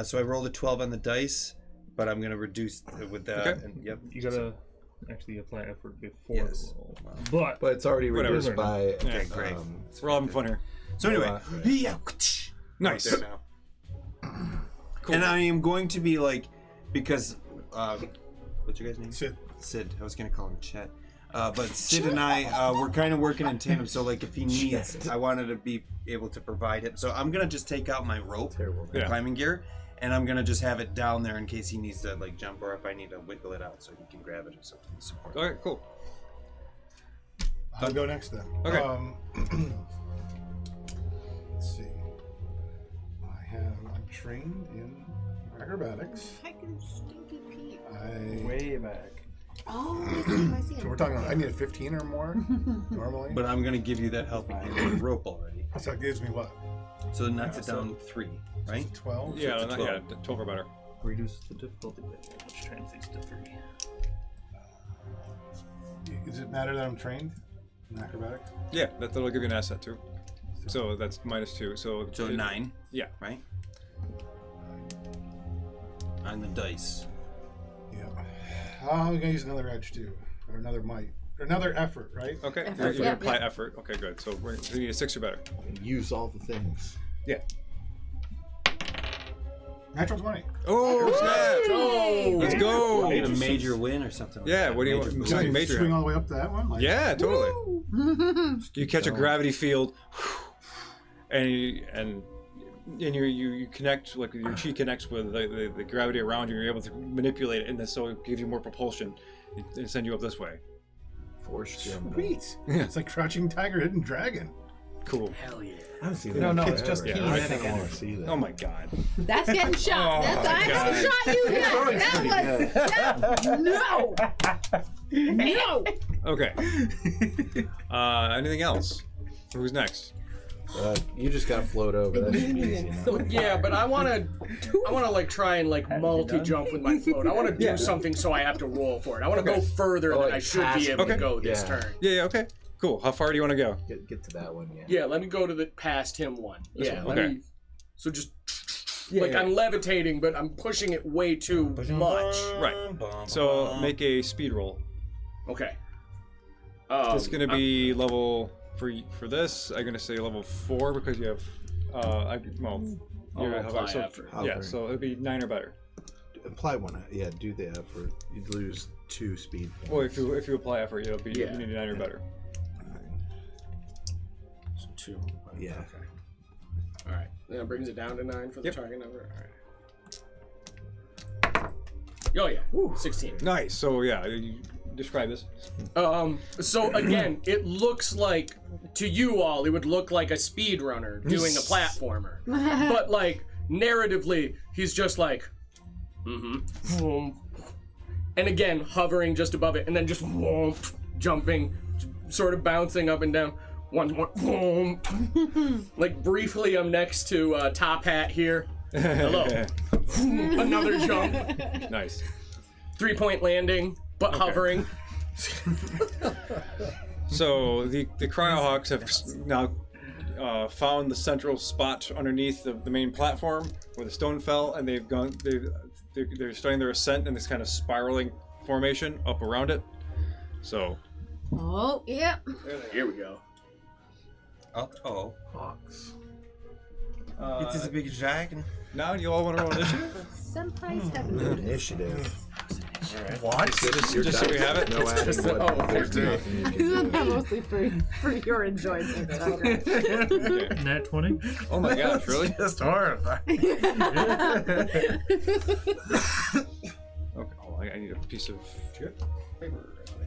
Speaker 1: So I rolled a 12 on the dice, but I'm gonna reduce with that.
Speaker 4: Okay.
Speaker 1: And, yep.
Speaker 9: You gotta actually apply effort before
Speaker 1: Yes.
Speaker 9: the roll. But
Speaker 8: But it's already
Speaker 4: Whatever.
Speaker 8: reduced by.
Speaker 1: Okay, great.
Speaker 4: We're all having fun here.
Speaker 1: So anyway,
Speaker 8: Right.
Speaker 1: yeah.
Speaker 4: Nice.
Speaker 1: There now. And I am going to be like, because what's your guys' name? Sid. I was gonna call him Chet. But Sid and I, we're kind of working in tandem. So like, if he needs, I wanted to be able to provide him. So I'm gonna just take out my rope,
Speaker 4: Yeah.
Speaker 1: climbing gear, and I'm gonna just have it down there in case he needs to like jump, or if I need to wiggle it out so he can grab it or something to support.
Speaker 4: All right. Cool.
Speaker 7: I'll go next then.
Speaker 4: Okay.
Speaker 7: Let's see. I'm trained in acrobatics.
Speaker 2: Fucking stinky Pete.
Speaker 7: I
Speaker 6: Way back.
Speaker 2: Oh, I see him. I see
Speaker 7: So
Speaker 2: him.
Speaker 7: we're talking. I need a 15 or more normally.
Speaker 1: But I'm gonna give you that helping hand with rope already.
Speaker 7: So that gives me what?
Speaker 1: So it knocks it down 3, right?
Speaker 7: 12.
Speaker 4: Yeah,
Speaker 1: it's a 12.
Speaker 4: 12 or better.
Speaker 9: Reduce the difficulty bit, which translates to 3.
Speaker 7: Does it matter that I'm trained in acrobatics?
Speaker 4: Yeah, that'll give you an asset too. So that's -2. So
Speaker 1: So 9.
Speaker 4: Yeah.
Speaker 1: Right? On the dice.
Speaker 7: Yeah. I'm gonna use another edge too, or another might, or another effort, right?
Speaker 4: Okay.
Speaker 2: Effort,
Speaker 4: You're gonna
Speaker 2: yeah,
Speaker 4: apply
Speaker 2: yeah.
Speaker 4: effort. Okay, good. So we need a 6 or better.
Speaker 8: Use all the things.
Speaker 4: Yeah.
Speaker 7: Natural 20.
Speaker 4: Oh snap!
Speaker 3: Oh,
Speaker 4: Let's go.
Speaker 1: Need a major win or something. Like
Speaker 4: Yeah.
Speaker 1: that.
Speaker 4: What do you
Speaker 1: Major
Speaker 4: want?
Speaker 1: boost.
Speaker 4: Something
Speaker 7: Can I
Speaker 4: major.
Speaker 7: swing all the way up to that one? Like,
Speaker 4: Yeah, totally. You catch a gravity field, and you connect, like your chi connects with the gravity around you. You're able to manipulate it, and then so it gives you more propulsion and send you up this way.
Speaker 8: Force jump.
Speaker 7: Sweet.
Speaker 4: Yeah.
Speaker 7: It's like Crouching Tiger, Hidden Dragon.
Speaker 4: Cool.
Speaker 3: hell yeah.
Speaker 8: I haven't seen
Speaker 6: No,
Speaker 8: that
Speaker 6: no,
Speaker 8: in
Speaker 6: it's just
Speaker 8: forever.
Speaker 4: Yeah, I
Speaker 6: kinetic
Speaker 8: I want
Speaker 6: energy.
Speaker 8: to see that.
Speaker 4: Oh my god.
Speaker 2: That's getting shot.
Speaker 4: Oh,
Speaker 2: That's I
Speaker 4: my
Speaker 2: haven't
Speaker 4: God.
Speaker 2: shot you yet. That was no.
Speaker 4: Okay. Anything else? Who's next?
Speaker 8: You just got to float over. That should be easy enough.
Speaker 3: Yeah, but I wanna like try and like multi-jump with my float. I wanna do something so I have to roll for it. I wanna go further than
Speaker 8: like
Speaker 3: I should be able to
Speaker 4: Okay.
Speaker 3: go this
Speaker 8: Yeah.
Speaker 3: turn.
Speaker 4: Yeah. Okay. Cool. How far do you want to go?
Speaker 8: Get to that one, yeah.
Speaker 3: Yeah, let me go to the past him one. Yeah,
Speaker 4: one,
Speaker 3: let
Speaker 4: okay.
Speaker 3: me. So just like I'm levitating, but I'm pushing it way too much.
Speaker 4: Right. So make a speed roll.
Speaker 3: Okay.
Speaker 4: It's gonna be level for this. I'm gonna say level 4 because you have
Speaker 3: I'll
Speaker 4: yeah,
Speaker 3: apply
Speaker 4: so,
Speaker 3: effort.
Speaker 4: yeah.
Speaker 8: Hovering.
Speaker 4: So it'd be 9 or better.
Speaker 8: Apply one. Yeah, do the effort. You'd lose 2 speed points.
Speaker 4: Well, if you apply effort, it'll be
Speaker 3: Yeah.
Speaker 4: you need a 9 or better.
Speaker 3: So 2.
Speaker 8: Yeah.
Speaker 3: Okay. All right. Then it brings it down to 9 for the
Speaker 4: Yep.
Speaker 3: target number. All right. Oh yeah. 16.
Speaker 4: Nice. So yeah, you describe this.
Speaker 3: So again, it looks like to you all, it would look like a speedrunner doing a platformer, but like narratively, he's just like, boom, and again hovering just above it, and then just whoom, jumping, sort of bouncing up and down. Once more, boom. Like briefly, I'm next to Top Hat here. Hello. Another jump.
Speaker 4: Nice.
Speaker 3: 3-point landing, but hovering.
Speaker 4: So the Cryohawks have now found the central spot underneath the main platform where the stone fell, and they're starting their ascent in this kind of spiraling formation up around it. So
Speaker 2: Oh, yep.
Speaker 3: Here we go.
Speaker 1: Uh-oh.
Speaker 8: Hawks.
Speaker 6: It is a big dragon.
Speaker 4: now you all want to roll initiative?
Speaker 2: Senpais have
Speaker 8: Initiative.
Speaker 6: What?
Speaker 4: just so we have it.
Speaker 8: No adding
Speaker 3: Just-
Speaker 8: what,
Speaker 3: oh,
Speaker 8: there's
Speaker 3: okay.
Speaker 8: nothing you can
Speaker 2: Isn't
Speaker 8: do.
Speaker 2: that mostly for your enjoyment?
Speaker 4: Okay.
Speaker 9: Nat 20?
Speaker 4: Oh my gosh, really?
Speaker 6: Just horrifying.
Speaker 4: Okay. Oh, I need a piece of.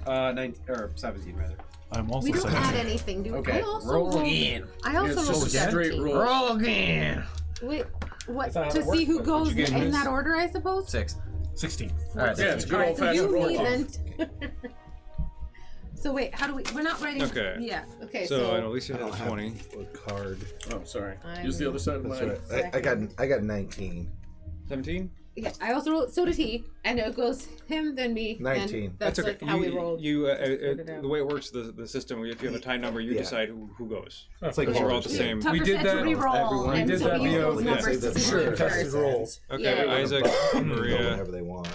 Speaker 6: 19 or 17 rather.
Speaker 9: I'm also
Speaker 2: We don't
Speaker 9: 17.
Speaker 2: add anything, do we?
Speaker 6: Okay,
Speaker 2: I also
Speaker 6: roll
Speaker 2: rolled-
Speaker 6: again.
Speaker 2: I also
Speaker 3: It's
Speaker 2: rolled
Speaker 3: just a
Speaker 2: 17.
Speaker 3: straight roll.
Speaker 6: Roll again.
Speaker 2: Wait, what?
Speaker 6: That's not how
Speaker 2: To
Speaker 6: it
Speaker 2: see
Speaker 6: works,
Speaker 2: who
Speaker 6: but
Speaker 2: goes
Speaker 6: what'd you get,
Speaker 2: in
Speaker 6: Liz?
Speaker 2: that order, I suppose?
Speaker 6: 16. All right.
Speaker 3: Yeah, it's good
Speaker 2: Alright,
Speaker 3: old
Speaker 2: so
Speaker 3: fashioned
Speaker 2: you
Speaker 3: roll
Speaker 2: need
Speaker 3: call.
Speaker 2: then. So wait, how do we? We're not writing.
Speaker 4: Okay.
Speaker 2: Yeah. Okay.
Speaker 4: So, and
Speaker 2: So.
Speaker 4: Alicia
Speaker 8: I
Speaker 4: had
Speaker 8: don't
Speaker 4: a
Speaker 8: have
Speaker 4: 20.
Speaker 8: a card.
Speaker 3: Oh, sorry.
Speaker 2: I'm-
Speaker 3: Use the other side of
Speaker 8: That's
Speaker 3: mine.
Speaker 8: right. I got 19.
Speaker 4: 17.
Speaker 2: Yeah, I also rolled. So did he, and it goes him, then me.
Speaker 8: 19.
Speaker 2: And that's
Speaker 4: okay.
Speaker 2: like how we rolled.
Speaker 4: The
Speaker 2: out.
Speaker 4: way it works, the system, if you have a tie number, you
Speaker 8: Yeah.
Speaker 4: decide who goes.
Speaker 8: It's like
Speaker 4: Because we're all the
Speaker 8: George.
Speaker 4: same.
Speaker 2: Tucker
Speaker 6: We did
Speaker 2: said
Speaker 6: that-
Speaker 2: to re-roll,
Speaker 8: everyone
Speaker 2: and
Speaker 6: did
Speaker 2: so
Speaker 6: that
Speaker 2: we use
Speaker 6: via-
Speaker 2: those
Speaker 6: yeah,
Speaker 2: numbers
Speaker 8: save
Speaker 2: to
Speaker 8: the
Speaker 2: see
Speaker 8: sure,
Speaker 2: which
Speaker 6: tested
Speaker 2: person.
Speaker 6: rolls.
Speaker 4: Okay,
Speaker 2: Yeah.
Speaker 4: Isaac,
Speaker 8: Go
Speaker 4: Maria,
Speaker 8: whenever they want.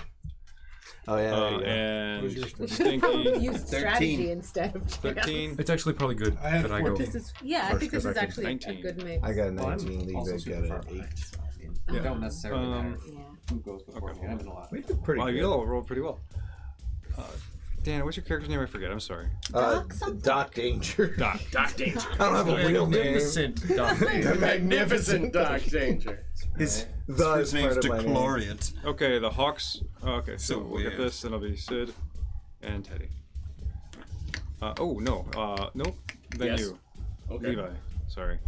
Speaker 8: Oh yeah. there you go.
Speaker 4: and
Speaker 2: We could
Speaker 4: Stinky.
Speaker 2: probably use strategy instead of
Speaker 4: 13.
Speaker 10: It's actually probably good
Speaker 7: I had
Speaker 10: that I go.
Speaker 7: 14.
Speaker 2: This is yeah. I
Speaker 10: First,
Speaker 2: think this
Speaker 10: 'cause
Speaker 2: is
Speaker 10: I can-
Speaker 2: actually a
Speaker 4: 19.
Speaker 2: good mix.
Speaker 8: I got
Speaker 10: Well, I'm
Speaker 8: 19.
Speaker 10: also
Speaker 8: Levi's
Speaker 10: super
Speaker 8: got
Speaker 10: far
Speaker 8: an 8.
Speaker 10: behind, so I mean, don't necessarily matter
Speaker 2: Yeah.
Speaker 10: who goes before me. I have a lot.
Speaker 8: We did pretty
Speaker 4: Wow,
Speaker 8: good.
Speaker 4: you all rolled pretty well. Dan, what's your character's name? I forget. I'm sorry.
Speaker 2: Doc something?
Speaker 8: Doc Danger.
Speaker 4: Doc.
Speaker 3: Doc Danger.
Speaker 8: I don't have a real name.
Speaker 6: Magnificent doctor.
Speaker 3: The magnificent Doc Danger.
Speaker 7: His,
Speaker 8: The
Speaker 1: His
Speaker 8: is
Speaker 1: name's
Speaker 8: part of my name.
Speaker 1: DeClorian.
Speaker 4: Okay, the Hawks. Okay, so
Speaker 1: So
Speaker 4: we'll get
Speaker 1: weird.
Speaker 4: this, and it'll be Sid and Teddy. Oh no, nope. Then
Speaker 3: Yes.
Speaker 4: you,
Speaker 3: Okay.
Speaker 4: Levi. Sorry.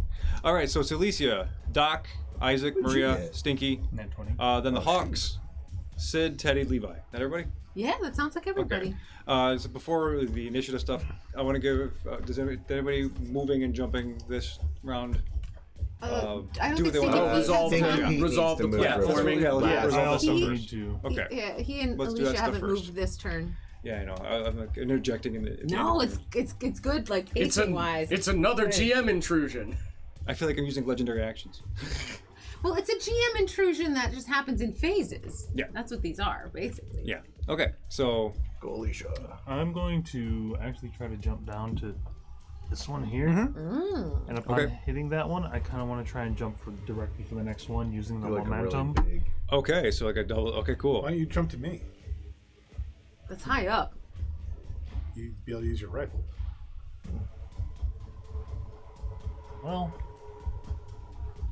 Speaker 4: All right, so it's Alicia, Doc, Isaac, Maria,
Speaker 8: get?
Speaker 9: Nat
Speaker 4: Stinky.
Speaker 9: 20.
Speaker 4: Then the Hawks. Sid, Teddy, Levi. That everybody?
Speaker 2: Yeah, that sounds like everybody.
Speaker 4: So before the initiative stuff, I want to give. Did anybody moving and jumping this round?
Speaker 2: I don't
Speaker 4: do
Speaker 2: think
Speaker 4: what they
Speaker 2: Sid
Speaker 4: want.
Speaker 3: resolve
Speaker 8: Pete
Speaker 3: the
Speaker 8: needs
Speaker 3: resolve
Speaker 8: to
Speaker 3: the
Speaker 8: move real
Speaker 3: platforming.
Speaker 8: quick.
Speaker 4: Yeah, resolve
Speaker 9: I
Speaker 4: this
Speaker 9: also
Speaker 4: stuff
Speaker 9: need
Speaker 4: first.
Speaker 9: to.
Speaker 4: Okay.
Speaker 2: Yeah, he and
Speaker 4: Let's do
Speaker 2: Alicia
Speaker 4: that stuff
Speaker 2: haven't
Speaker 4: first.
Speaker 2: moved this turn.
Speaker 4: Yeah, I know. I'm like interjecting in the.
Speaker 2: No, it's good, like pacing wise.
Speaker 3: It's another GM intrusion.
Speaker 4: I feel like I'm using legendary actions.
Speaker 2: Well, it's a GM intrusion that just happens in phases.
Speaker 4: Yeah.
Speaker 2: That's what these are, basically.
Speaker 4: Yeah. Okay. So.
Speaker 8: Go, Alicia.
Speaker 9: I'm going to actually try to jump down to this one here. And upon hitting that one, I kind of want to try and jump directly for the next one using the
Speaker 8: Do like a really
Speaker 9: momentum.
Speaker 8: big.
Speaker 4: Okay. So like a double. Okay. Cool.
Speaker 7: Why don't you jump to me?
Speaker 2: That's high up.
Speaker 7: You'd be able to use your rifle.
Speaker 9: Well,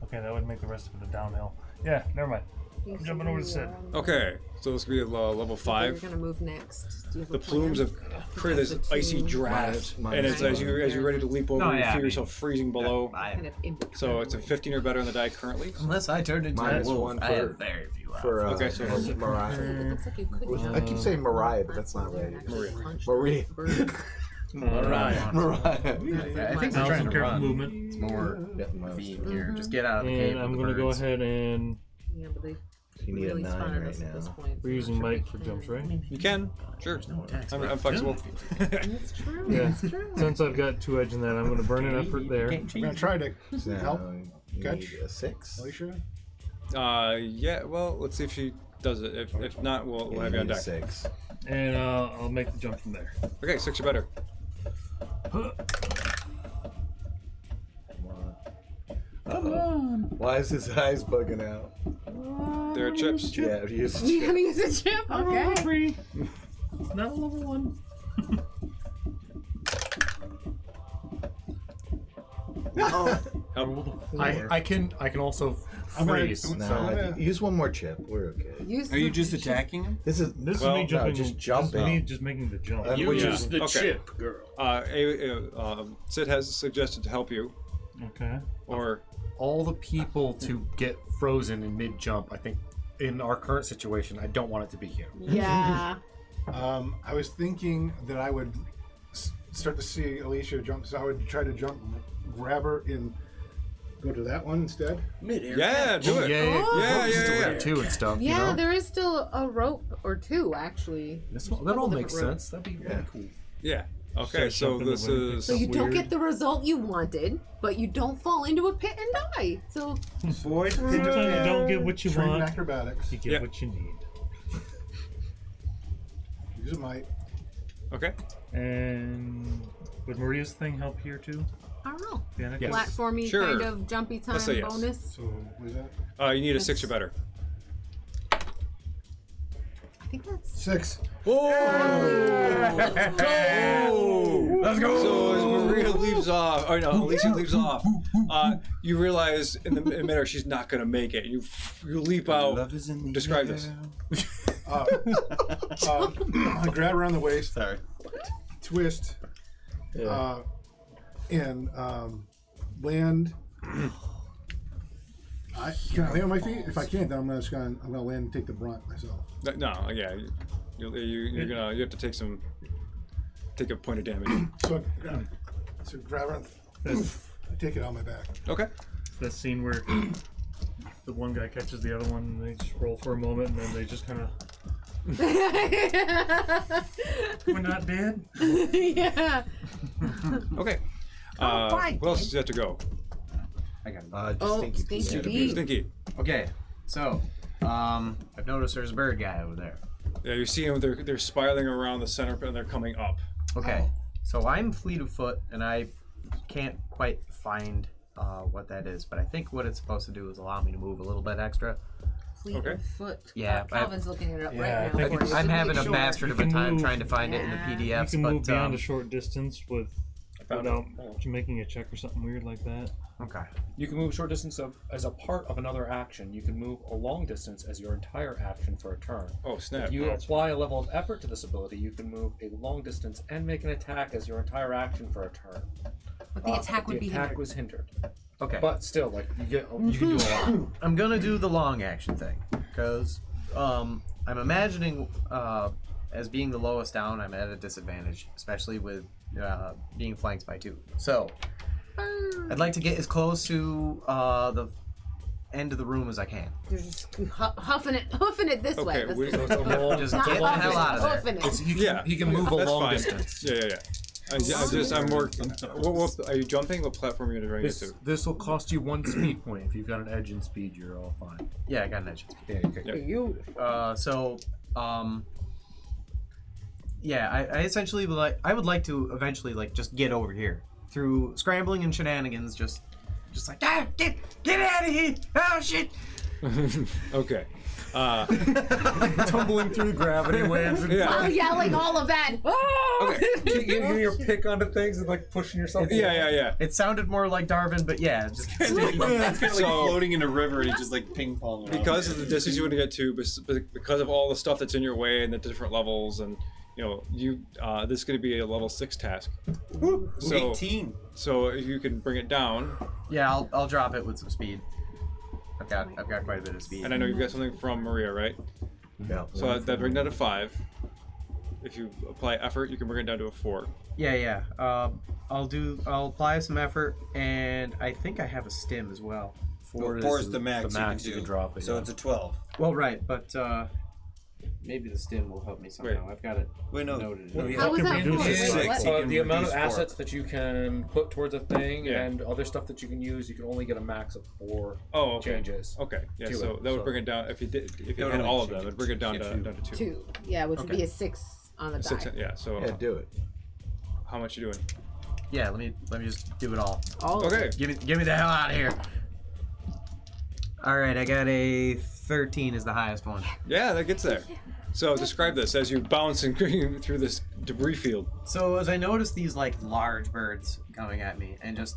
Speaker 9: okay, that would make the rest of it a downhill. Yeah, never mind. I'm jumping over to Sid.
Speaker 4: Okay. So this will be level
Speaker 2: You're
Speaker 4: 5.
Speaker 2: gonna move next. Do you have
Speaker 4: The
Speaker 2: a plan?
Speaker 4: plumes have created this icy draft, and it's as you're ready to leap over,
Speaker 6: Oh,
Speaker 4: you
Speaker 6: yeah, I
Speaker 4: feel
Speaker 6: mean,
Speaker 4: yourself freezing below.
Speaker 2: Kind of in between.
Speaker 4: So it's a 15 or better on the die currently.
Speaker 6: Unless I turned into
Speaker 8: Minus
Speaker 6: a wolf,
Speaker 8: one
Speaker 6: I
Speaker 8: for-
Speaker 6: have very few hours.
Speaker 8: For
Speaker 4: Okay, so-
Speaker 8: Mariah.
Speaker 2: It looks like you could.
Speaker 8: I keep saying Mariah, but that's not right.
Speaker 2: Maria.
Speaker 8: Mariah.
Speaker 6: I think
Speaker 9: Now
Speaker 6: we're trying
Speaker 9: some
Speaker 6: to
Speaker 9: careful
Speaker 6: run.
Speaker 9: movement.
Speaker 6: It's more theme here. Just get out of the cave.
Speaker 9: And I'm
Speaker 6: with
Speaker 9: going
Speaker 6: the
Speaker 9: to go
Speaker 6: birds.
Speaker 9: ahead and
Speaker 2: Yeah, but they
Speaker 8: You need a
Speaker 2: really
Speaker 8: 9
Speaker 2: spotted
Speaker 8: right
Speaker 2: us at this
Speaker 8: now.
Speaker 2: point.
Speaker 9: we're using Mike for jumps, right?
Speaker 4: You can, sure.
Speaker 6: attacks,
Speaker 4: I'm flexible.
Speaker 2: It's true.
Speaker 9: Yeah.
Speaker 2: It's true.
Speaker 9: Since I've got 2 edge in that, I'm going to burn an effort there.
Speaker 7: I'm gonna try to
Speaker 8: So
Speaker 7: help
Speaker 8: you
Speaker 7: catch
Speaker 8: need a 6.
Speaker 7: Alicia.
Speaker 4: Yeah. Well, let's see if she does it. If not, we'll have you on
Speaker 8: need a
Speaker 4: deck.
Speaker 8: 6.
Speaker 9: And I'll make the jump from there.
Speaker 4: Okay, 6 or better.
Speaker 8: Why is his eyes bugging out?
Speaker 4: There are chips.
Speaker 8: Yeah, he is.
Speaker 2: You gotta use a chip. Okay.
Speaker 9: 3. Not a level 1.
Speaker 10: I can also freeze.
Speaker 8: No, use one more chip. We're okay.
Speaker 1: Are you just attacking him?
Speaker 8: This is
Speaker 9: This
Speaker 4: Well,
Speaker 9: is me
Speaker 4: no,
Speaker 9: jumping.
Speaker 8: just
Speaker 9: This
Speaker 8: jumping.
Speaker 9: is me just making the jump.
Speaker 3: You
Speaker 8: which
Speaker 3: use
Speaker 8: is-
Speaker 3: the
Speaker 4: okay.
Speaker 3: chip, girl.
Speaker 4: Sid has suggested to help you,
Speaker 9: Okay.
Speaker 4: or
Speaker 10: All the people to get frozen in mid jump. I think in our current situation, I don't want it to be you.
Speaker 2: Yeah.
Speaker 7: I was thinking that I would start to see Alicia jump, so I would try to jump, grab her, and go to that one instead.
Speaker 3: Mid-air.
Speaker 4: yeah, do it.
Speaker 10: Yeah. Too and stuff.
Speaker 2: Yeah,
Speaker 10: you know?
Speaker 2: there is still a rope or 2 actually.
Speaker 10: That all makes
Speaker 2: different
Speaker 10: sense. That'd be really cool.
Speaker 4: Yeah. Okay, so
Speaker 9: Something
Speaker 4: this
Speaker 9: that would
Speaker 4: is.
Speaker 2: So you don't
Speaker 9: Weird.
Speaker 2: get the result you wanted, but you don't fall into a pit and die. So
Speaker 1: Void.
Speaker 9: Sometimes you don't get what you
Speaker 7: Train
Speaker 9: want.
Speaker 7: acrobatics.
Speaker 9: You get
Speaker 4: Yeah.
Speaker 9: what you need.
Speaker 7: Use a might.
Speaker 4: Okay.
Speaker 9: And would Maria's thing help here too?
Speaker 2: I don't know.
Speaker 9: The anecdote?
Speaker 2: Platformy
Speaker 4: Sure.
Speaker 2: kind of jumpy time
Speaker 4: Let's say yes.
Speaker 2: bonus.
Speaker 7: So what is that?
Speaker 4: You need a 6 or better.
Speaker 2: I think that's
Speaker 7: 6.
Speaker 4: Let's go! So as Maria leaves off, or no, Alicia leaves off, you realize in the midair she's not going to make it. You leap out.
Speaker 1: Love is in the
Speaker 4: Describe
Speaker 1: air.
Speaker 4: this.
Speaker 7: I grab her around the waist,
Speaker 1: Sorry.
Speaker 7: twist, and land. Can I land on my feet? If I can't, then I'm gonna land and take the brunt myself.
Speaker 4: No, yeah, you have to take a point of damage.
Speaker 7: So grab her, and I take it on my back.
Speaker 4: Okay.
Speaker 9: That scene where the one guy catches the other one and they just roll for a moment and then they just kind of. We're not dead.
Speaker 2: yeah.
Speaker 4: Okay.
Speaker 2: fine.
Speaker 4: Who else does have to go?
Speaker 6: I got it.
Speaker 2: Oh,
Speaker 8: Stinky Pete.
Speaker 2: Stinky Pete.
Speaker 4: Stinky.
Speaker 6: Okay, so I've noticed there's a bird guy over there.
Speaker 4: Yeah, you see them. They're spiraling around the center and they're coming up.
Speaker 6: Okay, so I'm fleet of foot and I can't quite find what that is, but I think what it's supposed to do is allow me to move a little bit extra.
Speaker 2: Fleet
Speaker 4: Okay.
Speaker 2: of foot.
Speaker 6: Yeah,
Speaker 2: Calvin's looking it up
Speaker 9: Yeah,
Speaker 2: right
Speaker 9: I
Speaker 2: now.
Speaker 9: think
Speaker 2: for you,
Speaker 6: I'm
Speaker 2: so
Speaker 6: having
Speaker 2: make
Speaker 6: a
Speaker 2: sure.
Speaker 6: bastard of a
Speaker 9: You can
Speaker 6: time
Speaker 9: move-
Speaker 6: trying to find it in the
Speaker 2: Yeah.
Speaker 6: PDFs,
Speaker 9: You can move
Speaker 6: but
Speaker 9: beyond a short distance without making a check or something weird like that.
Speaker 6: okay.
Speaker 10: You can move short distance as a part of another action. You can move a long distance as your entire action for a turn.
Speaker 4: Oh snap!
Speaker 10: If you apply a level of effort to this ability, you can move a long distance and make an attack as your entire action for a turn.
Speaker 2: But the attack would be
Speaker 10: The attack
Speaker 2: hindered.
Speaker 10: was hindered.
Speaker 6: Okay.
Speaker 10: But still, like you can do a lot.
Speaker 6: I'm gonna do the long action thing because I'm imagining as being the lowest down, I'm at a disadvantage, especially with being flanked by 2. So I'd like to get as close to the end of the room as I can.
Speaker 2: You're just hoofing it this way.
Speaker 4: Okay, we-
Speaker 6: Just get the hell out of there.
Speaker 2: Hoofing it.
Speaker 10: He can move a
Speaker 4: that's
Speaker 10: long
Speaker 4: fine.
Speaker 10: distance.
Speaker 4: Yeah. I'm more. What, are you jumping? What platform are you trying to get to?
Speaker 10: This will cost you 1 speed point. If you've got an edge in speed, you're all fine.
Speaker 6: Yeah, I got an edge.
Speaker 10: Yeah, okay.
Speaker 2: You.
Speaker 6: Yeah, I essentially I would like to eventually just get over here through scrambling and shenanigans. Just like get out of here! Oh shit!
Speaker 4: Okay.
Speaker 10: Tumbling through gravity waves and
Speaker 2: Oh, yelling all of that. Oh!
Speaker 4: Okay.
Speaker 10: getting your pick onto things and pushing yourself.
Speaker 4: Yeah.
Speaker 6: It sounded more like Darwin, but yeah, just
Speaker 1: It's kind of like
Speaker 4: So-
Speaker 1: floating in a river and he just like ping pong around.
Speaker 4: Because of the distance you want to get to, because of all the stuff that's in your way and the different levels, and this is going to be a level 6 task. So
Speaker 1: 18.
Speaker 4: So if you can bring it down,
Speaker 6: yeah. I'll drop it with some speed. I've got quite a bit of speed.
Speaker 4: and I know you've got something from Maria, right?
Speaker 8: Yeah.
Speaker 4: So that bring that to 5. If you apply effort, you can bring it down to a 4.
Speaker 6: Yeah. I'll apply some effort, and I think I have a stim as well.
Speaker 1: 4 is the max,
Speaker 10: you can drop it.
Speaker 1: So
Speaker 10: yeah.
Speaker 1: it's a 12.
Speaker 6: Well, right, but maybe the stim will help me somehow.
Speaker 4: Wait.
Speaker 6: I've got it
Speaker 1: Wait, no.
Speaker 6: noted.
Speaker 2: How was that
Speaker 9: reduce
Speaker 2: for?
Speaker 9: it.
Speaker 1: Six.
Speaker 2: What?
Speaker 1: You can
Speaker 10: The amount of
Speaker 1: reduce 4.
Speaker 10: assets that you can put towards a thing
Speaker 4: Yeah.
Speaker 10: and other stuff that you can use, you can only get a max of 4
Speaker 4: Oh, okay.
Speaker 10: changes.
Speaker 4: Okay, yeah.
Speaker 10: to
Speaker 4: So
Speaker 10: it,
Speaker 4: that would
Speaker 10: so-
Speaker 4: bring it down. If you
Speaker 1: would
Speaker 4: had
Speaker 1: only
Speaker 4: all of
Speaker 1: change
Speaker 4: them,
Speaker 1: it
Speaker 4: it'd bring it down
Speaker 1: to
Speaker 4: to 2.
Speaker 2: 2. Yeah, which would
Speaker 6: Okay.
Speaker 2: be a 6 on the die.
Speaker 4: 6. Yeah. So
Speaker 8: Yeah, do it.
Speaker 4: how much you doing?
Speaker 6: Yeah, let me just do it all.
Speaker 2: All of
Speaker 4: Okay.
Speaker 2: it.
Speaker 6: Give me the hell out of here. All right, I got a 13 is the highest one.
Speaker 4: Yeah, that gets there. So describe this as you bounce and through this debris field.
Speaker 6: So as I notice these large birds coming at me, and just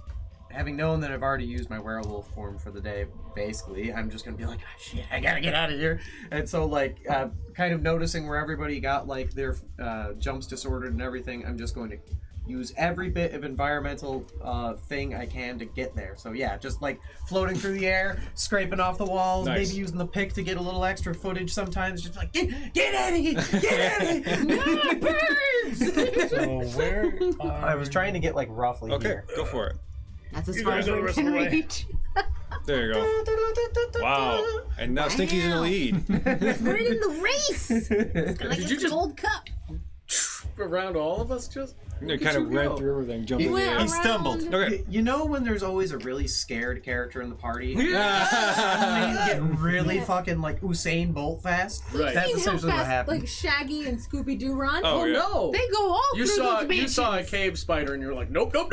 Speaker 6: having known that I've already used my werewolf form for the day, basically, I'm just gonna be like, oh, shit, I gotta get out of here. And so kind of noticing where everybody got their jumps disordered and everything, I'm just going to use every bit of environmental thing I can to get there. So yeah, just floating through the air, scraping off the walls,
Speaker 4: Nice.
Speaker 6: maybe using the pick to get a little extra footage sometimes. Just get out of here, get out of here.
Speaker 9: So where?
Speaker 6: I was trying to get roughly
Speaker 4: Okay,
Speaker 6: here.
Speaker 4: go for it.
Speaker 2: That's as far as we can reach.
Speaker 4: There you go. Wow. And now Stinky's in the lead.
Speaker 2: We're in the race. Gonna
Speaker 3: Did
Speaker 2: get
Speaker 3: you
Speaker 2: the
Speaker 3: just-
Speaker 2: gold cup.
Speaker 3: Around all of us, just
Speaker 4: They kind of ran through everything, jumping in the
Speaker 2: went
Speaker 4: air.
Speaker 1: He stumbled.
Speaker 4: Okay.
Speaker 6: You know when there's always a really scared character in the party? Suddenly
Speaker 4: Yeah.
Speaker 6: you get really fucking Usain Bolt fast.
Speaker 3: Right.
Speaker 6: That's
Speaker 2: Seen how
Speaker 6: essentially what
Speaker 2: fast,
Speaker 6: happened.
Speaker 2: Shaggy and Scooby Doo run?
Speaker 4: Oh, yeah.
Speaker 3: no!
Speaker 2: They go all
Speaker 3: You
Speaker 2: through
Speaker 3: saw
Speaker 2: those
Speaker 3: you saw a
Speaker 2: mansions.
Speaker 3: cave spider and you're like, nope.
Speaker 4: All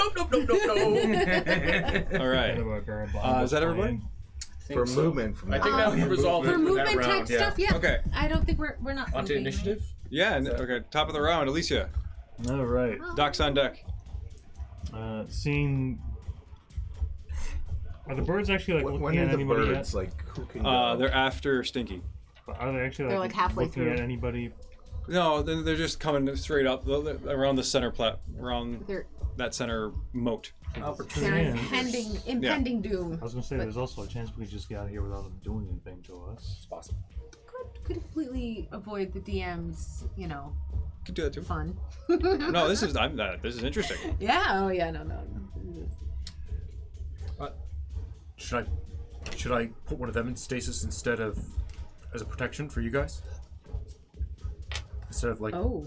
Speaker 4: right. Is that everybody?
Speaker 8: For movement from
Speaker 3: I think
Speaker 8: now.
Speaker 3: that was all
Speaker 2: For
Speaker 3: for
Speaker 2: movement
Speaker 3: that
Speaker 2: type
Speaker 3: round.
Speaker 2: stuff, yeah.
Speaker 4: Okay.
Speaker 2: I don't think we're not
Speaker 10: Onto
Speaker 2: moving,
Speaker 10: initiative?
Speaker 4: Yeah. Okay. Top of the round, Alicia.
Speaker 9: All right.
Speaker 4: Doc's on deck.
Speaker 9: Seeing. Are the birds actually
Speaker 8: When
Speaker 9: looking
Speaker 8: are
Speaker 9: at
Speaker 8: the
Speaker 9: anybody
Speaker 8: birds
Speaker 9: yet?
Speaker 8: who can go?
Speaker 4: They're after Stinky.
Speaker 9: Are they actually
Speaker 2: They're, halfway
Speaker 9: looking
Speaker 2: through.
Speaker 9: at anybody?
Speaker 4: No, they're just coming straight up around the center around
Speaker 2: They're
Speaker 4: that center moat.
Speaker 2: they're impending doom.
Speaker 9: I was gonna say there's also a chance we could just get out of here without them doing anything to us.
Speaker 10: It's possible.
Speaker 2: Could completely avoid the DM's,
Speaker 4: Could do that too.
Speaker 2: fun.
Speaker 4: No, this is interesting.
Speaker 2: Yeah. Oh yeah. No.
Speaker 10: Should I put one of them in stasis instead of as a protection for you guys? Instead of
Speaker 2: Oh.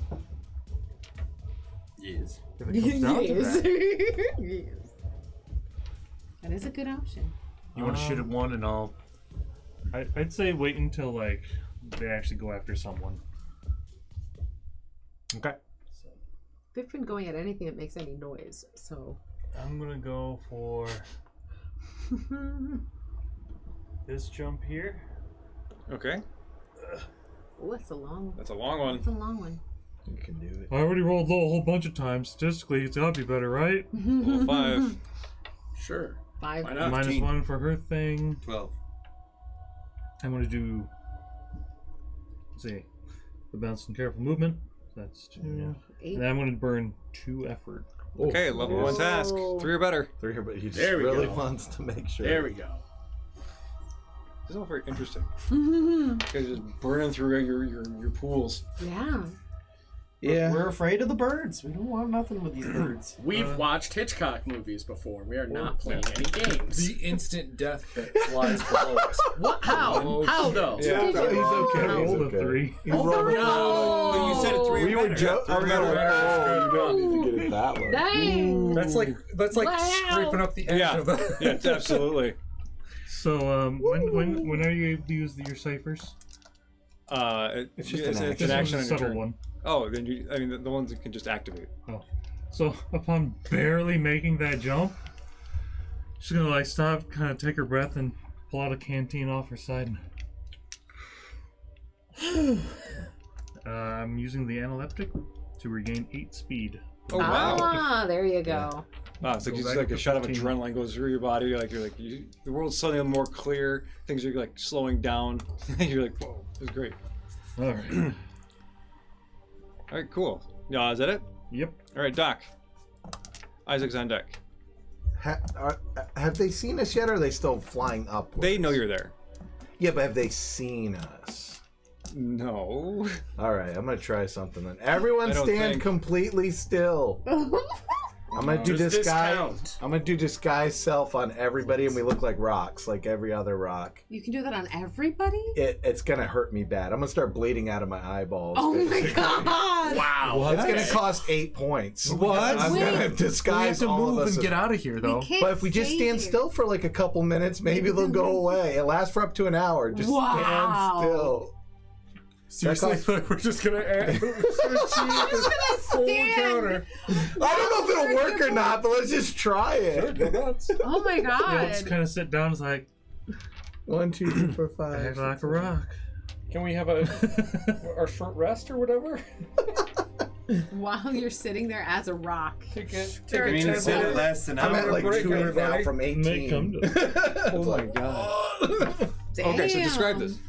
Speaker 10: yes.
Speaker 9: If it comes down to
Speaker 2: Yes.
Speaker 9: that.
Speaker 2: Yes. That is a good option.
Speaker 10: You want to shoot at one and I'll.
Speaker 9: I'd say wait until they actually go after someone.
Speaker 10: Okay.
Speaker 2: They've been going at anything that makes any noise, so.
Speaker 9: I'm gonna go for this jump here.
Speaker 4: Okay.
Speaker 2: Oh, that's a long.
Speaker 4: That's a long one.
Speaker 2: That's a long one.
Speaker 8: You can do it.
Speaker 9: I already rolled low a whole bunch of times. Statistically, it's gotta be better, right?
Speaker 4: Level 5.
Speaker 3: Sure.
Speaker 2: 5.
Speaker 3: Why not?
Speaker 9: Minus
Speaker 1: 15.
Speaker 9: 1 for her thing.
Speaker 1: 12.
Speaker 9: I'm gonna do. Let's see, the bounce and careful movement. That's 2.
Speaker 2: 8.
Speaker 9: And I'm gonna burn 2 effort.
Speaker 4: Okay, level 1 task. 3 or better.
Speaker 8: But he just
Speaker 3: There we
Speaker 8: really
Speaker 3: go.
Speaker 8: wants to make sure.
Speaker 3: There we go.
Speaker 4: This is all very interesting. You guys just burning through your pools.
Speaker 2: Yeah.
Speaker 8: Yeah.
Speaker 6: We're afraid of the birds. We don't want nothing with these birds.
Speaker 3: We've watched Hitchcock movies before. We are not playing any games.
Speaker 10: The instant death pit flies below us.
Speaker 3: What? How? How though?
Speaker 8: Yeah, he's okay.
Speaker 9: I
Speaker 8: He's
Speaker 9: rolled a
Speaker 8: okay.
Speaker 9: 3.
Speaker 3: No.
Speaker 1: You said a 3.
Speaker 8: We were joking. You don't need to get it that low.
Speaker 2: Dang.
Speaker 10: That's like
Speaker 2: Wow.
Speaker 10: scraping up the edge
Speaker 4: Yeah,
Speaker 10: of the.
Speaker 4: yeah, absolutely.
Speaker 9: So, when are you able to use your ciphers?
Speaker 8: It's just an
Speaker 9: This
Speaker 8: action.
Speaker 9: one's a
Speaker 4: on your
Speaker 9: subtle
Speaker 4: turn.
Speaker 9: one.
Speaker 4: Oh, then the ones that can just activate.
Speaker 9: Oh. So, upon barely making that jump, she's gonna like stop, kind of take her breath, and pull out a canteen off her side. I'm using the analeptic to regain 8 speed.
Speaker 4: Oh wow!
Speaker 2: Ah, there you go.
Speaker 4: Wow, it's like,
Speaker 9: So
Speaker 4: just
Speaker 9: that
Speaker 4: like a shot of
Speaker 9: 15.
Speaker 4: adrenaline goes through your body. The world's suddenly more clear. Things are like slowing down. You're like, whoa, this is great.
Speaker 9: All right.
Speaker 4: All right, cool. Yeah, is that it?
Speaker 9: Yep.
Speaker 4: All right, Doc. Isaac's on deck.
Speaker 8: Have they seen us yet, or are they still flying up?
Speaker 4: They know you're there.
Speaker 8: Yeah, but have they seen us?
Speaker 4: No.
Speaker 8: All right, I'm gonna try something then. Everyone
Speaker 4: I don't
Speaker 8: stand
Speaker 4: think-
Speaker 8: completely still. I'm gonna do
Speaker 3: Does this
Speaker 8: disguise.
Speaker 3: count?
Speaker 8: I'm gonna do disguise self on everybody, and we look like rocks, like every other rock.
Speaker 2: You can do that on everybody?
Speaker 8: It's gonna hurt me bad. I'm gonna start bleeding out of my eyeballs.
Speaker 2: Oh my
Speaker 8: basically.
Speaker 2: god!
Speaker 3: Wow.
Speaker 8: It's gonna cost 8 points.
Speaker 10: What?
Speaker 8: I'm
Speaker 2: Wait.
Speaker 8: gonna
Speaker 10: We have
Speaker 8: disguise
Speaker 10: to
Speaker 8: all
Speaker 10: move
Speaker 8: of us.
Speaker 10: and get out of here, though.
Speaker 2: We can't
Speaker 8: But if we just
Speaker 2: stay
Speaker 8: stand
Speaker 2: here.
Speaker 8: still for like a couple minutes, maybe they'll go away. It lasts for up to an hour. Just
Speaker 2: Wow.
Speaker 8: stand still.
Speaker 10: Seriously,
Speaker 8: costs-
Speaker 10: like we're just gonna achieve this full encounter.
Speaker 8: I don't know if it'll work or not, but let's just try it.
Speaker 2: Oh my
Speaker 9: Yeah,
Speaker 2: god.
Speaker 9: just kind of sit down. It's like
Speaker 8: 1, 2, 3, 4, 5.
Speaker 9: act like a rock.
Speaker 3: Can we have our short rest or whatever?
Speaker 2: While you're sitting there as a rock.
Speaker 3: Take
Speaker 1: I mean, it said it lasts an
Speaker 8: I'm at
Speaker 1: hour.
Speaker 8: like
Speaker 3: break,
Speaker 8: 2 now
Speaker 3: everybody.
Speaker 8: from
Speaker 9: May come
Speaker 8: 18.
Speaker 9: to.
Speaker 4: Oh my god.
Speaker 2: Damn.
Speaker 4: Okay, so describe this.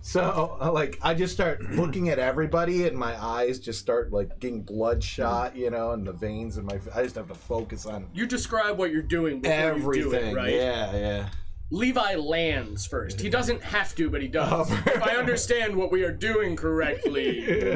Speaker 8: So, like, I just start looking at everybody, and my eyes just start like getting bloodshot, you know, and the veins in my. I just have to focus on
Speaker 3: You describe what you're doing before
Speaker 8: everything.
Speaker 3: you do it, right?
Speaker 8: Yeah.
Speaker 3: Levi lands first. He doesn't have to, but he does. If I understand what we are doing correctly.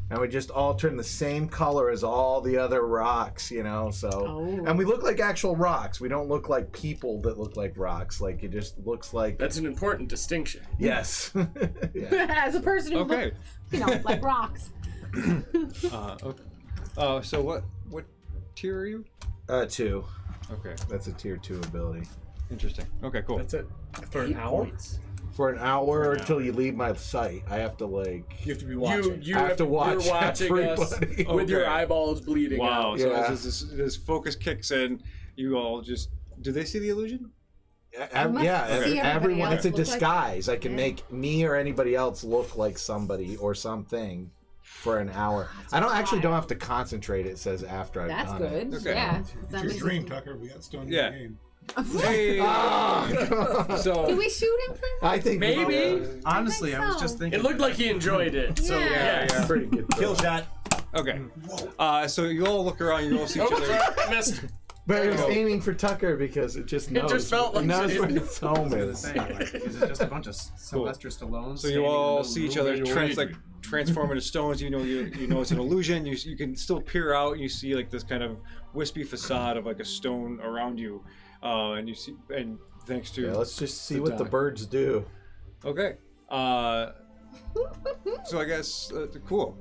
Speaker 8: And we just all turn the same color as all the other rocks, you know. So,
Speaker 2: Oh.
Speaker 8: and we look like actual rocks. We don't look like people that look like rocks. Like it just looks like.
Speaker 3: That's an important distinction.
Speaker 8: Yes. Yeah.
Speaker 2: As a person who
Speaker 4: Okay.
Speaker 2: looks, you know, like rocks.
Speaker 4: Okay. So what tier are you?
Speaker 8: 2.
Speaker 4: Okay.
Speaker 8: That's a tier 2 ability.
Speaker 4: Interesting. Okay, cool.
Speaker 10: That's it. For an hour?
Speaker 8: For an hour until you leave my sight, I have to like.
Speaker 10: You have to be watching.
Speaker 3: You
Speaker 8: I have to watch
Speaker 3: you're watching us
Speaker 8: everybody.
Speaker 3: with your
Speaker 4: Okay.
Speaker 3: eyeballs bleeding
Speaker 4: Wow.
Speaker 3: out.
Speaker 4: So
Speaker 8: Yeah.
Speaker 4: as this focus kicks in, you all just. Do they see the illusion?
Speaker 2: must
Speaker 8: Yeah,
Speaker 2: see everybody
Speaker 8: everyone.
Speaker 2: else
Speaker 8: It's a
Speaker 2: look like-
Speaker 8: disguise. I can
Speaker 2: Yeah.
Speaker 8: make me or anybody else look like somebody or something for an hour. I don't have to concentrate. It says after I've
Speaker 2: That's
Speaker 8: done
Speaker 2: good.
Speaker 8: it.
Speaker 4: Okay.
Speaker 2: Yeah.
Speaker 7: It's
Speaker 2: That
Speaker 7: your
Speaker 2: makes
Speaker 7: dream,
Speaker 2: it-
Speaker 7: Tucker. We got stoned
Speaker 4: Yeah.
Speaker 7: in the game.
Speaker 4: Hey.
Speaker 2: Do
Speaker 4: So
Speaker 2: we shoot him for
Speaker 8: I think
Speaker 3: Maybe.
Speaker 6: Honestly, I was
Speaker 2: so.
Speaker 6: just thinking.
Speaker 3: It looked like he enjoyed it. So
Speaker 2: Yeah.
Speaker 3: yeah.
Speaker 8: pretty good.
Speaker 1: Kill shot.
Speaker 4: okay. So you all look around. You all see each
Speaker 3: Oh,
Speaker 4: other.
Speaker 3: sorry, missed.
Speaker 8: But I was
Speaker 4: Go.
Speaker 8: aiming for Tucker because it just knows.
Speaker 3: just felt like
Speaker 8: it knows
Speaker 3: it.
Speaker 8: where its home
Speaker 6: I was
Speaker 8: is.
Speaker 6: gonna say, like, is it just a bunch of Sylvester Stallone?
Speaker 4: So you all see each other transform into stones. You know it's an illusion. You can still peer out. And you see like this kind of wispy facade of like a stone around you, and you see and thanks to
Speaker 8: Yeah, let's just see
Speaker 4: the
Speaker 8: what the
Speaker 4: dock.
Speaker 8: birds do.
Speaker 4: Okay. So I guess cool.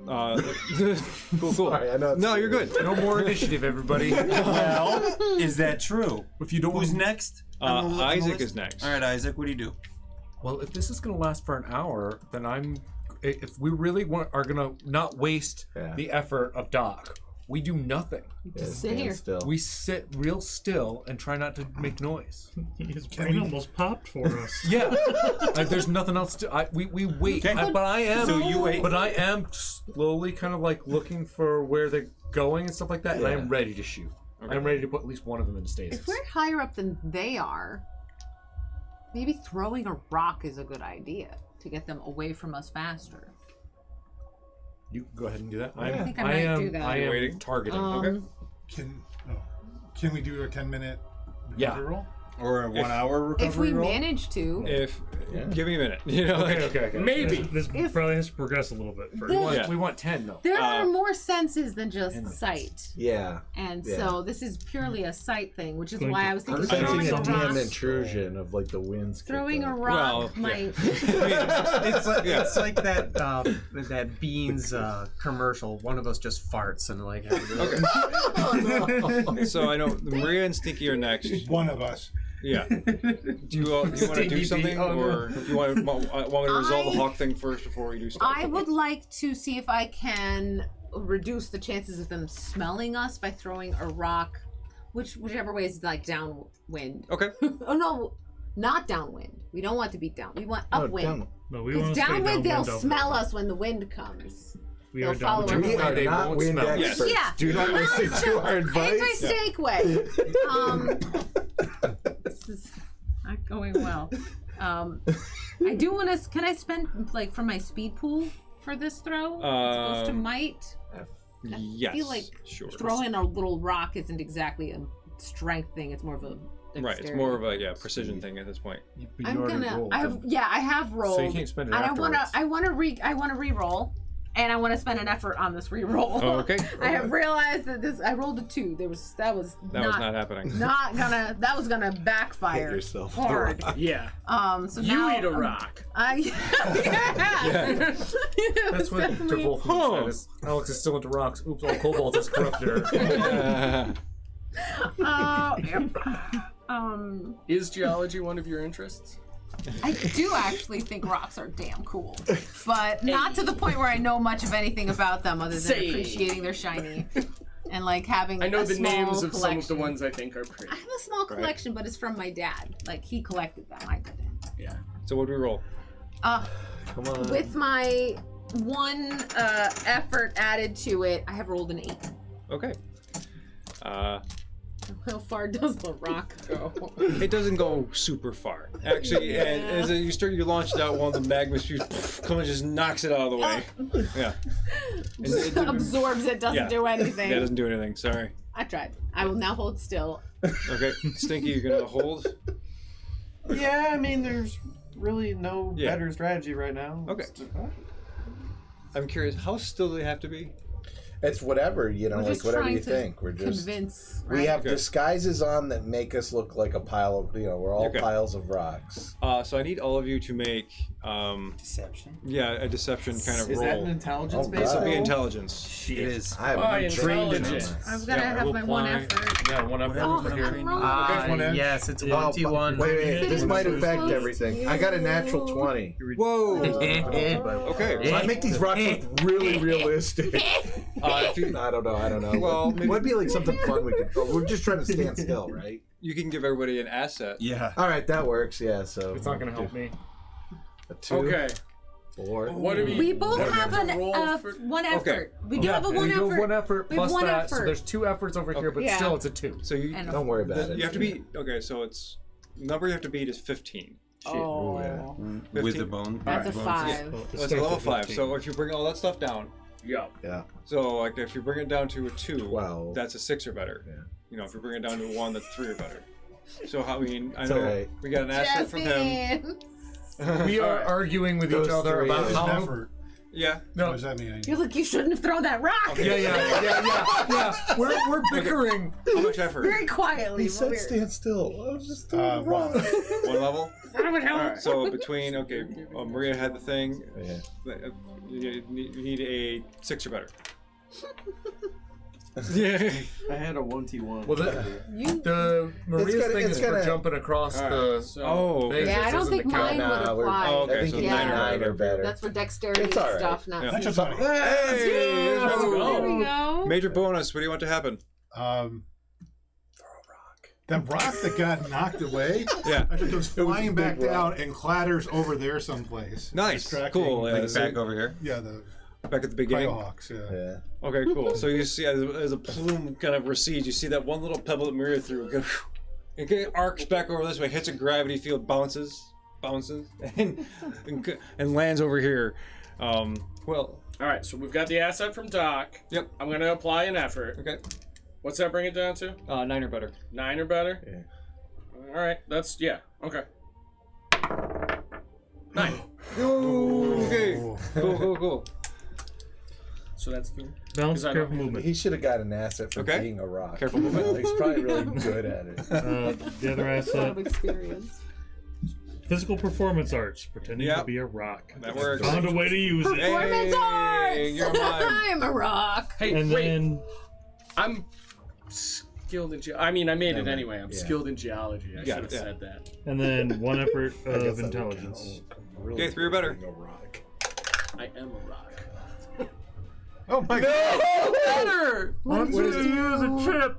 Speaker 4: Cool.
Speaker 8: Sorry, I know it's
Speaker 4: No, you're good.
Speaker 10: No more initiative, everybody.
Speaker 1: Well, is that true?
Speaker 10: If you don't
Speaker 1: Who's
Speaker 10: want-
Speaker 1: next? on the
Speaker 4: Isaac
Speaker 1: list?
Speaker 4: is next.
Speaker 1: All right, Isaac. What do you do?
Speaker 10: Well, if this is going to last for an hour, then if we really are going to not waste
Speaker 8: Yeah.
Speaker 10: the effort of Doc, we do nothing.
Speaker 8: Yeah,
Speaker 2: sit
Speaker 8: stand
Speaker 2: here.
Speaker 8: Still.
Speaker 10: We sit real still and try not to make noise.
Speaker 9: His brain almost popped for us.
Speaker 10: Yeah, like there's nothing else to. We wait,
Speaker 1: Okay.
Speaker 10: but I am.
Speaker 1: So you wait.
Speaker 10: But I am slowly kind of like looking for where they're going and stuff like that, and I am ready to shoot. I'm ready to put at least one of them in stasis.
Speaker 2: If we're higher up than they are, maybe throwing a rock is a good idea to get them away from us faster.
Speaker 10: You can go ahead and do that.
Speaker 2: I think I might do that.
Speaker 10: I am
Speaker 4: Waiting.
Speaker 10: targeting.
Speaker 2: Um,
Speaker 10: Okay.
Speaker 7: Can we do a 10-minute
Speaker 10: Yeah.
Speaker 7: roll?
Speaker 1: Or a 1 hour recovery
Speaker 2: If we
Speaker 1: roll?
Speaker 2: manage to.
Speaker 4: If give me a minute, you know.
Speaker 10: Okay.
Speaker 3: Maybe.
Speaker 9: This
Speaker 2: If-
Speaker 9: probably has to progress a little bit first.
Speaker 2: The-
Speaker 4: Yeah.
Speaker 10: We want 10 though.
Speaker 2: There are more senses than just
Speaker 10: Inmates.
Speaker 2: sight.
Speaker 8: Yeah.
Speaker 2: And
Speaker 8: Yeah.
Speaker 2: so this is purely a sight thing, which is
Speaker 9: Going
Speaker 2: why
Speaker 9: to
Speaker 2: I was thinking
Speaker 8: Sensing
Speaker 2: throwing
Speaker 8: a
Speaker 2: a
Speaker 8: damn
Speaker 2: rock.
Speaker 8: intrusion of like the winds. kicked
Speaker 2: Throwing a
Speaker 8: up.
Speaker 2: rock
Speaker 4: Well,
Speaker 2: might.
Speaker 6: It's like that Beans commercial. One of us just farts and like.
Speaker 4: So I know Maria and Stinky are next.
Speaker 7: One of us.
Speaker 4: Yeah. Do you want to
Speaker 6: Stinky
Speaker 4: do
Speaker 6: Pete.
Speaker 4: something,
Speaker 6: Oh, no.
Speaker 4: or do you want me to resolve the
Speaker 2: I-
Speaker 4: hawk thing first before we do stuff?
Speaker 2: I would like to see if I can reduce the chances of them smelling us by throwing a rock, whichever way is like downwind.
Speaker 4: Okay.
Speaker 2: Oh no, not downwind. We don't want to be down. We want
Speaker 8: No,
Speaker 2: upwind.
Speaker 8: down-
Speaker 9: No, we want
Speaker 2: Because
Speaker 9: to stay
Speaker 2: downwind, they'll
Speaker 9: downwind
Speaker 2: smell us when the wind comes.
Speaker 9: We
Speaker 2: They'll
Speaker 9: are
Speaker 2: follow
Speaker 9: downwind.
Speaker 2: us.
Speaker 8: We are
Speaker 10: They
Speaker 8: not
Speaker 10: won't
Speaker 8: wind
Speaker 10: smell.
Speaker 8: experts.
Speaker 2: Yeah.
Speaker 8: Do not listen to our advice.
Speaker 2: Anti-snake way. This is not going well. I do want to. Can I spend like from my speed pool for this throw? As opposed to might.
Speaker 4: Yes.
Speaker 2: I feel like
Speaker 4: sure.
Speaker 2: throwing a little rock isn't exactly a strength thing. It's more of a
Speaker 4: Right. It's more of a precision thing at this point.
Speaker 10: But
Speaker 2: I'm
Speaker 10: you already
Speaker 2: gonna.
Speaker 10: rolled
Speaker 2: I have.
Speaker 10: them.
Speaker 2: Yeah, I have rolled.
Speaker 10: So you can't spend it
Speaker 2: and
Speaker 10: afterwards.
Speaker 2: I want to re-roll, and I want to spend an effort on this re-roll.
Speaker 4: Oh, okay.
Speaker 2: I have realized that I rolled a 2. That was
Speaker 4: That was not happening.
Speaker 2: not gonna. That was gonna backfire.
Speaker 8: Hit yourself.
Speaker 2: hard.
Speaker 3: Yeah.
Speaker 2: So
Speaker 3: You
Speaker 2: now
Speaker 3: eat a rock.
Speaker 2: yeah.
Speaker 10: That's what Travolta said. Is, Alex is still into rocks. Oops, all cobalt is corrupted her.
Speaker 3: Is geology one of your interests?
Speaker 2: I do actually think rocks are damn cool, but not to the point where I know much of anything about them other than
Speaker 3: Say.
Speaker 2: appreciating their shiny and like having.
Speaker 3: I know
Speaker 2: a
Speaker 3: the
Speaker 2: small
Speaker 3: names of some of the
Speaker 2: collection.
Speaker 3: ones I think are pretty.
Speaker 2: I have a small collection, but it's from my dad. Like he collected them. I didn't.
Speaker 3: Yeah.
Speaker 4: So what do we roll?
Speaker 8: Come on.
Speaker 2: With my one effort added to it, I have rolled an 8.
Speaker 4: Okay.
Speaker 2: How far does the rock go?
Speaker 4: It doesn't go super far, actually. And as you launch it out, one of the magma spews comes and just knocks it out of the way. Yeah. And
Speaker 2: Just absorbs it, doesn't
Speaker 4: yeah.
Speaker 2: do anything.
Speaker 4: Yeah, it doesn't do anything. Sorry.
Speaker 2: I tried. I will now hold still.
Speaker 4: Okay, Stinky, you're gonna hold.
Speaker 6: Yeah, I mean, there's really no
Speaker 4: Yeah.
Speaker 6: better strategy right now.
Speaker 4: Okay. I'm curious, how still do they have to be?
Speaker 8: It's whatever, you know,
Speaker 2: We're
Speaker 8: like
Speaker 2: just
Speaker 8: whatever
Speaker 2: trying
Speaker 8: you
Speaker 2: to
Speaker 8: think. We're just
Speaker 2: Convince.
Speaker 8: we
Speaker 2: right?
Speaker 8: have
Speaker 4: Okay.
Speaker 8: disguises on that make us look like a pile of, you know, we're all
Speaker 4: Okay.
Speaker 8: piles of rocks.
Speaker 4: So I need all of you to make,
Speaker 1: Deception.
Speaker 4: yeah, a deception kind of
Speaker 6: Is
Speaker 4: roll.
Speaker 6: that an intelligence
Speaker 8: Oh,
Speaker 6: based
Speaker 4: This will
Speaker 8: God.
Speaker 4: be
Speaker 6: roll?
Speaker 4: intelligence.
Speaker 1: It is.
Speaker 8: I have
Speaker 3: Why
Speaker 8: been trained in
Speaker 3: intelligence?
Speaker 8: this.
Speaker 2: I'm gonna have my one effort.
Speaker 10: Yeah, one effort
Speaker 2: Oh,
Speaker 10: over here.
Speaker 2: I'm rolling.
Speaker 7: One in.
Speaker 6: Yes, it's
Speaker 8: Wow,
Speaker 6: 1t1.
Speaker 8: wait, this might affect
Speaker 2: Close
Speaker 8: everything.
Speaker 2: to
Speaker 8: I got a
Speaker 2: you.
Speaker 8: natural 20.
Speaker 4: Whoa!
Speaker 6: Okay.
Speaker 4: Okay.
Speaker 8: So I make these rocks look really realistic.
Speaker 4: If you,
Speaker 8: I don't know.
Speaker 4: Well, maybe-
Speaker 8: it would be like something fun we could. Oh, we're just trying to stand still, right?
Speaker 4: you can give everybody an asset.
Speaker 1: Yeah.
Speaker 8: All right, that works. Yeah, so
Speaker 10: It's not going to help me.
Speaker 8: a 2,
Speaker 3: Okay.
Speaker 8: 4.
Speaker 3: What do
Speaker 2: We both
Speaker 3: what do we
Speaker 2: have
Speaker 3: to
Speaker 2: an
Speaker 3: roll for-
Speaker 2: one effort. We do have a
Speaker 10: and
Speaker 2: one
Speaker 10: you do
Speaker 2: effort.
Speaker 10: have one effort
Speaker 2: We have
Speaker 10: plus
Speaker 2: one
Speaker 10: that, so
Speaker 2: effort.
Speaker 10: there's 2 efforts over here, but
Speaker 2: Yeah.
Speaker 10: still it's a 2.
Speaker 4: So you
Speaker 2: And
Speaker 8: Don't worry about it.
Speaker 4: you have to be okay. So it's number you have to beat is 15.
Speaker 2: Oh,
Speaker 1: With the bone.
Speaker 2: that's a
Speaker 1: bones.
Speaker 2: 5.
Speaker 4: That's a level 5. So if you bring all that stuff down,
Speaker 3: Yeah.
Speaker 8: Yeah.
Speaker 4: so like if you bring it down to a 2,
Speaker 8: 12.
Speaker 4: that's a 6 or better.
Speaker 8: Yeah.
Speaker 4: You know, if you bring it down to a 1, that's 3 or better. So I mean, I
Speaker 8: It's
Speaker 4: know
Speaker 8: alright.
Speaker 4: we got an asset from him.
Speaker 10: We are arguing with
Speaker 8: Those
Speaker 10: each other
Speaker 8: three
Speaker 10: about
Speaker 8: is
Speaker 10: how.
Speaker 7: Effort.
Speaker 4: Yeah.
Speaker 7: What
Speaker 10: No,
Speaker 7: does that mean?
Speaker 2: You're like, you shouldn't have thrown that rock.
Speaker 10: yeah. We're bickering.
Speaker 4: How much effort?
Speaker 2: Very quietly.
Speaker 8: He said
Speaker 2: Weird.
Speaker 8: stand still. I was just doing it
Speaker 7: One.
Speaker 8: wrong.
Speaker 4: 1 level.
Speaker 2: That would help.
Speaker 4: Alright, so between Maria had the thing.
Speaker 8: Yeah.
Speaker 4: You need a 6 or better. Yeah.
Speaker 6: I had a 1t1.
Speaker 10: Well, the Maria's
Speaker 8: gotta-
Speaker 10: thing
Speaker 8: it's
Speaker 10: is for
Speaker 8: gotta-
Speaker 10: jumping across the.
Speaker 3: So,
Speaker 4: Oh, okay.
Speaker 10: Thing.
Speaker 2: Yeah, I don't
Speaker 10: Isn't
Speaker 2: think
Speaker 10: the
Speaker 2: mine
Speaker 8: count?
Speaker 2: would
Speaker 8: Nah, we're-
Speaker 2: apply.
Speaker 4: Oh, okay,
Speaker 8: I think
Speaker 4: so
Speaker 8: you need
Speaker 4: 9 or
Speaker 8: 9 or better.
Speaker 2: That's for dexterity
Speaker 8: It's all right.
Speaker 2: stuff, not.
Speaker 4: Yeah.
Speaker 7: That's just funny.
Speaker 4: Hey, let's
Speaker 2: There
Speaker 4: go.
Speaker 2: we go.
Speaker 4: Major bonus. What do you want to happen?
Speaker 7: That rock that got knocked away,
Speaker 4: Yeah.
Speaker 7: I think it was flying
Speaker 8: a
Speaker 7: back
Speaker 8: big
Speaker 7: down
Speaker 8: rock.
Speaker 7: and clatters over there someplace.
Speaker 4: Nice.
Speaker 7: Distracting.
Speaker 4: Cool. Yeah,
Speaker 1: Like
Speaker 4: so
Speaker 1: back over here.
Speaker 7: Yeah, the
Speaker 4: back at the beginning.
Speaker 7: Cryohawks, yeah.
Speaker 8: Yeah.
Speaker 4: Okay, cool. So you see, as a plume kind of recedes, you see that one little pebble that Maria threw. It kind of arcs back over this way, hits a gravity field, bounces, and lands over here. Well,
Speaker 3: all right. So we've got the asset from Doc.
Speaker 4: Yep.
Speaker 3: I'm gonna apply an effort.
Speaker 4: okay.
Speaker 3: What's that bring it down to?
Speaker 4: 9 or better.
Speaker 3: 9 or better.
Speaker 8: Yeah.
Speaker 3: All right, that's okay. 9.
Speaker 4: Okay. Cool.
Speaker 3: So that's 3.
Speaker 9: Balance,
Speaker 3: Is that
Speaker 9: careful
Speaker 3: okay?
Speaker 9: movement.
Speaker 8: He should have got an asset for
Speaker 4: Okay.
Speaker 8: being a rock.
Speaker 4: Careful movement.
Speaker 8: He's probably really good at it.
Speaker 9: The other
Speaker 2: A lot
Speaker 9: asset,
Speaker 2: of experience.
Speaker 9: physical performance arts, pretending to
Speaker 4: Yep.
Speaker 9: be a rock.
Speaker 4: That works.
Speaker 9: Found a way to use it.
Speaker 2: Performance arts!
Speaker 4: you're mine.
Speaker 2: I'm a rock.
Speaker 3: Hey,
Speaker 9: And
Speaker 3: wait.
Speaker 9: then
Speaker 3: I'm skilled in I mean, I made it anyway. I'm
Speaker 8: Yeah.
Speaker 3: skilled in geology. I should
Speaker 4: got
Speaker 3: have
Speaker 4: it, yeah.
Speaker 3: said that.
Speaker 9: and then 1 effort
Speaker 8: I guess
Speaker 9: of
Speaker 8: that would
Speaker 9: intelligence.
Speaker 8: count. Really
Speaker 4: Okay, 3 or better.
Speaker 8: being a rock.
Speaker 3: I am a rock.
Speaker 7: Oh my god!
Speaker 4: Better.
Speaker 9: What is it? Use a chip.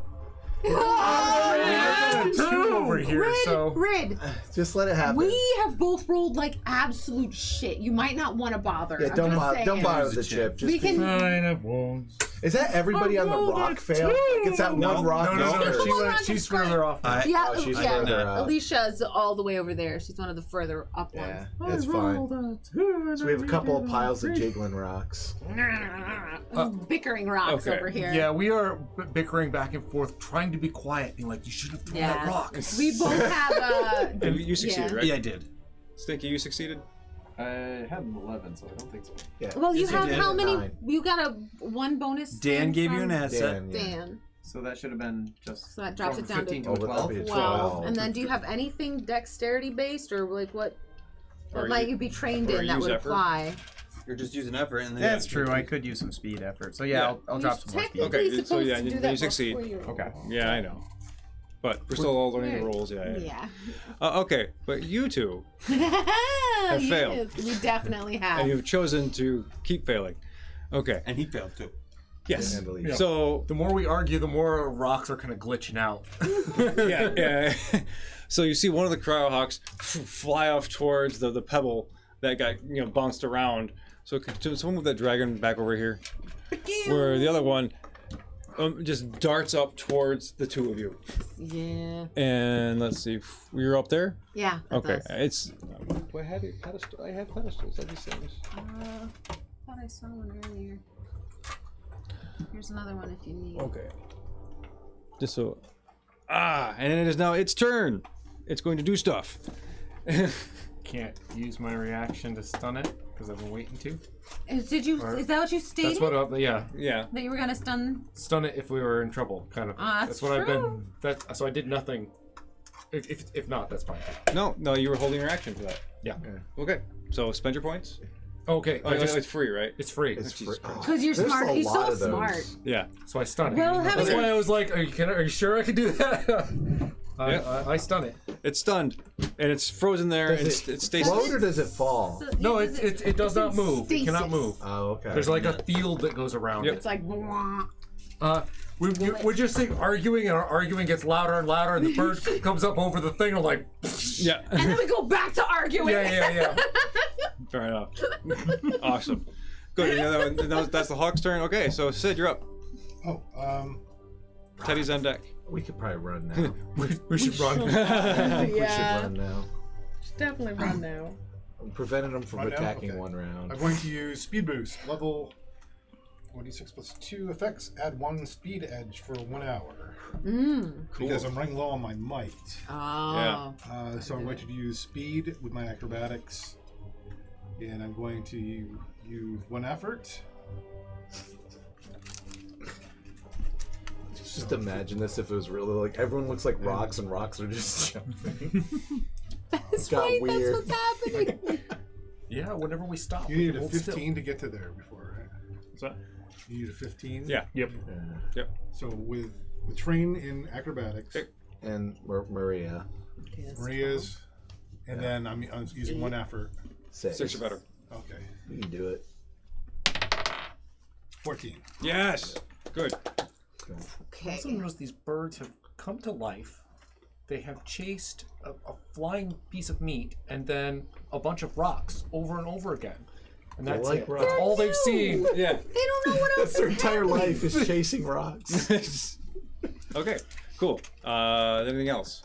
Speaker 10: Two over here, so
Speaker 2: Rid.
Speaker 8: Just let it happen.
Speaker 2: We have both rolled like absolute shit. You might not want to bother.
Speaker 8: Yeah,
Speaker 2: I'm
Speaker 8: don't
Speaker 2: just
Speaker 8: bother. Don't
Speaker 2: saying.
Speaker 8: bother with the chip. Just
Speaker 2: We can.
Speaker 9: Fine, I won't.
Speaker 8: Is that everybody on the
Speaker 9: rolled
Speaker 8: rock
Speaker 9: a
Speaker 8: fail? Like, it's that
Speaker 1: No.
Speaker 8: one rock.
Speaker 10: no.
Speaker 2: She
Speaker 10: She's further off.
Speaker 2: Yeah,
Speaker 8: Oh, she's
Speaker 2: yeah.
Speaker 8: further out.
Speaker 2: Alicia's all the way over there. She's one of the further up
Speaker 8: Yeah,
Speaker 2: ones.
Speaker 8: that's fine. So we have a couple of piles of jiggling rocks.
Speaker 2: Bickering rocks
Speaker 4: okay.
Speaker 2: over here.
Speaker 10: Yeah, we are bickering back and forth, trying to be quiet, being like, "You should have thrown that
Speaker 2: Yeah.
Speaker 10: rock."
Speaker 2: We both have
Speaker 4: And you succeeded,
Speaker 2: Yeah.
Speaker 4: right?
Speaker 1: Yeah, I did.
Speaker 4: Stinky, you succeeded.
Speaker 5: I had an 11, so I don't think so.
Speaker 8: Yeah.
Speaker 2: Well, you
Speaker 1: Yes, you
Speaker 2: have
Speaker 1: did.
Speaker 2: how many?
Speaker 8: 9.
Speaker 2: You got a 1 bonus.
Speaker 1: Dan
Speaker 2: thing
Speaker 1: gave you
Speaker 2: from
Speaker 1: an asset.
Speaker 8: Dan, yeah.
Speaker 2: Dan.
Speaker 5: So that should have been just
Speaker 2: So that drops
Speaker 5: from
Speaker 2: it down to
Speaker 5: 15 to
Speaker 8: Oh,
Speaker 5: a
Speaker 8: would that
Speaker 5: 12.
Speaker 8: be a
Speaker 2: 12. And then do you have anything dexterity based or like what
Speaker 4: Or
Speaker 2: might
Speaker 4: you-
Speaker 2: you be trained
Speaker 4: or
Speaker 2: in that
Speaker 4: use
Speaker 2: would
Speaker 4: effort.
Speaker 2: apply?
Speaker 1: You're just using effort, and then
Speaker 6: That's true. I could use some speed effort. So yeah,
Speaker 4: Yeah.
Speaker 6: I'll drop some more speed.
Speaker 4: Okay, so
Speaker 2: supposed
Speaker 4: yeah,
Speaker 2: to do
Speaker 4: you
Speaker 2: that
Speaker 4: succeed.
Speaker 2: before you roll.
Speaker 6: Okay.
Speaker 4: Yeah, I know. But we're still all learning the rules. Yeah.
Speaker 2: Yeah.
Speaker 4: Okay, but you two,
Speaker 2: have
Speaker 4: failed.
Speaker 2: We definitely have.
Speaker 4: and you've chosen to keep failing. Okay.
Speaker 1: and he failed too.
Speaker 4: Yes.
Speaker 8: And Alicia.
Speaker 4: So
Speaker 10: The more we argue, the more rocks are kind of glitching out.
Speaker 4: yeah. So you see one of the cryohawks fly off towards the pebble that got bounced around. So can someone move that dragon back over here? Where the other one just darts up towards the two of you.
Speaker 2: Yeah.
Speaker 4: And let's see, you're up there.
Speaker 2: Yeah. that's
Speaker 4: Okay,
Speaker 2: us.
Speaker 4: it's. I have pedestals. I just said this.
Speaker 2: Thought I saw one earlier. Here's another one if you need.
Speaker 4: Okay. Just so. And it is now its turn. It's going to do stuff.
Speaker 10: Can't use my reaction to stun it because I've been waiting to.
Speaker 2: Did you? Is that what you stated?
Speaker 10: That's what. Yeah,
Speaker 4: Yeah.
Speaker 2: That you were gonna stun?
Speaker 10: stun it if we were in trouble, kind of.
Speaker 2: That's
Speaker 10: what I've
Speaker 2: true.
Speaker 10: been. So I did nothing. If not, that's fine.
Speaker 4: No, you were holding your action for that.
Speaker 10: Yeah.
Speaker 4: Okay. So spend your points.
Speaker 10: Okay.
Speaker 4: Oh, it's free, right?
Speaker 10: It's free.
Speaker 8: It's free.
Speaker 2: Because you're
Speaker 8: There's
Speaker 2: smart.
Speaker 8: a
Speaker 2: He's
Speaker 8: lot
Speaker 2: so
Speaker 8: of those.
Speaker 2: smart.
Speaker 4: Yeah.
Speaker 10: So I stun it.
Speaker 2: Well,
Speaker 10: That's why I was like, "Are you sure I can do that?" I stun it.
Speaker 4: It's stunned, and it's frozen there, and
Speaker 8: Does
Speaker 4: it stays.
Speaker 8: Float or does it fall?
Speaker 2: So-
Speaker 10: No,
Speaker 2: yeah,
Speaker 10: it does not move. It cannot
Speaker 2: stasis.
Speaker 10: move.
Speaker 8: Oh, okay.
Speaker 10: There's like a field that goes around
Speaker 4: Yep.
Speaker 10: it.
Speaker 2: It's like. Wah.
Speaker 10: We're just like arguing, and our arguing gets louder and louder, and the bird comes up over the thing, and I'm like,
Speaker 4: Yeah.
Speaker 2: And then we go back to arguing.
Speaker 10: yeah.
Speaker 4: Fair enough. Awesome. Good. And the other one, that's the hawk's turn. Okay, so Sid, you're up.
Speaker 7: Oh,
Speaker 4: Teddy's on deck.
Speaker 8: We could probably run now.
Speaker 10: We should run.
Speaker 8: We
Speaker 2: Yeah.
Speaker 8: should run now.
Speaker 2: Definitely run now.
Speaker 8: I'm preventing them from
Speaker 7: Run now?
Speaker 8: attacking
Speaker 7: Okay.
Speaker 8: one round.
Speaker 7: I'm going to use speed boost level 1d6 plus 2 effects. Add 1 speed edge for 1 hour because I'm running low on my might.
Speaker 2: Oh.
Speaker 7: So I'm going to use speed with my acrobatics, and I'm going to use 1 effort.
Speaker 8: Just imagine this if it was really like everyone looks like rocks and rocks are just jumping.
Speaker 2: That's
Speaker 8: got
Speaker 2: right.
Speaker 8: weird.
Speaker 2: That's what's happening.
Speaker 10: Yeah, whenever we stop.
Speaker 7: You needed a
Speaker 10: hold
Speaker 7: 15 to get to there before, right?
Speaker 9: What's that?
Speaker 7: You need a 15.
Speaker 4: Yeah.
Speaker 9: Yep.
Speaker 7: So with train in acrobatics,
Speaker 8: And Maria,
Speaker 7: Maria's, and then I'm using 1 effort.
Speaker 8: 6.
Speaker 4: 6 or better.
Speaker 7: Okay,
Speaker 8: You can do it.
Speaker 7: 14.
Speaker 4: Yes. Good.
Speaker 2: Okay.
Speaker 10: Also notice these birds have come to life. They have chased a flying piece of meat and then a bunch of rocks over and over again. And that's
Speaker 8: like
Speaker 10: it.
Speaker 8: rocks.
Speaker 10: That's all they've seen.
Speaker 4: Yeah.
Speaker 2: They don't know what else
Speaker 8: That's their
Speaker 2: is
Speaker 8: entire
Speaker 2: happening.
Speaker 8: life is chasing rocks.
Speaker 4: Okay. Cool. Anything else?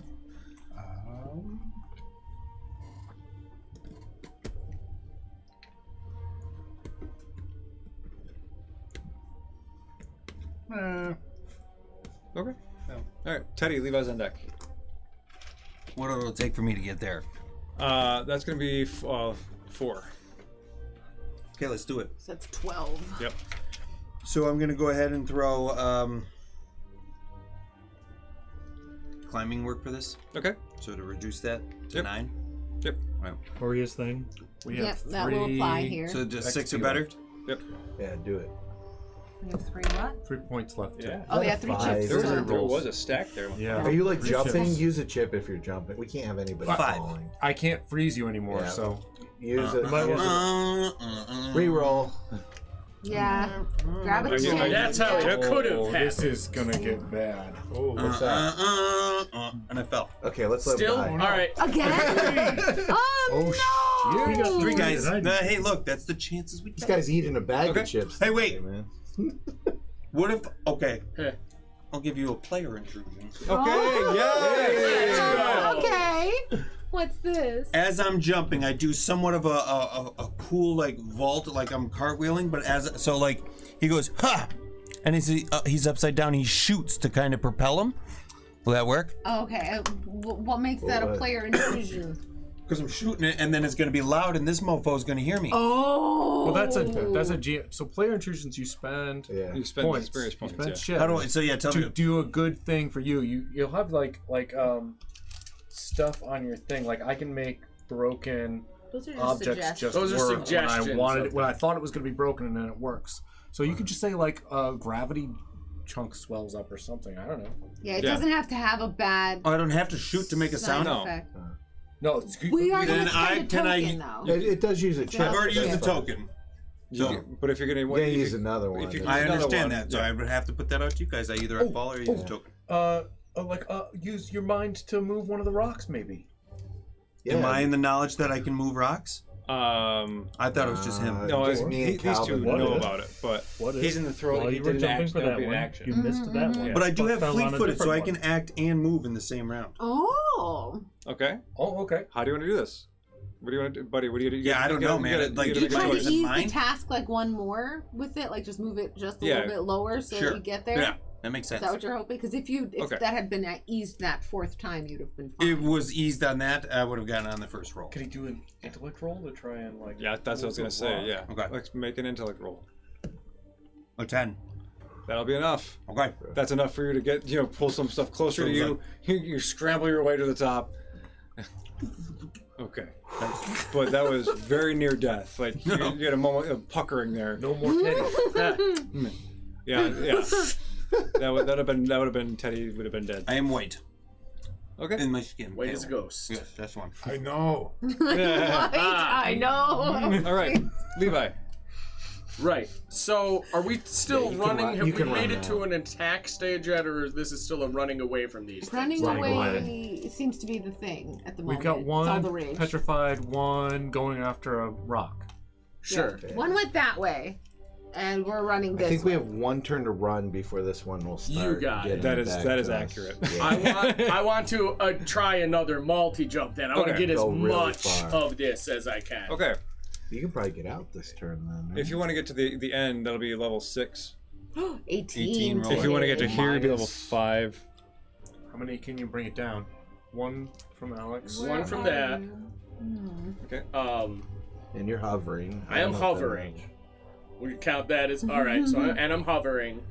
Speaker 7: Nah.
Speaker 4: Okay.
Speaker 7: No.
Speaker 4: All right. Teddy, Levi's on deck.
Speaker 1: What it'll take for me to get there?
Speaker 4: That's gonna be 4.
Speaker 1: Okay, let's do it.
Speaker 2: So that's 12.
Speaker 4: Yep.
Speaker 1: So I'm gonna go ahead and throw climbing work for this.
Speaker 4: Okay.
Speaker 1: So to reduce that to
Speaker 4: Yep.
Speaker 1: 9.
Speaker 4: Yep.
Speaker 1: Wow.
Speaker 9: Glorious thing.
Speaker 10: We
Speaker 2: Yep,
Speaker 10: have
Speaker 2: that will apply here.
Speaker 1: So just
Speaker 10: XP
Speaker 1: 6 or better.
Speaker 10: left.
Speaker 4: Yep.
Speaker 8: Yeah, do it.
Speaker 2: We have 3 what?
Speaker 10: 3 points left. too.
Speaker 4: Yeah.
Speaker 2: Oh, yeah, 3
Speaker 8: Five.
Speaker 2: chips.
Speaker 4: There was a stack there.
Speaker 10: Yeah.
Speaker 8: Are you like
Speaker 10: Three
Speaker 8: jumping?
Speaker 10: chips.
Speaker 8: Use a chip if you're jumping. We can't have anybody
Speaker 1: 5.
Speaker 8: falling.
Speaker 10: I can't freeze you anymore,
Speaker 8: Yeah.
Speaker 10: so
Speaker 8: Use it.
Speaker 1: Uh-uh.
Speaker 8: Reroll.
Speaker 2: Yeah. Grab a
Speaker 4: Are you-
Speaker 2: chip.
Speaker 4: are you-
Speaker 3: That's how it could have
Speaker 10: oh, this
Speaker 3: happened.
Speaker 10: is gonna get bad.
Speaker 8: Oh, what's that?
Speaker 1: And I fell.
Speaker 8: Okay, let's let
Speaker 3: Still,
Speaker 8: him
Speaker 3: all
Speaker 8: die.
Speaker 3: right.
Speaker 2: Again? Oh,
Speaker 8: shit.
Speaker 2: no!
Speaker 1: 3 guys.
Speaker 9: Did
Speaker 1: Hey, look, that's the chances we
Speaker 8: This
Speaker 1: get.
Speaker 8: guy's eating a bag
Speaker 4: Okay.
Speaker 8: of chips.
Speaker 1: Hey, wait.
Speaker 8: today, man.
Speaker 1: What if? Okay,
Speaker 3: Heh.
Speaker 1: I'll give you a player intrusion.
Speaker 4: Okay. Yeah.
Speaker 2: Okay. What's this?
Speaker 1: As I'm jumping, I do somewhat of a cool like vault, like I'm cartwheeling. But like he goes ha, and he's upside down. He shoots to kind of propel him. Will that work?
Speaker 2: Okay. What makes that a
Speaker 8: What?
Speaker 2: player intrusion?
Speaker 1: Because I'm shooting it, and then it's gonna be loud, and this mofo's gonna hear me.
Speaker 2: Oh.
Speaker 10: Well, that's a G. So player intrusions, you spend
Speaker 8: Yeah.
Speaker 4: You spend
Speaker 10: points.
Speaker 4: experience points.
Speaker 10: You spend
Speaker 4: Yeah.
Speaker 10: shit.
Speaker 1: How do I? So yeah, tell
Speaker 10: to
Speaker 1: me.
Speaker 10: do a good thing for you? You'll have like stuff on your thing. Like I can make broken
Speaker 2: Those are just
Speaker 10: objects
Speaker 2: suggestions.
Speaker 10: just
Speaker 3: Those are
Speaker 10: work
Speaker 3: suggestions
Speaker 10: when I thought it was going to be broken, and then it works. So you could just say like gravity chunk swells up or something. I don't know.
Speaker 2: Yeah, it
Speaker 4: Yeah.
Speaker 2: doesn't have to have a bad
Speaker 1: Oh, I don't have to shoot to make a sound.
Speaker 4: No.
Speaker 2: effect.
Speaker 10: No, it's
Speaker 2: We are
Speaker 1: Then
Speaker 2: going to spend a
Speaker 1: can I-
Speaker 2: token, though.
Speaker 8: It does use a chip.
Speaker 1: I've already used the
Speaker 8: That's
Speaker 1: token. So
Speaker 4: But if you're gonna,
Speaker 8: fine. Yeah, use another one.
Speaker 4: if you-
Speaker 8: That's-
Speaker 1: I
Speaker 4: another
Speaker 1: understand
Speaker 4: one,
Speaker 1: that. So
Speaker 4: yeah.
Speaker 1: I would have to put that out to you guys. I either I fall or use the token.
Speaker 10: use your mind to move one of the rocks, maybe.
Speaker 1: Am I in the knowledge that I can move rocks? I thought it was just him.
Speaker 4: No,
Speaker 8: Just me and
Speaker 4: these two
Speaker 8: Calvin.
Speaker 4: know
Speaker 9: What?
Speaker 4: about it, but
Speaker 9: What if?
Speaker 4: he's in the throw.
Speaker 9: While
Speaker 4: he
Speaker 9: you were
Speaker 4: did an
Speaker 9: jumping
Speaker 4: action.
Speaker 9: for
Speaker 4: That would
Speaker 9: that
Speaker 4: be an
Speaker 9: one,
Speaker 4: action.
Speaker 9: you missed that one.
Speaker 1: But I do have
Speaker 9: fell on a
Speaker 1: fleet-footed, so I
Speaker 9: different
Speaker 1: can act and move in the same round.
Speaker 2: Oh.
Speaker 4: Okay.
Speaker 10: Oh, okay.
Speaker 4: How do you want to do this? What do you want to do, buddy? What do you do?
Speaker 1: Yeah, I don't know, man.
Speaker 4: You
Speaker 1: Like,
Speaker 4: gotta
Speaker 2: You
Speaker 4: make a
Speaker 2: try to
Speaker 4: choice.
Speaker 1: it
Speaker 2: ease
Speaker 1: mine?
Speaker 2: the task like one more with it, like just move it just a
Speaker 4: Yeah.
Speaker 2: little bit lower so
Speaker 1: Sure.
Speaker 2: that you get there.
Speaker 1: Yeah, that makes
Speaker 2: Is
Speaker 1: sense.
Speaker 2: that what you're hoping? Because if
Speaker 4: Okay.
Speaker 2: that had been eased that 4th time, you'd have been fine.
Speaker 1: It was eased on that. I would have gotten on the first roll.
Speaker 10: Could he do an intellect roll to try and like?
Speaker 4: Yeah, that's what I was gonna
Speaker 10: move the
Speaker 4: say.
Speaker 10: rock?
Speaker 4: Yeah.
Speaker 1: Okay.
Speaker 4: Let's make an intellect roll.
Speaker 1: A 10.
Speaker 4: That'll be enough.
Speaker 1: Okay.
Speaker 4: That's enough for you to get, pull some stuff closer to you. You scramble your way to the top. Okay. But that was very near death. Like, you had a moment of puckering there.
Speaker 10: No more Teddy.
Speaker 4: Yeah. That would have been Teddy would have been dead.
Speaker 1: I am white
Speaker 4: Okay.
Speaker 1: in my skin.
Speaker 3: Wait as a ghost.
Speaker 1: Yes, that's one.
Speaker 7: I know.
Speaker 2: I know.
Speaker 4: All right, Levi.
Speaker 3: Right. So, are we still
Speaker 8: Yeah, you can
Speaker 3: running?
Speaker 8: run-
Speaker 3: Have
Speaker 8: you
Speaker 3: we
Speaker 8: can
Speaker 3: made
Speaker 8: run
Speaker 3: it to
Speaker 8: now.
Speaker 3: an attack stage yet, or this is still a running away from these
Speaker 2: Running
Speaker 3: things?
Speaker 2: away seems to be the thing at the moment.
Speaker 10: We've got
Speaker 2: It's all the
Speaker 10: one
Speaker 2: rage.
Speaker 10: petrified, one going after a rock.
Speaker 3: Sure.
Speaker 2: Yeah. One went that way, and we're running this
Speaker 8: I think
Speaker 2: way.
Speaker 8: we have one turn to run before this one will start.
Speaker 3: got it.
Speaker 8: getting
Speaker 4: That is
Speaker 8: back
Speaker 4: that
Speaker 8: to
Speaker 4: is
Speaker 8: us.
Speaker 4: accurate.
Speaker 8: Yeah.
Speaker 3: I want to try another multi jump. Then I want to
Speaker 4: Okay.
Speaker 3: get as
Speaker 8: Go really
Speaker 3: much
Speaker 8: far.
Speaker 3: of this as I can.
Speaker 4: Okay.
Speaker 8: You can probably get out this turn then. Right?
Speaker 4: If you want to get to the end, that'll be level 6.
Speaker 2: 18.
Speaker 1: roll.
Speaker 4: If you want to get to here, it'll be level
Speaker 8: Minus-
Speaker 4: 5.
Speaker 10: How many can you bring it down? One from Alex.
Speaker 3: One from that.
Speaker 4: Okay.
Speaker 8: and you're hovering.
Speaker 3: I am
Speaker 8: don't know if that
Speaker 3: hovering.
Speaker 8: much.
Speaker 3: We count that as all right. So and I'm hovering.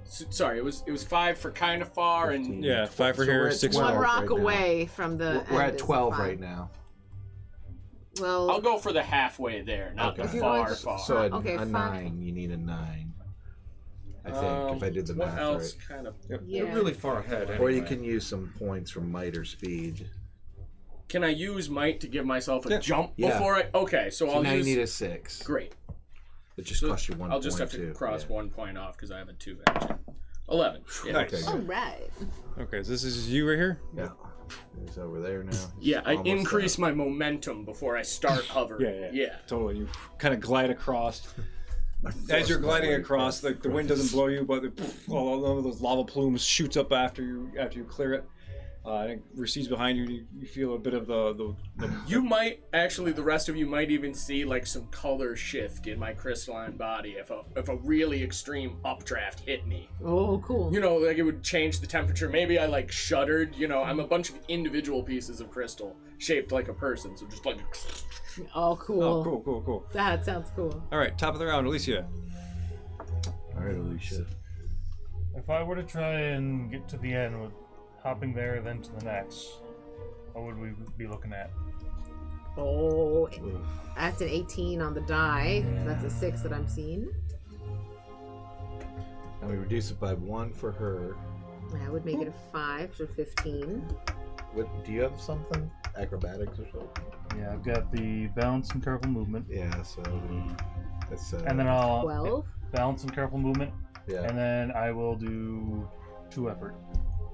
Speaker 3: Sorry, it was 5 for kind of far
Speaker 8: 15.
Speaker 3: and
Speaker 4: Yeah, 5 for
Speaker 8: So we're
Speaker 4: here,
Speaker 8: at
Speaker 4: 6
Speaker 2: One
Speaker 4: for
Speaker 8: 12
Speaker 2: rock
Speaker 8: right now.
Speaker 2: away from the.
Speaker 8: We're
Speaker 2: end
Speaker 8: at
Speaker 2: is
Speaker 8: 12
Speaker 2: fine.
Speaker 8: right now.
Speaker 2: Well,
Speaker 3: I'll go for the halfway there, not
Speaker 8: Okay.
Speaker 3: the far.
Speaker 8: So a,
Speaker 2: Okay,
Speaker 8: a
Speaker 2: fine.
Speaker 8: 9, you need a 9. I think, if I did the
Speaker 3: what
Speaker 8: math
Speaker 3: else
Speaker 8: right.
Speaker 3: kind of?
Speaker 2: yeah.
Speaker 10: You're really far ahead. Anyway.
Speaker 8: Or you can use some points from might or speed.
Speaker 3: Can I use might to give myself a
Speaker 4: Yeah.
Speaker 3: jump
Speaker 8: Yeah.
Speaker 3: before I? Okay, so
Speaker 8: So
Speaker 3: I'll
Speaker 8: now
Speaker 3: use.
Speaker 8: you need a 6.
Speaker 3: Great.
Speaker 8: It just
Speaker 3: So
Speaker 8: costs you 1
Speaker 3: I'll
Speaker 8: point
Speaker 3: just have to
Speaker 8: too.
Speaker 3: cross
Speaker 8: Yeah.
Speaker 3: 1 point off because I have a 2 action. 11. Yeah.
Speaker 4: Nice.
Speaker 8: Okay,
Speaker 2: All
Speaker 8: good.
Speaker 2: right.
Speaker 4: Okay, so this is you right here?
Speaker 8: Yeah. He's over there now. He's
Speaker 3: Yeah, I
Speaker 8: almost
Speaker 3: increase
Speaker 8: up.
Speaker 3: my momentum before I start hovering.
Speaker 4: Yeah. Totally. You kind of glide across. As
Speaker 8: forced
Speaker 4: you're
Speaker 8: my
Speaker 4: gliding
Speaker 8: way
Speaker 4: across, the wind doesn't blow you, but all of those lava plumes shoots up after you clear it. I think recedes behind you. You feel a bit of the
Speaker 3: You might actually, the rest of you might even see like some color shift in my crystalline body if a really extreme updraft hit me.
Speaker 2: Oh, cool.
Speaker 3: You know, like it would change the temperature. Maybe I like shuddered. You know, I'm a bunch of individual pieces of crystal shaped like a person. So just like.
Speaker 2: Oh, cool.
Speaker 4: Oh, cool.
Speaker 2: That sounds cool.
Speaker 4: All right, top of the round, Alicia.
Speaker 8: All right, Alicia.
Speaker 9: If I were to try and get to the end with hopping there, then to the next, what would we be looking at?
Speaker 2: Oh, that's an 18 on the die. That's a 6 that I'm seeing.
Speaker 8: And we reduce it by 1 for her.
Speaker 2: I would make it a 5, so 15.
Speaker 8: What, do you have something? Acrobatics or something?
Speaker 9: Yeah, I've got the balance and careful movement.
Speaker 8: Yeah, so that's
Speaker 9: And then I'll
Speaker 2: 12.
Speaker 9: balance and careful movement.
Speaker 8: yeah.
Speaker 9: And then I will do 2 effort.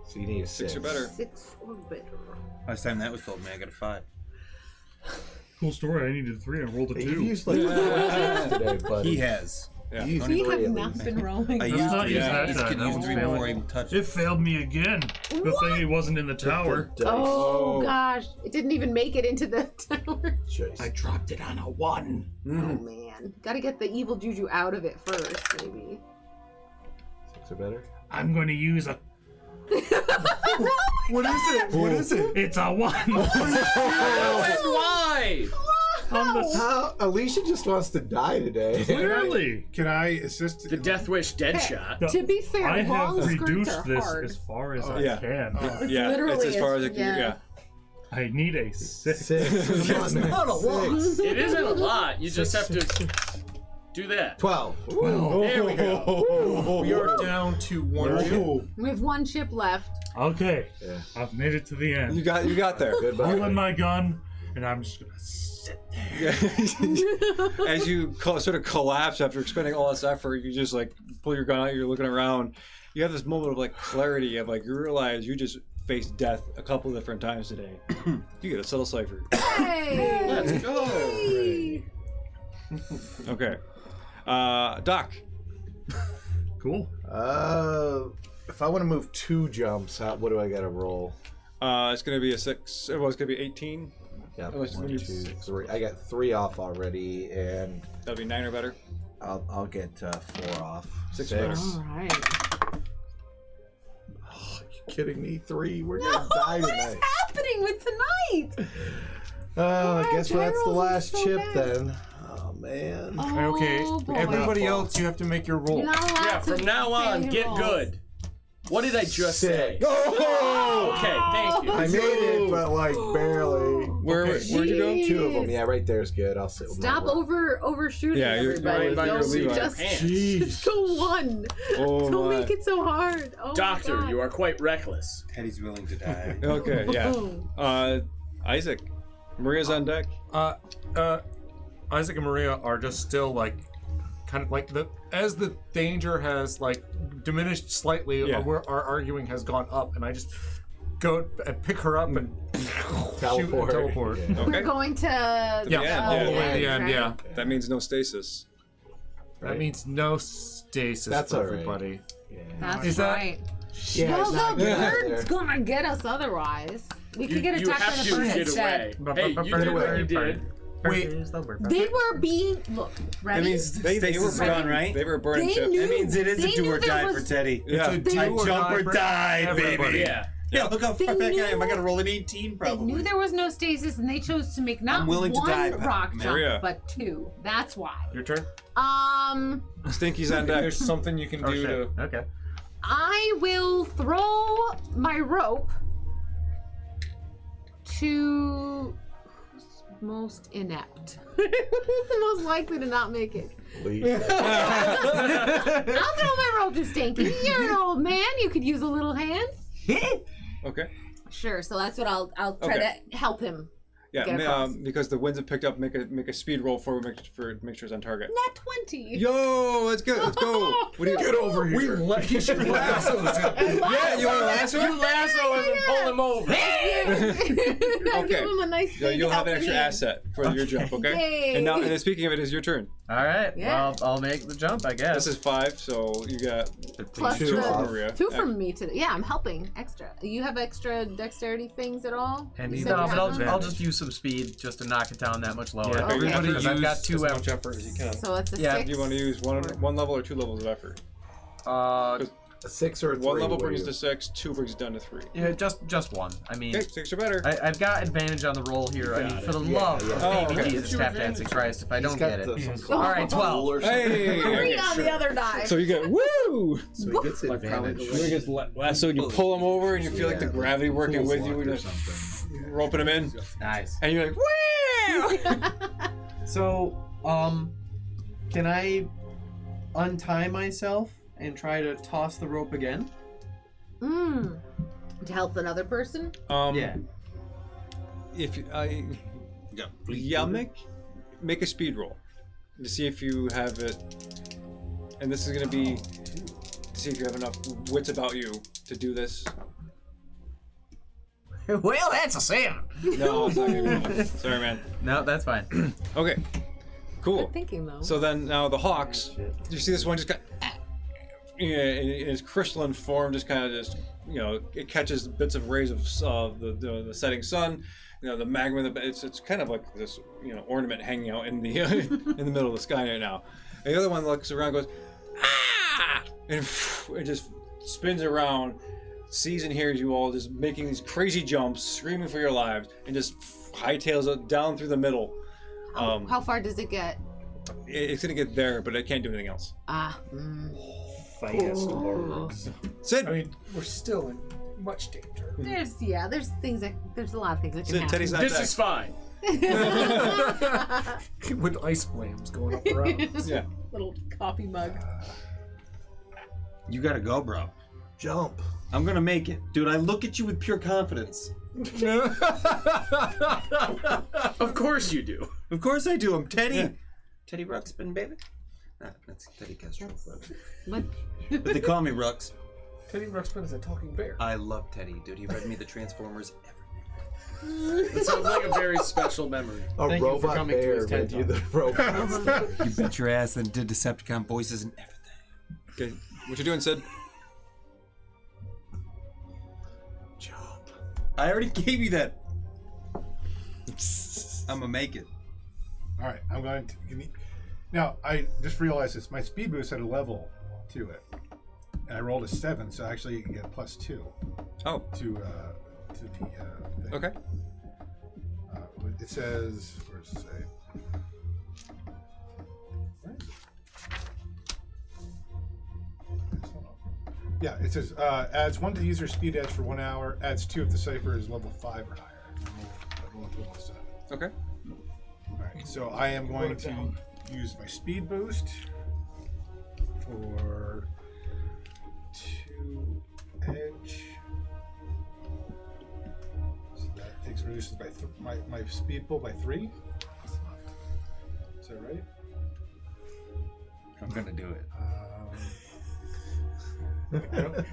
Speaker 8: So you need a 6
Speaker 4: or better.
Speaker 2: 6 or better.
Speaker 1: Last time that was told me, I got a 5.
Speaker 9: Cool story. I needed 3 and rolled a
Speaker 8: You've
Speaker 9: 2.
Speaker 8: used like 4 times today, buddy.
Speaker 1: He has.
Speaker 4: Yeah.
Speaker 8: You used
Speaker 2: We
Speaker 8: 3
Speaker 2: have
Speaker 8: at
Speaker 2: not
Speaker 8: least.
Speaker 2: been rolling.
Speaker 1: I
Speaker 9: Let's
Speaker 1: used
Speaker 9: not
Speaker 1: 3.
Speaker 9: use that
Speaker 1: This
Speaker 9: die.
Speaker 1: kid
Speaker 9: That
Speaker 1: used
Speaker 9: one's
Speaker 1: 3
Speaker 9: failing.
Speaker 1: before I even touched
Speaker 9: It
Speaker 1: it.
Speaker 9: failed me again. Good thing he wasn't in the tower.
Speaker 8: Dice.
Speaker 2: Oh, gosh. It didn't even make it into the tower.
Speaker 8: Dice.
Speaker 11: dropped it on a 1.
Speaker 2: Oh, man. Gotta get the evil juju out of it first, maybe.
Speaker 8: 6 or better?
Speaker 9: I'm going to use a.
Speaker 8: What is it? What is it?
Speaker 9: It's a 1.
Speaker 3: Why?
Speaker 9: On the
Speaker 8: How? Alicia just wants to die today.
Speaker 9: clearly.
Speaker 7: Can I assist?
Speaker 3: The Death Wish dead shot.
Speaker 2: To be fair,
Speaker 9: I
Speaker 2: long
Speaker 9: have
Speaker 2: skirts
Speaker 9: reduced
Speaker 2: are
Speaker 9: this
Speaker 2: hard.
Speaker 9: as far as
Speaker 4: yeah.
Speaker 9: I can.
Speaker 4: Yeah,
Speaker 2: literally
Speaker 4: it's as far as
Speaker 2: as-
Speaker 4: it can.
Speaker 2: yeah.
Speaker 9: I need a 6.
Speaker 8: 6. Come on, man.
Speaker 11: Not a lot.
Speaker 8: 6.
Speaker 3: It isn't a lot. You just have to do that.
Speaker 8: 12.
Speaker 3: There we go.
Speaker 10: We are down to 1 chip.
Speaker 2: We have 1 chip left.
Speaker 9: Okay,
Speaker 8: Yeah.
Speaker 9: I've made it to the end.
Speaker 4: You got there.
Speaker 8: Goodbye.
Speaker 9: Pulling my gun, and I'm just gonna sit there.
Speaker 4: As you sort of collapse after expending all this effort, you just like pull your gun out. You're looking around. You have this moment of like clarity of like you realize you just faced death a couple of different times today. You get a subtle cipher.
Speaker 2: Hey!
Speaker 3: Let's go.
Speaker 2: Hey!
Speaker 4: Okay, Doc.
Speaker 9: Cool.
Speaker 8: If I want to move 2 jumps, what do I got to roll?
Speaker 4: It's gonna be a 6. Well, it's gonna be 18.
Speaker 8: Yeah,
Speaker 4: Unless
Speaker 8: 1,
Speaker 4: you-
Speaker 8: 2, 3. I got 3 off already, and
Speaker 4: That'll be 9 or better.
Speaker 8: I'll get 4 off.
Speaker 4: 6 or better.
Speaker 2: All right.
Speaker 8: Oh, you kidding me? 3. We're gonna
Speaker 2: No,
Speaker 8: die
Speaker 2: what is
Speaker 8: tonight.
Speaker 2: happening with tonight?
Speaker 8: I guess
Speaker 2: die
Speaker 8: that's the
Speaker 2: rolls are
Speaker 8: last
Speaker 2: so
Speaker 8: chip
Speaker 2: bad.
Speaker 8: then. Oh man.
Speaker 2: Oh,
Speaker 10: Okay,
Speaker 2: boy.
Speaker 10: everybody else, you have to make your roll.
Speaker 2: You're not allowed
Speaker 3: Yeah,
Speaker 2: to
Speaker 3: from now on,
Speaker 2: fail
Speaker 3: get
Speaker 2: rolls.
Speaker 3: good. What did I just say?
Speaker 8: 6. Oh!
Speaker 3: Okay, thank you.
Speaker 8: I made it, but like barely.
Speaker 4: Where'd you go?
Speaker 2: Jeez.
Speaker 8: 2 of them. Yeah, right there's good. I'll sit with
Speaker 2: Stop
Speaker 8: my roll.
Speaker 2: overshooting
Speaker 4: Yeah, you're
Speaker 2: everybody.
Speaker 4: right by your
Speaker 2: Don't
Speaker 4: Levi.
Speaker 2: just
Speaker 3: Pants.
Speaker 2: go 1.
Speaker 4: Oh
Speaker 2: Don't
Speaker 4: my.
Speaker 2: make it so hard. Oh,
Speaker 3: Doctor,
Speaker 2: my God.
Speaker 3: you are quite reckless.
Speaker 1: Teddy's willing to die.
Speaker 4: Okay, yeah. Isaac, Maria's on deck.
Speaker 10: Isaac and Maria are just still like, kind of like as the danger has like diminished slightly,
Speaker 4: Yeah.
Speaker 10: our arguing has gone up, and I just go and pick her up and shoot and teleport.
Speaker 8: Yeah.
Speaker 2: We're going to
Speaker 10: Yeah,
Speaker 4: end,
Speaker 10: all
Speaker 4: yeah,
Speaker 10: the way to the
Speaker 2: yeah,
Speaker 10: end.
Speaker 2: right?
Speaker 10: Yeah,
Speaker 4: That means no stasis.
Speaker 10: that means no stasis
Speaker 8: That's
Speaker 10: for
Speaker 8: all right.
Speaker 10: everybody.
Speaker 2: That's
Speaker 10: Is that-
Speaker 2: right.
Speaker 8: Yeah,
Speaker 2: No,
Speaker 8: it's
Speaker 2: the
Speaker 8: not good out
Speaker 2: bird's
Speaker 8: there.
Speaker 2: gonna get us otherwise. We could get
Speaker 3: You
Speaker 2: attacked by
Speaker 3: have
Speaker 2: the
Speaker 3: to
Speaker 2: bird
Speaker 3: get
Speaker 2: instead.
Speaker 3: away. Hey, you did what you did.
Speaker 10: Wait.
Speaker 2: They were being look
Speaker 1: That
Speaker 2: ready.
Speaker 1: means stasis is gone, right?
Speaker 4: They were a burning
Speaker 2: They
Speaker 4: ship.
Speaker 2: knew-
Speaker 1: That means it is
Speaker 2: They
Speaker 1: a do
Speaker 2: knew
Speaker 1: or
Speaker 2: there
Speaker 1: die
Speaker 2: was-
Speaker 1: for Teddy.
Speaker 4: Yeah.
Speaker 10: It's a
Speaker 1: I
Speaker 10: do or
Speaker 1: jump or
Speaker 10: for
Speaker 1: die,
Speaker 10: everybody.
Speaker 1: baby.
Speaker 3: Yeah.
Speaker 1: Yeah, look how
Speaker 2: They
Speaker 1: far back I am. I
Speaker 2: knew-
Speaker 1: gotta roll an 18
Speaker 2: They
Speaker 1: probably.
Speaker 2: knew there was no stasis, and they chose to make not
Speaker 1: I'm willing to
Speaker 2: one
Speaker 1: die, Pat.
Speaker 2: rock
Speaker 4: Maria.
Speaker 2: jump, but 2. That's why.
Speaker 10: Your turn.
Speaker 4: Stinky's on deck.
Speaker 10: There's something you can do to.
Speaker 6: Okay.
Speaker 2: I will throw my rope to who's most inept. Who's the most likely to not make it? I'll throw my rope to Stinky. You're an old man. You could use a little hand.
Speaker 4: Okay.
Speaker 2: Sure. So that's what I'll try
Speaker 4: Okay.
Speaker 2: to help him.
Speaker 4: Yeah,
Speaker 2: Get across.
Speaker 4: because the winds have picked up. Make a speed roll for make sure it's on target.
Speaker 2: Nat 20.
Speaker 4: Yo, let's go. Let's go. What do you
Speaker 10: Get over here. You should lasso this guy.
Speaker 4: Yeah, you want to lasso?
Speaker 3: You lasso him and pull him over.
Speaker 2: I'll
Speaker 4: Okay.
Speaker 2: give him a nice
Speaker 4: So
Speaker 2: big
Speaker 4: you'll have an
Speaker 2: helping
Speaker 4: extra
Speaker 2: hand.
Speaker 4: asset for your jump, okay?
Speaker 2: Yay.
Speaker 4: And now, and speaking of it, it's your turn.
Speaker 6: All right.
Speaker 2: Yeah.
Speaker 6: Well, I'll make the jump, I guess.
Speaker 4: This is 5, so you got
Speaker 2: Plus
Speaker 4: 2
Speaker 2: the-
Speaker 4: from Maria.
Speaker 2: 2 from me today. Yeah, I'm helping extra. You have extra dexterity things at all?
Speaker 6: And
Speaker 2: You
Speaker 6: no,
Speaker 2: said you
Speaker 6: but
Speaker 2: have them?
Speaker 6: I'll just use some speed just to knock it down that much lower.
Speaker 4: Yeah,
Speaker 2: Okay.
Speaker 4: everybody
Speaker 6: Because I've got
Speaker 4: use
Speaker 6: 2
Speaker 10: as much
Speaker 6: effort.
Speaker 10: effort as you can.
Speaker 2: So it's a
Speaker 6: Yeah,
Speaker 2: 6.
Speaker 4: You want to use one level or 2 levels of effort?
Speaker 6: Uh,
Speaker 8: A 6 or a 3.
Speaker 4: 1 level
Speaker 8: what
Speaker 4: brings
Speaker 8: do
Speaker 4: to 6, 2 brings it down to 3.
Speaker 6: yeah, just one. I mean,
Speaker 4: Okay, 6 or better.
Speaker 6: I've got advantage on the roll here. I mean, for the love of
Speaker 4: Oh,
Speaker 6: baby
Speaker 4: okay.
Speaker 6: Jesus, tap dancing Christ, if I don't get it.
Speaker 2: Oh.
Speaker 6: All right, 12.
Speaker 4: Hey!
Speaker 2: 3 on the other die.
Speaker 4: So you get woo!
Speaker 8: So he gets advantage.
Speaker 4: You get lasso, you pull him over, and you feel like the gravity working
Speaker 8: Fool's
Speaker 4: with you,
Speaker 8: luck
Speaker 4: and
Speaker 8: or
Speaker 4: you're
Speaker 8: something.
Speaker 4: roping him in,
Speaker 6: Nice.
Speaker 4: and you're like, woo!
Speaker 6: So, can I untie myself and try to toss the rope again?
Speaker 2: To help another person?
Speaker 6: Yeah.
Speaker 4: If yeah, make a speed roll to see if you have it, and this is gonna be to see if you have enough wits about you to do this.
Speaker 6: Well, that's a 7.
Speaker 4: No, it's not gonna be enough. Sorry, man.
Speaker 6: No, that's fine.
Speaker 4: Okay, cool.
Speaker 2: Good thinking, though.
Speaker 4: So then now the hawks, you see this one just got, in its crystalline form, just kind of just, it catches bits of rays of the setting sun. The magma. It's kind of like this, ornament hanging out in the in the middle of the sky right now. And the other one looks around, and goes, ah, and it just spins around, sees and hears you all just making these crazy jumps, screaming for your lives, and just hightails it down through the middle.
Speaker 2: How far does it get?
Speaker 4: It's gonna get there, but it can't do anything else.
Speaker 10: Fast lords.
Speaker 4: Sid,
Speaker 10: I mean, we're still in much danger.
Speaker 2: There's a lot of things that can
Speaker 4: Sid,
Speaker 2: happen.
Speaker 4: Teddy's not
Speaker 3: This
Speaker 4: back.
Speaker 3: is fine.
Speaker 10: With ice flames going up around.
Speaker 4: Yeah.
Speaker 2: Little coffee mug.
Speaker 1: You gotta go, bro.
Speaker 8: Jump.
Speaker 1: I'm gonna make it. Dude, I look at you with pure confidence.
Speaker 3: Of course you do.
Speaker 1: Of course I do. I'm Teddy.
Speaker 4: Yeah.
Speaker 1: Teddy Ruxpin, baby. Nah, that's Teddy Castro.
Speaker 2: But
Speaker 1: But they call me Rux.
Speaker 10: Teddy Ruxpin is a talking bear.
Speaker 1: I love Teddy, dude. He read me the Transformers everything.
Speaker 3: It sounds like a very special memory.
Speaker 8: A
Speaker 6: Thank you for
Speaker 8: robot
Speaker 6: coming to
Speaker 8: bear
Speaker 6: his TED
Speaker 8: made you the robot.
Speaker 1: You bet your ass and did Decepticon voices and everything.
Speaker 4: Okay, what you doing, Sid?
Speaker 1: Jump. I already gave you that. I'm gonna make it.
Speaker 7: All right, I'm going to. Now, I just realized this. My speed boost had a level to it. And I rolled a 7, so actually you can get +2
Speaker 4: Oh,
Speaker 7: to the thing.
Speaker 4: okay.
Speaker 7: It says, where does it say? Where is it? Hold on. Yeah, it says adds 1 to the user's speed edge for 1 hour, adds 2 if the cipher is level 5 or higher. I rolled a 7.
Speaker 4: Okay.
Speaker 7: Alright, so I am going to use my speed boost for 2 edge. So that takes reduces by my speed pull by 3. Is that right?
Speaker 1: I'm gonna do it.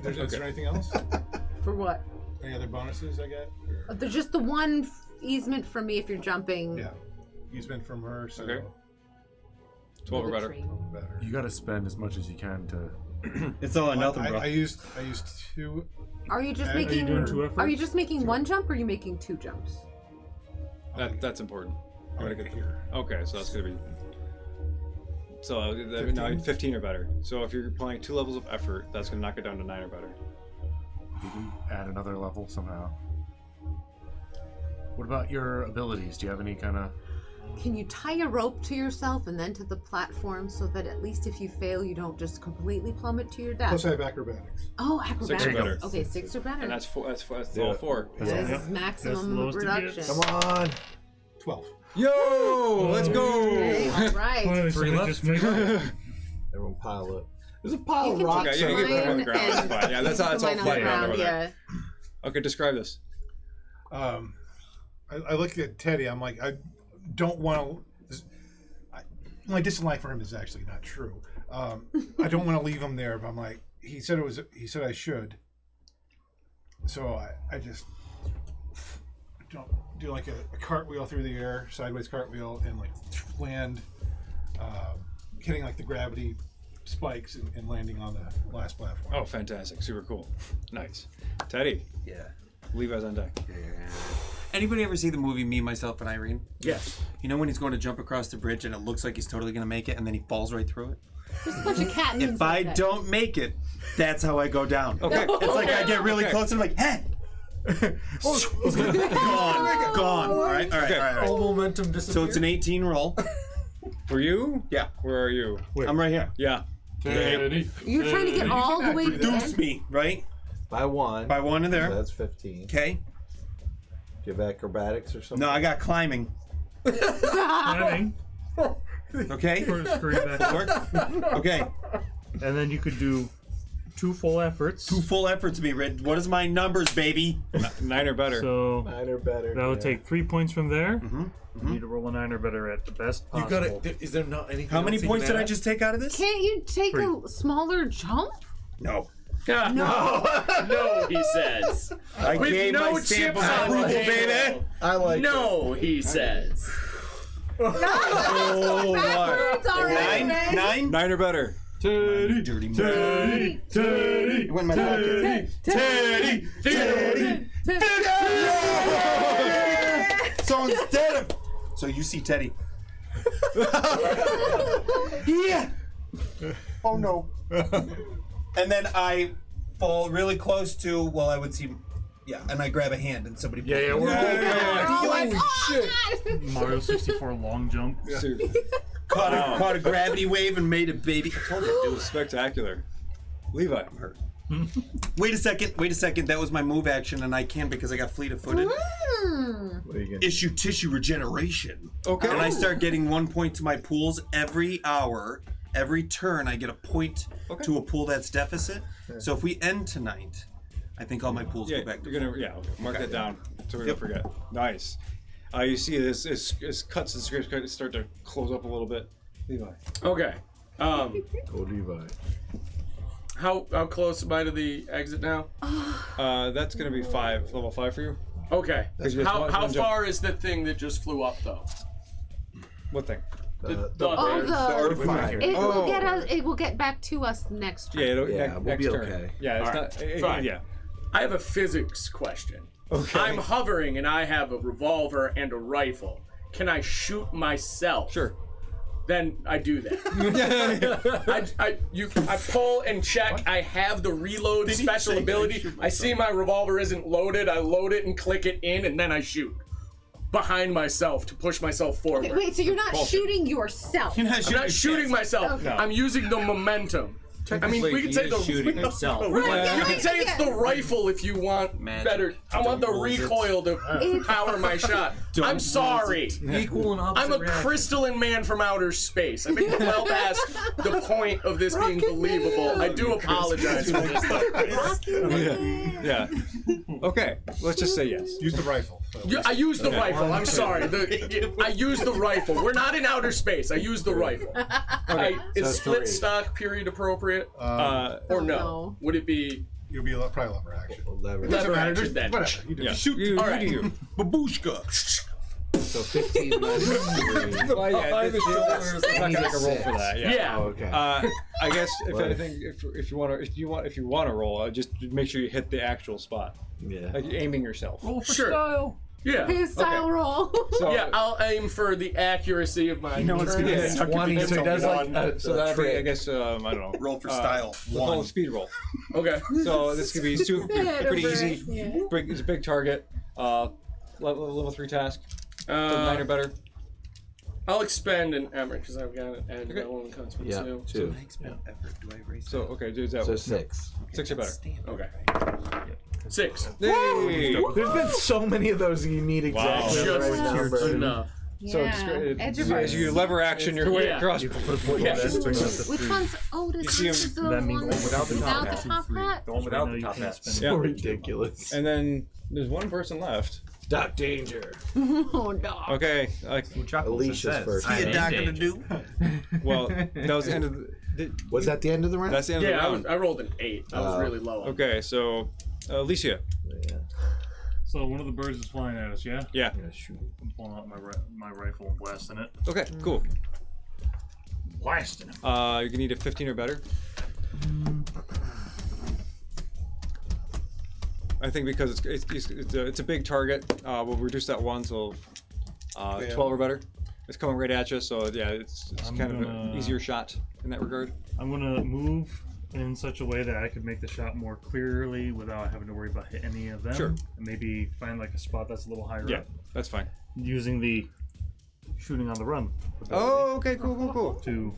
Speaker 7: Is there anything else?
Speaker 2: for what?
Speaker 7: Any other bonuses I get? Or-
Speaker 2: There's just the one easement for me if you're jumping.
Speaker 7: yeah, easement from her, so
Speaker 4: Okay. 12 or
Speaker 2: with a
Speaker 4: better.
Speaker 2: tree.
Speaker 7: better.
Speaker 10: You gotta spend as much as you can to.
Speaker 1: It's all or nothing, bro.
Speaker 7: I used 2.
Speaker 2: Are you just
Speaker 7: Are you
Speaker 2: making?
Speaker 9: doing 2 efforts?
Speaker 2: Are you just making one jump, or are you making 2 jumps?
Speaker 4: That's important. You
Speaker 7: I'll
Speaker 4: wanna
Speaker 7: make
Speaker 4: get
Speaker 7: it here.
Speaker 4: Okay, so that's gonna be. So now 15 or better. So if you're applying 2 levels of effort, that's gonna knock it down to 9 or better.
Speaker 10: You can add another level somehow. What about your abilities? Do you have any kind of?
Speaker 2: Can you tie a rope to yourself and then to the platform so that at least if you fail, you don't just completely plummet to your death?
Speaker 7: Plus I have acrobatics.
Speaker 2: Oh, acrobatics.
Speaker 4: or better.
Speaker 2: Okay, 6 or better.
Speaker 4: And that's 4. That's
Speaker 8: Yeah.
Speaker 4: all 4.
Speaker 2: This
Speaker 9: Yeah.
Speaker 2: is
Speaker 9: That's the
Speaker 2: maximum
Speaker 9: lowest it
Speaker 2: reduction.
Speaker 9: gets.
Speaker 8: Come on.
Speaker 7: 12.
Speaker 4: Yo, let's
Speaker 2: Okay,
Speaker 4: go.
Speaker 2: all right.
Speaker 9: Finally, somebody just made it.
Speaker 8: Everyone pile up. There's a pile
Speaker 2: You
Speaker 8: of
Speaker 2: can
Speaker 8: rocks.
Speaker 4: Okay, you can
Speaker 2: take
Speaker 4: get put on the
Speaker 2: mine
Speaker 4: ground. That's
Speaker 2: and
Speaker 4: fine. Yeah, that's all
Speaker 2: put mine on
Speaker 4: flat
Speaker 2: the
Speaker 4: ground over
Speaker 2: ground,
Speaker 4: there.
Speaker 2: yeah.
Speaker 4: Okay, describe this.
Speaker 7: I I look at Teddy. I'm like, I don't want to. My dislike for him is actually not true. I don't want to leave him there, but I'm like, he said I should. So I just don't do like a cartwheel through the air, sideways cartwheel, and like land, hitting like the gravity spikes and landing on the last platform.
Speaker 4: Oh, fantastic. Super cool. Nice. Teddy.
Speaker 8: Yeah.
Speaker 4: Levi's on deck.
Speaker 1: Anybody ever see the movie Me, Myself, and Irene?
Speaker 3: Yes.
Speaker 1: You know when he's going to jump across the bridge and it looks like he's totally going to make it and then he falls right through it?
Speaker 2: There's a bunch of cat memes
Speaker 1: If I
Speaker 2: like that.
Speaker 1: don't make it, that's how I go down.
Speaker 4: Okay.
Speaker 1: It's like I get really close and I'm like, hey! Gone. All right.
Speaker 10: All momentum disappears.
Speaker 1: So it's an 18 roll.
Speaker 4: For you?
Speaker 1: Yeah.
Speaker 4: Where are you?
Speaker 1: I'm right here.
Speaker 4: Yeah.
Speaker 2: You're trying to get all the way
Speaker 1: Deuce
Speaker 2: there.
Speaker 1: me, right?
Speaker 8: By one.
Speaker 1: By one in
Speaker 8: So
Speaker 1: there.
Speaker 8: that's 15.
Speaker 1: Okay.
Speaker 8: Give acrobatics or something.
Speaker 1: No, I got climbing.
Speaker 9: Climbing.
Speaker 1: Okay.
Speaker 9: For a screen back.
Speaker 1: Work? Okay.
Speaker 9: And then you could do 2 full efforts.
Speaker 1: 2 full efforts to be read. What is my numbers, baby?
Speaker 4: 9 or better.
Speaker 9: So
Speaker 8: 9 or better.
Speaker 9: that would take 3 points from there.
Speaker 1: Mm-hmm.
Speaker 9: You need to roll a 9 or better at the best
Speaker 10: You
Speaker 9: possible.
Speaker 10: got it. Is there not anything?
Speaker 1: How many
Speaker 10: else you
Speaker 1: points
Speaker 10: can
Speaker 1: did I
Speaker 10: add?
Speaker 1: just take out of this?
Speaker 2: Can't you take
Speaker 9: 3.
Speaker 2: a smaller jump?
Speaker 1: No.
Speaker 3: No, he says.
Speaker 1: I
Speaker 3: With
Speaker 1: gave
Speaker 3: no
Speaker 1: my stamp of
Speaker 3: chips on the
Speaker 1: approval,
Speaker 3: table.
Speaker 1: baby.
Speaker 8: I like
Speaker 3: No, he says.
Speaker 1: Oh, what?
Speaker 2: It's all right, man.
Speaker 1: 9?
Speaker 4: 9 or better.
Speaker 1: Teddy. Dirty man.
Speaker 9: Teddy!
Speaker 1: Went in my pocket.
Speaker 9: Teddy!
Speaker 1: So instead of... So you see Teddy. Yeah. Oh no. And then I fall really close to, well, I would see, yeah, and I grab a hand and somebody.
Speaker 10: Yeah, we're
Speaker 2: Oh my God!
Speaker 9: Mario 64 long jump.
Speaker 1: Caught a gravity wave and made a baby. I told you.
Speaker 4: It was spectacular. Levi.
Speaker 1: I'm hurt. Wait a second. That was my move action, and I can't because I got fleet-of-footed.
Speaker 8: What are you gonna
Speaker 1: Issue tissue regeneration.
Speaker 4: Okay.
Speaker 1: And I start getting 1 point to my pools every hour. Every turn, I get a point to a pool that's deficit. So if we end tonight, I think all my pools
Speaker 4: Yeah,
Speaker 1: go back to
Speaker 4: you're gonna
Speaker 1: full.
Speaker 4: okay. Mark that down so we don't forget. Nice. You see this as cuts and scripts start to close up a little bit. Levi.
Speaker 3: Okay.
Speaker 8: Go Levi.
Speaker 3: How close am I to the exit now?
Speaker 4: That's gonna be level 5 for you.
Speaker 3: Okay.
Speaker 4: Because you just
Speaker 3: How
Speaker 4: one jump.
Speaker 3: far is the thing that just flew up though?
Speaker 4: What thing?
Speaker 3: The
Speaker 2: Oh,
Speaker 8: the artifact.
Speaker 2: It will get us. It will get back to us next turn.
Speaker 4: Yeah,
Speaker 8: Yeah,
Speaker 4: next
Speaker 8: we'll be
Speaker 4: turn.
Speaker 8: okay.
Speaker 4: Yeah, it's
Speaker 3: All
Speaker 4: not.
Speaker 3: right, fine.
Speaker 4: Yeah.
Speaker 3: I have a physics question.
Speaker 4: Okay.
Speaker 3: I'm hovering and I have a revolver and a rifle. Can I shoot myself?
Speaker 4: Sure.
Speaker 3: Then I do that. I pull and check. I have the reload special ability. I see my revolver isn't loaded. I load it and click it in, and then I shoot behind myself to push myself forward.
Speaker 2: Okay, wait, so you're not shooting yourself?
Speaker 3: I'm not shooting myself.
Speaker 2: Okay.
Speaker 3: I'm using the momentum. I mean, we can say the
Speaker 11: shooting himself.
Speaker 3: You can say it's the rifle if you want better. I want the recoil to power my shot. I'm sorry.
Speaker 10: Equal and opposite
Speaker 3: I'm a
Speaker 10: reaction.
Speaker 3: crystalline man from outer space. I think we're well past the point of this being believable. I do apologize for this.
Speaker 4: Yeah. Okay. Let's just say yes.
Speaker 7: Use the rifle.
Speaker 3: I use the rifle. I'm sorry. I use the rifle. We're not in outer space. I use the rifle. Is split stock period appropriate? Or no?
Speaker 2: No.
Speaker 3: Would it be
Speaker 7: You'll be probably lever action.
Speaker 3: lever action then?
Speaker 7: Whatever. You do.
Speaker 4: Yeah.
Speaker 1: Shoot.
Speaker 4: You,
Speaker 3: All right.
Speaker 4: you do.
Speaker 1: Babushka.
Speaker 8: So 15 minus 3.
Speaker 4: Well, yeah, I'm not gonna make a roll for that. Yeah.
Speaker 3: Yeah.
Speaker 8: Oh, okay.
Speaker 4: I guess if
Speaker 8: Right.
Speaker 4: anything, if you want to roll, just make sure you hit the actual spot,
Speaker 8: Yeah.
Speaker 4: like you're aiming yourself.
Speaker 3: Sure. Yeah.
Speaker 2: His style roll.
Speaker 4: So,
Speaker 3: Yeah, I'll aim for the accuracy of my.
Speaker 1: know what's
Speaker 3: turn.
Speaker 1: gonna
Speaker 4: Yeah,
Speaker 1: suck if
Speaker 8: 20,
Speaker 1: he gets
Speaker 8: so he
Speaker 1: a
Speaker 8: does
Speaker 1: one.
Speaker 8: like
Speaker 4: so that'd be, I guess, I don't know.
Speaker 1: Roll for style.
Speaker 4: We'll call it
Speaker 1: One.
Speaker 4: a speed roll.
Speaker 3: Okay.
Speaker 4: So this could be pretty easy.
Speaker 2: Yeah.
Speaker 4: It's a big target. Level 3 task. 9 or better.
Speaker 3: I'll expend an emerald because I've got it, and that one comes with
Speaker 8: Yeah,
Speaker 3: two.
Speaker 8: 2.
Speaker 4: So okay, do that.
Speaker 8: So 6.
Speaker 4: 6 or better.
Speaker 3: Okay. 6.
Speaker 4: Hey!
Speaker 8: There's been so many of those you need exactly the right
Speaker 3: Just
Speaker 8: number.
Speaker 3: enough.
Speaker 4: So as you lever action your way
Speaker 3: Yeah.
Speaker 4: across.
Speaker 2: Which one's? Oh, this
Speaker 4: see
Speaker 2: is
Speaker 4: him-
Speaker 2: the
Speaker 9: that
Speaker 2: one
Speaker 9: means
Speaker 2: without
Speaker 9: the
Speaker 2: the
Speaker 9: top
Speaker 2: top hat.
Speaker 10: The one without
Speaker 9: Right
Speaker 10: the
Speaker 9: now
Speaker 10: top
Speaker 9: you can't
Speaker 10: hat.
Speaker 9: spend
Speaker 4: Yeah.
Speaker 8: So ridiculous.
Speaker 4: And then there's one person left.
Speaker 8: Doc Danger.
Speaker 2: Oh no.
Speaker 4: Okay.
Speaker 8: Alicia's first.
Speaker 11: I'm in danger.
Speaker 1: do?
Speaker 4: Well, that was the end of the.
Speaker 8: Was that the end of the round?
Speaker 4: That's the end of the round.
Speaker 3: I rolled an 8. I was really low.
Speaker 4: Okay, so Alicia.
Speaker 8: Yeah.
Speaker 9: So one of the birds is flying at us, yeah?
Speaker 4: Yeah.
Speaker 9: I'm pulling out my rifle and blasting it.
Speaker 4: Okay, cool.
Speaker 9: Blasting him.
Speaker 4: You're gonna need a 15 or better. I think because it's a big target, we'll reduce that one to 12 or better. It's coming right at you, so yeah, it's kind of an easier shot in that regard.
Speaker 9: I'm gonna move in such a way that I could make the shot more clearly without having to worry about hitting any of them.
Speaker 4: Sure.
Speaker 9: And maybe find like a spot that's a little higher
Speaker 4: Yeah,
Speaker 9: up.
Speaker 4: that's fine.
Speaker 9: Using the shooting on the run ability
Speaker 4: Oh, okay, cool.
Speaker 9: to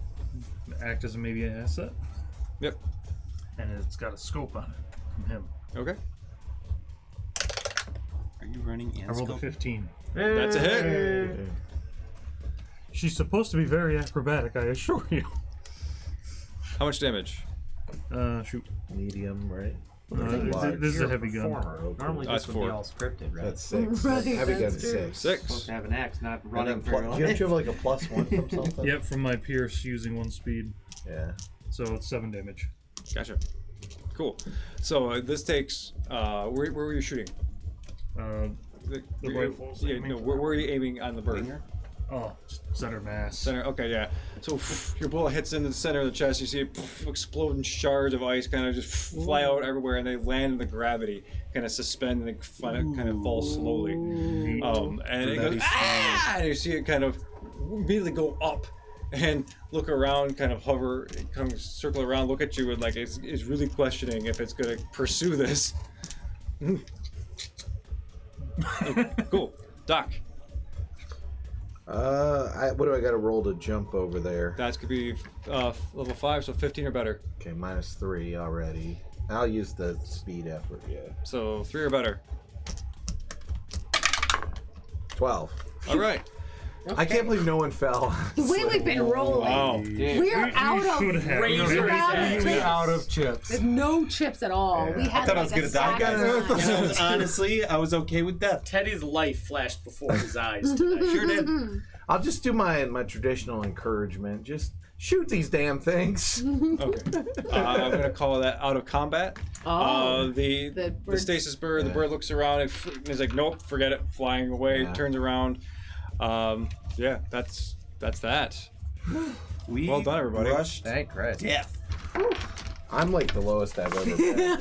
Speaker 9: act as maybe an asset.
Speaker 4: Yep.
Speaker 9: And it's got a scope on it from him.
Speaker 4: Okay.
Speaker 1: Are you running
Speaker 9: I rolled a
Speaker 1: Anscope?
Speaker 9: 15.
Speaker 4: That's a hit.
Speaker 9: She's supposed to be very acrobatic, I assure you.
Speaker 4: How much damage?
Speaker 9: Shoot.
Speaker 8: Medium, right?
Speaker 9: This is a heavy gun.
Speaker 6: Normally
Speaker 4: That's
Speaker 6: this would be
Speaker 4: 4.
Speaker 6: all scripted, right?
Speaker 8: That's 6.
Speaker 2: Right,
Speaker 8: Heavy gun
Speaker 2: that's true.
Speaker 8: 6.
Speaker 4: 6.
Speaker 11: Supposed to have an axe, not
Speaker 8: And
Speaker 11: running
Speaker 8: then
Speaker 11: for your
Speaker 8: do
Speaker 11: life.
Speaker 8: you have like a +1 from something?
Speaker 9: Yep, from my pierce using 1 speed.
Speaker 8: Yeah.
Speaker 9: So it's 7 damage.
Speaker 4: Gotcha. Cool. So this takes. Where were you shooting?
Speaker 9: The rifle's
Speaker 4: Yeah,
Speaker 9: aiming
Speaker 4: no.
Speaker 9: for-
Speaker 4: Where were you aiming on the bird?
Speaker 9: Oh, just center mass.
Speaker 4: Center. Okay, yeah. So your bullet hits into the center of the chest. You see it exploding shards of ice kind of just fly out everywhere, and they land in the gravity, kind of suspend, and they kind of fall slowly. And it goes ah! And you see it kind of immediately go up and look around, kind of hover, kind of circle around, look at you, and like is really questioning if it's going to pursue this. Cool, Doc.
Speaker 8: What do I got to roll to jump over there?
Speaker 4: That could be level 5, so 15 or better.
Speaker 8: Okay, -3 already. I'll use the speed effort. Yeah.
Speaker 4: So 3 or better.
Speaker 8: 12.
Speaker 4: All right.
Speaker 8: I can't believe no one fell.
Speaker 2: The way we've been rolling.
Speaker 4: Wow.
Speaker 2: We're out
Speaker 9: should
Speaker 2: of
Speaker 9: have.
Speaker 2: we're out of chips.
Speaker 5: chips.
Speaker 2: No chips at all. We had
Speaker 1: I thought I
Speaker 2: like
Speaker 1: was
Speaker 2: a
Speaker 1: gonna die,
Speaker 2: stack of-
Speaker 1: guys. Honestly, I was okay with that.
Speaker 3: Teddy's life flashed before his eyes tonight.
Speaker 1: Sure did.
Speaker 8: I'll just do my traditional encouragement. Just shoot these damn things.
Speaker 4: Okay. I'm gonna call that out of combat.
Speaker 2: Oh.
Speaker 4: The
Speaker 2: bird-
Speaker 4: stasis bird. The bird looks around and is like, nope, forget it. Flying away.
Speaker 8: Yeah.
Speaker 4: Turns around. Yeah, that's that.
Speaker 1: We
Speaker 4: Well done, everybody.
Speaker 1: rushed
Speaker 6: Thank Christ.
Speaker 1: death.
Speaker 8: I'm like the lowest I've ever been.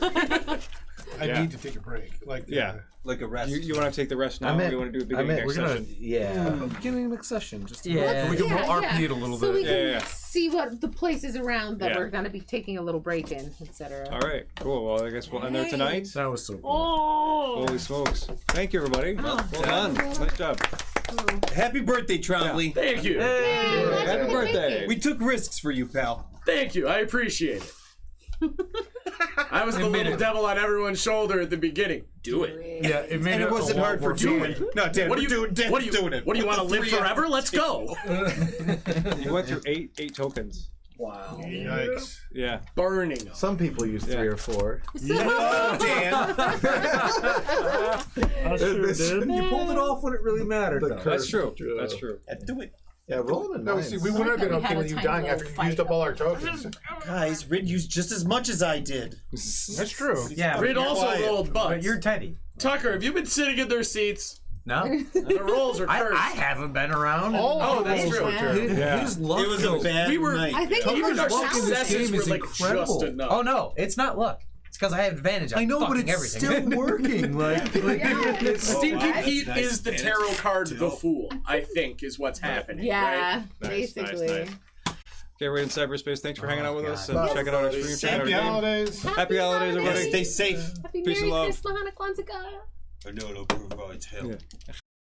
Speaker 7: I
Speaker 4: Yeah.
Speaker 7: need to take a break. Like
Speaker 4: Yeah.
Speaker 1: Like a rest.
Speaker 4: You want to take the rest now? Or you want to do a beginning next session?
Speaker 8: Yeah.
Speaker 5: Beginning next session. Just
Speaker 6: Yeah.
Speaker 5: we can
Speaker 2: Yeah,
Speaker 5: RP
Speaker 2: yeah.
Speaker 5: it a little
Speaker 2: so
Speaker 5: bit.
Speaker 2: we can
Speaker 4: Yeah.
Speaker 2: see what the places around that
Speaker 4: Yeah.
Speaker 2: we're gonna be taking a little break in, etc.
Speaker 4: All right. Cool. Well, I guess we'll end there tonight.
Speaker 5: That was so cool.
Speaker 2: Oh.
Speaker 4: Holy smokes! Thank you, everybody. Well done. Nice job.
Speaker 1: Happy birthday, Trombley.
Speaker 3: Thank you.
Speaker 4: Happy birthday.
Speaker 1: We took risks for you, pal.
Speaker 3: Thank you. I appreciate it. I was the little devil on everyone's shoulder at the beginning. Do it.
Speaker 5: Yeah, it made
Speaker 1: And it wasn't hard for Dan. No, Dan,
Speaker 3: What do
Speaker 1: we're
Speaker 3: you
Speaker 1: doing,
Speaker 3: what do you
Speaker 1: doing it.
Speaker 3: What do you want to live
Speaker 1: 3
Speaker 3: forever? Let's go.
Speaker 4: You went through eight tokens.
Speaker 3: Wow.
Speaker 7: Yikes.
Speaker 4: Yeah.
Speaker 3: Burning them.
Speaker 8: Some people use 3 or 4.
Speaker 1: Oh, Dan.
Speaker 9: I sure did.
Speaker 5: You pulled it off when it really mattered. though.
Speaker 4: That's true. That's true.
Speaker 1: Do it.
Speaker 8: Yeah, rolling a
Speaker 7: No,
Speaker 8: 9.
Speaker 7: see, we would have been
Speaker 2: that we had
Speaker 7: okay
Speaker 2: a
Speaker 7: with you
Speaker 2: tiny
Speaker 7: dying
Speaker 2: little
Speaker 7: after you
Speaker 2: fight
Speaker 7: used up all our tokens.
Speaker 1: Guys, Rid used just as much as I did.
Speaker 7: That's true.
Speaker 11: Yeah,
Speaker 3: Rid
Speaker 11: but
Speaker 3: also rolled butts.
Speaker 11: you're Teddy.
Speaker 3: Tucker, have you been sitting in their seats?
Speaker 11: No,
Speaker 3: The rolls are
Speaker 11: I
Speaker 3: cursed.
Speaker 11: haven't been around.
Speaker 3: Oh, that's true.
Speaker 4: Yeah.
Speaker 5: His luck
Speaker 1: It was a bad
Speaker 3: We were-
Speaker 1: night.
Speaker 2: I think
Speaker 3: Even
Speaker 2: it
Speaker 3: our
Speaker 2: was
Speaker 5: luck in this
Speaker 3: successes
Speaker 5: game
Speaker 3: were
Speaker 5: is
Speaker 3: like
Speaker 5: incredible.
Speaker 3: just enough.
Speaker 11: Oh no, it's not luck. It's because I have advantage on
Speaker 5: I know, but
Speaker 11: fucking
Speaker 5: it's
Speaker 11: everything.
Speaker 5: still working. Like
Speaker 3: Stinky
Speaker 1: wow,
Speaker 3: Pete
Speaker 1: that's nice.
Speaker 3: is the tarot card the fool, I think, is what's happening.
Speaker 2: Yeah,
Speaker 4: Nice,
Speaker 2: basically.
Speaker 4: nice. Okay, we're in cyberspace. Thanks for hanging out with us and
Speaker 2: Yes.
Speaker 4: checking out our stream. Checking out our
Speaker 7: Happy
Speaker 4: game.
Speaker 7: holidays.
Speaker 4: Happy holidays, everybody.
Speaker 1: Stay safe.
Speaker 2: Happy
Speaker 4: Peace and
Speaker 2: Merry
Speaker 4: love.
Speaker 2: Christmas, Hanukkah, Kwanzaa.
Speaker 1: I know no provides hell.
Speaker 4: Yeah.